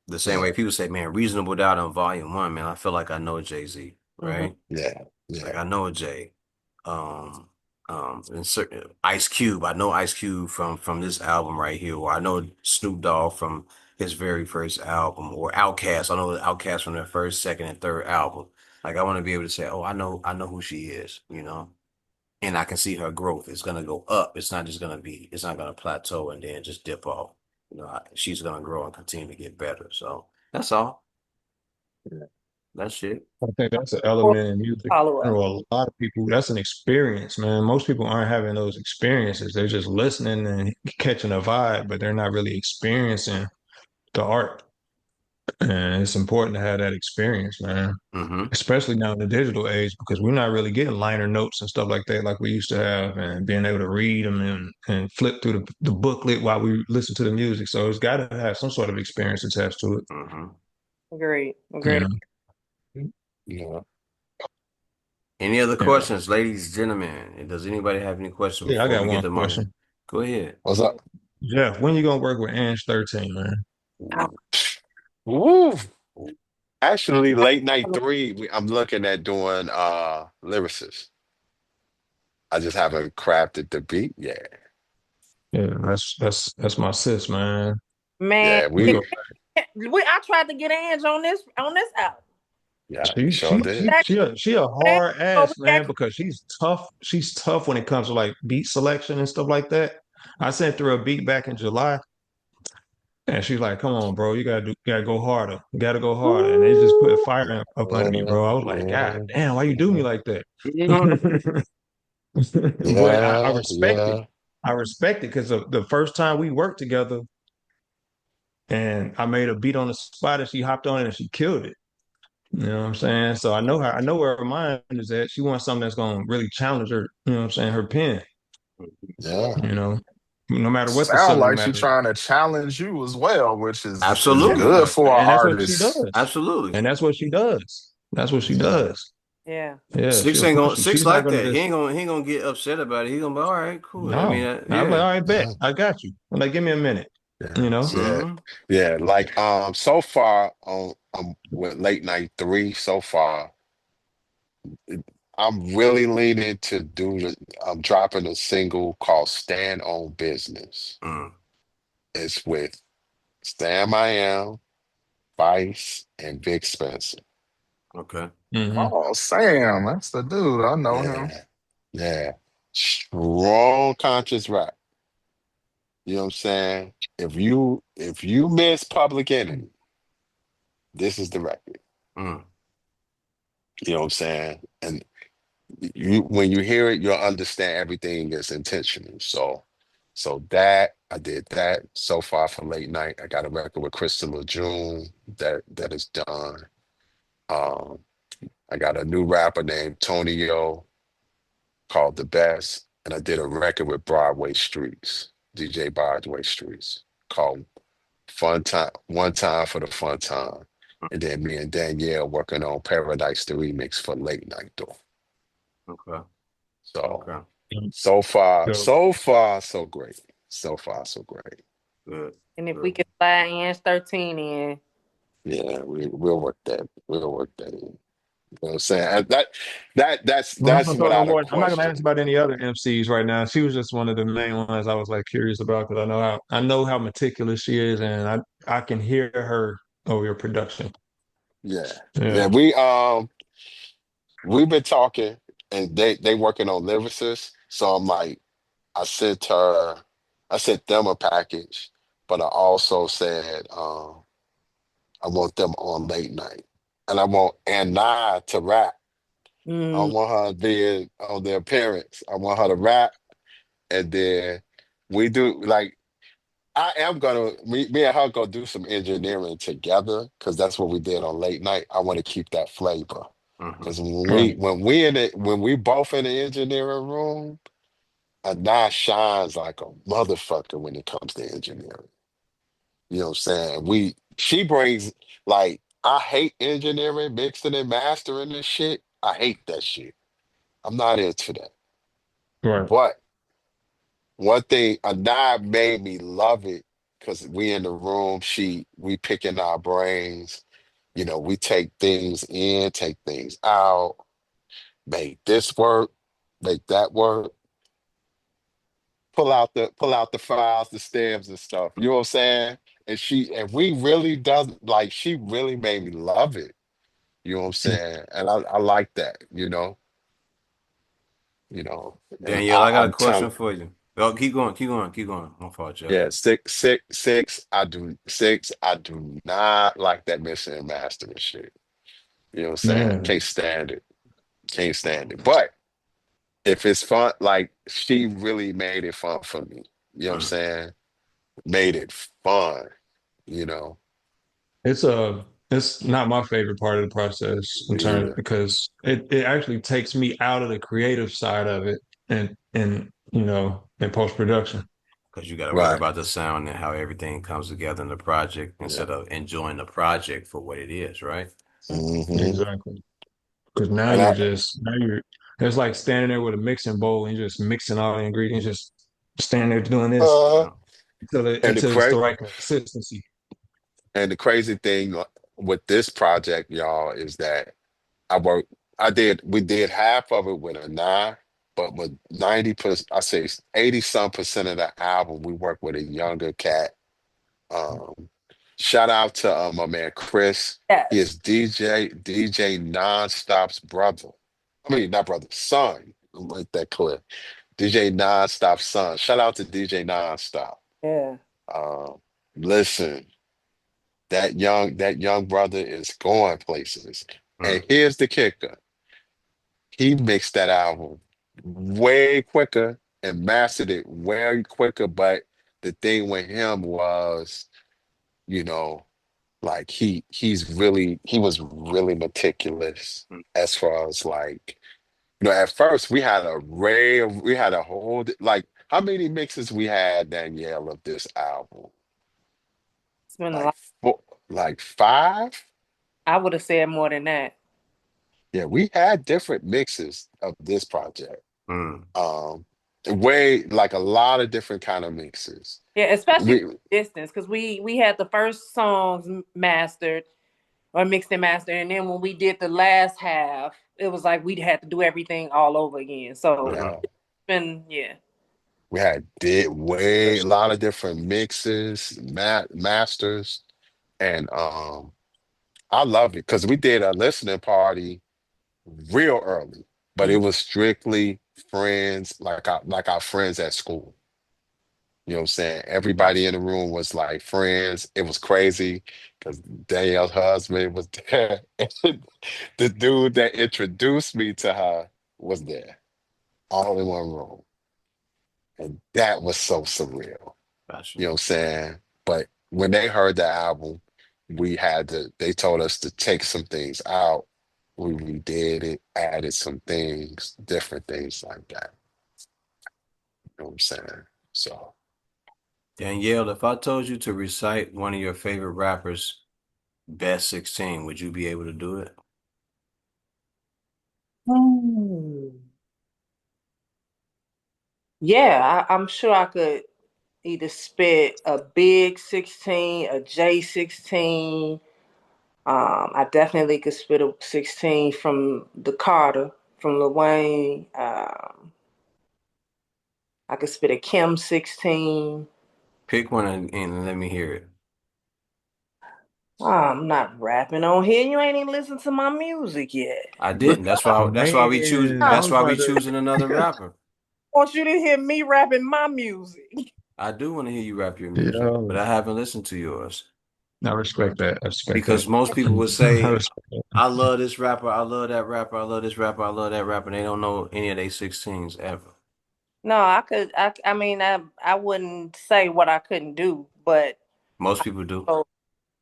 The same Yeah. way people say, man, Reasonable Doubt on Volume 1, man, I feel like I know Jay-Z. Mm-hmm. right? Yeah, Like yeah. I know Jay. Um, and certain Ice Cube. I know Ice Cube from this album right here, or I know Snoop Dogg from his very first album, or Outkast. I know Outkast from their first, second, and third album. Like I want to be able to say, oh, I know who she is, you know, and I can see her growth. It's gonna go up. It's not just gonna be. It's not gonna plateau and then just dip off. You know, she's gonna grow and continue to get better. So that's all. That's it. I think that's an element in music. Follow For up. a lot of people, that's an experience, man. Most people aren't having those experiences. They're just listening and catching a vibe, but they're not really experiencing the art. And it's important to have that experience, man. Mm-hmm. Especially now in the digital age, because we're not really getting liner notes and stuff like that like we used to have, and being able to read them and flip through the booklet while we listen to the music. So it's got to have some sort of experience attached to it. Mm-hmm. Agreed. Yeah, Agreed. Yeah. Any other yeah, questions, ladies, gentlemen? Does anybody have any questions yeah. I before got we get one the money? question. Go ahead. What's up? Jeff, when you gonna work with Ange 13, man? Ooh, Woo! ooh, Actually, late night three, I'm looking at doing lyricist. I just haven't crafted the beat yet. Yeah, that's my sis, man. Man, Yeah, We go. I tried to get Ange on this album. yeah, you She sure she did. she That, she a that, hard oh, we ass, got man, because she's tough. She's tough when it comes to like beat selection and stuff like that. I sent through a beat back in July, and she's like, "Come on, bro, you gotta go harder. You gotta go harder." And they just put a Ooh, fire up under me, bro. I was like, "God Yeah, damn, why you do me like that?" But I yeah, respect it. yeah. I respect it because the first time we worked together, and I made a beat on the spot, and she hopped on it and she killed it. You know what I'm saying? So I know where her mind is at. She wants something that's gonna really challenge her, you know what I'm saying, her pen, Yeah. you know, no matter what the Sound subject like she matter. trying to challenge you as well, which is Yeah, absolutely. good for an and that's what she artist. does. Absolutely. And that's what she does. That's what she Yeah. does. yeah. Yeah, Six she'll ain't gonna push you. six She's not like gonna that. just He ain't gonna get upset about it. He gonna be all right, cool. I mean, no. I'm like, yeah. all right, bet. Yeah. I got you. I'm like, give me a minute, Yeah. you know? Yeah. Mm-hmm. Yeah. Like so far on with late night three so far, it- I'm really leaning to I'm dropping a single called Stand on Business. Mm. It's with Sam I Am, Vice, and Vic Spencer. Okay. Hmm. Oh, Sam, that's the dude. I know him. Yeah. Yeah. Strong conscious rap. You know what I'm saying? If you miss Public Enemy, this is the record. Mm. You know what I'm saying? And you when you hear it, you'll understand everything is intentional. So that I did that so far for late night. I got a record with Crystal June that is done. Um, I got a new rapper named Tonio called The Best, and I did a record with Broadway Streets, DJ Broadway Streets, called Fun Time, One Time for the Fun Time. And then me and Danielle working on Paradise the remix for late night though. Okay. So Okay. Yo, so great. So far, so great. Good. And if we Good. could slide Ange 13 in, Yeah, we'll work that. We'll work that in. You know what I'm saying? That's well, I'm that's gonna throw no without a more. I'm not gonna ask question. about any other MCs right now. She was just one of the main ones I was like curious about because I know how meticulous she is, and I can hear her over your production. Yeah. Yeah, Yeah. we've been talking and they working on lyricists. So I'm like, I sent her, I sent them a package, but I also said I want them on late night. And I want Anna to rap. I mm, want her to be on the appearance. I want her to rap. And then we do like I am gonna me and her go do some engineering together because that's what we did on late night. I want to keep that flavor. Mm-hmm. Because Right. when we both in the engineering room, Anna shines like a motherfucker when it comes to engineering. You know what I'm saying? She brings like I hate engineering, mixing and mastering and shit. I hate that shit. I'm not into that. Right. But one thing, Anaya made me love it because we in the room, we picking our brains, You know, we take things in, take things out, make this work, make that work, pull out the files, the stamps and stuff. You know what I'm saying? And we really does like she really made me love it. You know what I'm saying? And I like that, and Danielle, I got a I'm question telling. for you. Oh, keep going, keep going, keep going. My fault, Jeff. Yeah, six. I do not like that mixing and mastering shit. You know what I'm saying? Man, Can't stand it. Can't stand it. But if it's fun, like she really made it fun for me. You know what I'm Mm. saying? Made it fun, you know. it's it's not my favorite part of the process in Me terms either. because it actually takes me out of the creative side of it and in post production. Because you got to worry Right. about the sound and how everything comes together in the project Yeah. instead of enjoying the project for what it is, right? Hmm. Exactly. Because And I now you're it's like standing there with a mixing bowl and you're just mixing all the ingredients, just standing there doing this uh Yeah. and the until it's cra the right consistency. and the crazy thing with this project, y'all, is that I worked we did half of it with a nine, but with 90%, I say 80 some percent of the album, we worked with a younger cat. Um, Shout out to my man Chris. He Yes. is DJ Nonstop's brother. I mean, not brother, son. Make that clear. DJ Nonstop's son. Shout out to DJ Nonstop. Yeah. Um, Listen, that young brother is going places. And Mm. here's the kicker. He mixed that album way quicker and mastered it way quicker. But the thing with him was, you know, like he was really meticulous Mm. as far as like, at first we had a whole like how many mixes we had, Danielle, of this album? It's been a Like lot. four, like five? I would have said more than that. Yeah, we had different mixes of this project. Mm. Um, way like a lot of different kind of mixes. Yeah, especially We distance, because we had the first songs mastered or mixed and mastered, and then when we did the last half, it was like we'd had to do everything all over again. So Hmm. yeah, it's been yeah. we had did way a lot of different mixes, masters, and I love it because we did a listening party real early, but it Mhm. was strictly friends, like our friends at school. You know what I'm saying? Everybody Gotcha. in the room was like friends. It was crazy because Danielle's husband was there. And the dude that introduced me to her was there, all in one room. And that was so surreal. Gotcha. You know what I'm saying? But when they heard the album, they told us to take some things out. We redid it, added some things, different things like that. You know what I'm saying? So, Danielle, if I told you to recite one of your favorite rappers' best 16, would you be able to do it? Hmm. Yeah, I'm sure I could either spit a big 16, a J 16. I definitely could spit a 16 from the Carter, from Lil Wayne. I could spit a Kim 16. Pick one and let me hear it. I'm not rapping on here. You ain't even listened to my music yet. I didn't. That's why we choose Man, I I that's was why we about to. choosing another rapper. want you to hear me rapping my music. I do want to hear you rap your music, Yeah, but I haven't listened to yours. I respect that. I respect that. Because most people would I say, respect that. I love this rapper, I love that rapper, I love this rapper, I love that rapper, and they don't know any of their 16s ever. No, I could. I mean, I wouldn't say what I couldn't do, but Most people do. so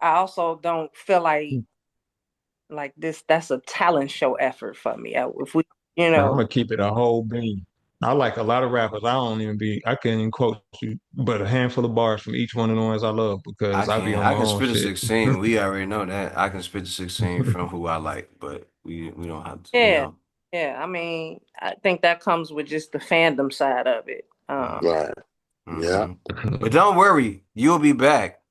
I also don't feel like this. That's a talent show effort for me. If we, you Now, I'm know, gonna keep it a whole bean. I like a lot of rappers. I can't even quote you, but a handful of bars from each one of the ones I love because I I be can on I my can own spit a shit. 16. We already know that. I can spit a 16 from who I like, but we don't have to, yeah, yeah. I mean, I think that comes with just the fandom side of it. right. Yeah. Mm-hmm. But don't worry, you'll be back.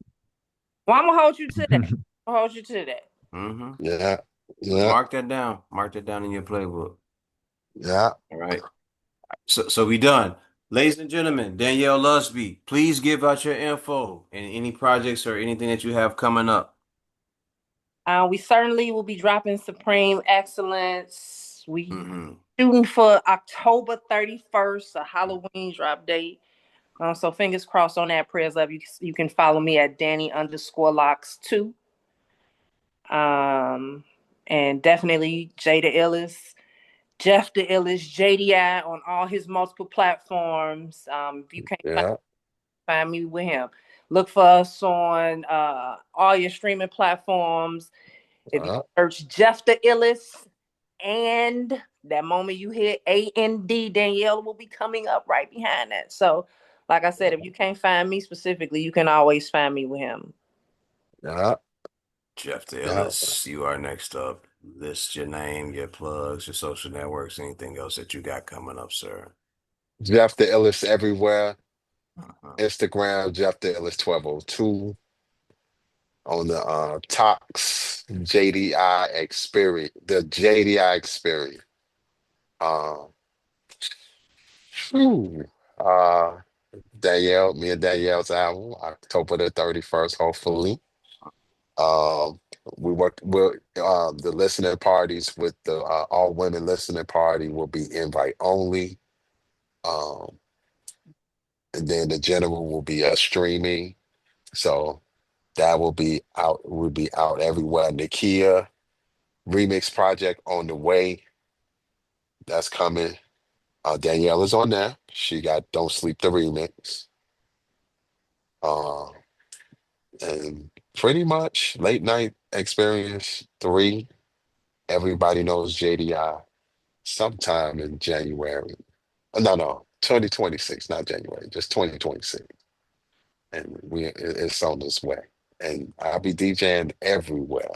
Well, I'm gonna hold you to that. I'll hold you to that. Mm-hmm. Yeah, yeah, Mark that down. Mark that down in your playbook. yeah. All right. So we done. Ladies and gentlemen, Danielle Lusby, please give out your info and any projects or anything that you have coming up. We certainly will be dropping Supreme Excellence. We Mm-hmm. shooting for October 31st, a Halloween drop date. So fingers crossed on that. Prayers up. You can follow me at Danny underscore locks 2. And definitely Jay the Illest, Jeff the Illest, JDI on all his multiple platforms. If you can't Yeah, find me with him, look for us on all your streaming platforms. If you uh, search Jeff the Illest, and that moment you hit AND, Danielle will be coming up right behind that. So, like I said, if you can't find me specifically, you can always find me with him. yeah, Jeff the yeah. Illis, you are next up. List your name, your plugs, your social networks, anything else that you got coming up, sir. Jeff the Illest everywhere. Uh-huh. Instagram, Jeff the Illest 1202. On the Tox JDI experience, the JDI experience. Um, phew. uh, me and Danielle's album, October the 31st, hopefully. Um, we work with the listening parties with the all women listening party will be invite only. Um, and then the general will be streaming. So that will be out everywhere. Nakia remix project on the way. That's coming. Danielle is on there. She got Don't Sleep the remix. Uh, and pretty much late night experience 3. Everybody knows JDI sometime in January. No, 2026, not January, just 2026. And it's on this way. And I'll be DJing everywhere.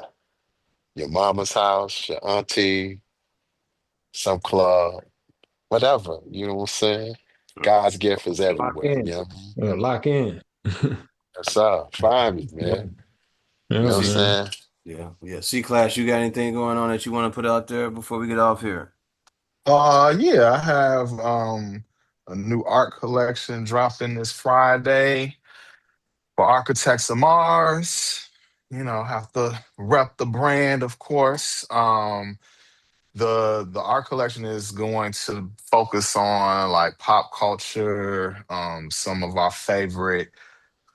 Your mama's house, your auntie, some club, whatever. You know what I'm saying? God's gift is Lock everywhere. in. Yeah. Lock in. That's up. Find me, Yeah, man. You yeah, know what I'm See, man. saying? yeah. C-Class, you got anything going on that you want to put out there before we get off here? Yeah, I have a new art collection dropping this Friday for Architects of Mars. You know, have to rep the brand, of course. The art collection is going to focus on like pop culture, some of our favorite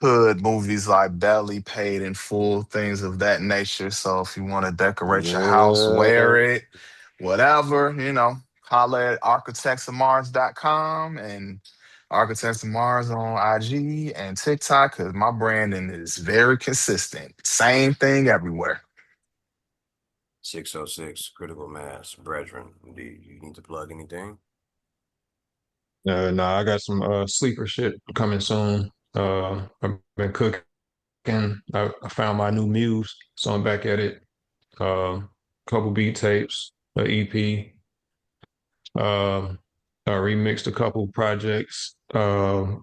hood movies like Belly, Paid in Full, things of that nature. So if you want to decorate your house, wear Yeah. it, whatever, holla at architectsofmars.com and Architects of Mars on IG and TikTok because my branding is very consistent. Same thing everywhere. 606, Critical Mass, Brethren. Do you need to plug anything? No, I got some sleeper shit coming soon. I've been cooking. I found my new muse, so I'm back at it. Couple beat tapes, a EP. I remixed a couple projects for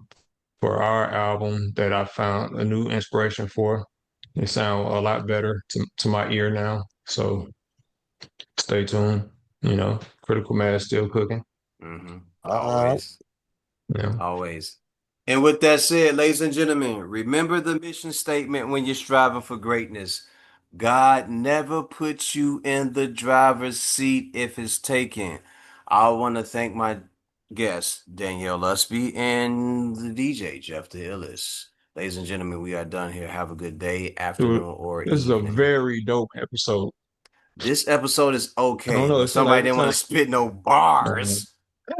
our album that I found a new inspiration for. They sound a lot better to my ear now. So stay tuned. Critical Mass still cooking. Mm-hmm. All right. Always. Yeah. Always. And with that said, ladies and gentlemen, remember the mission statement when you're striving for greatness. God never puts you in the driver's seat if it's taken. I want to thank my guest, Danielle Lusby, and the DJ, Jeff the Illis. Ladies and gentlemen, we are done here. Have a good day, Dude, afternoon, or this is a evening. very dope episode. This episode is I don't okay, know. but It seems somebody like every didn't want to time. spit no bars.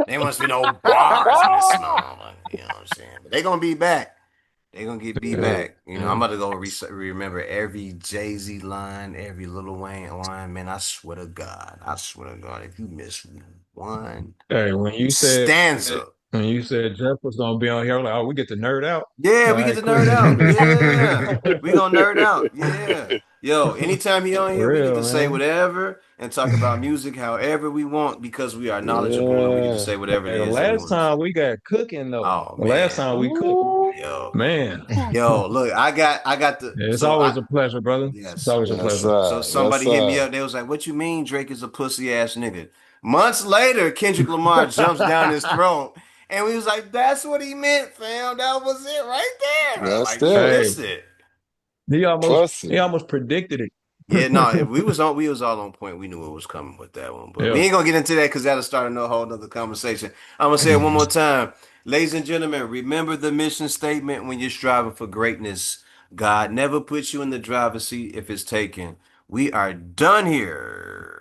They want to spit no bars in this motherfucker. You know what I'm saying? But they gonna be back. They gonna get be Yeah, back. I'm yeah. about to go remember every Jay-Z line, every Lil Wayne line. Man, I swear to God, if you miss one Hey, stanza, when you said Jeff was gonna be on here, I'm like, oh, we get to nerd out. yeah, All we get right, to cool. nerd out. Yeah, we gonna nerd out. Yeah, yo, anytime he on For here, we get real, to say man. whatever and talk about music however we want because we are knowledgeable and we get to Yeah. say whatever it Hey, the is that we last want to say. time we got cooking though. Oh The last man, time we cooked. Ooh, Yo, Man, yo, look, I got the it's so always I a pleasure, brother. It's yes. always a Yes, pleasure. So sir. Yes, somebody hit me sir. up. They was like, "What you mean Drake is a pussy ass nigga?" Months later, Kendrick Lamar jumps down his throat, and we was like, "That's what he meant, fam. That was it right there. That's Like you it. Hey, missed it." he Pussy. almost predicted it. Yeah, no, if we was all on point. We knew what was coming with that one, but we Yeah. ain't gonna get into that because that'll start a whole nother conversation. I'm gonna say it one more time, ladies and gentlemen. Remember the mission statement when you're striving for greatness. God never puts you in the driver's seat if it's taken. We are done here.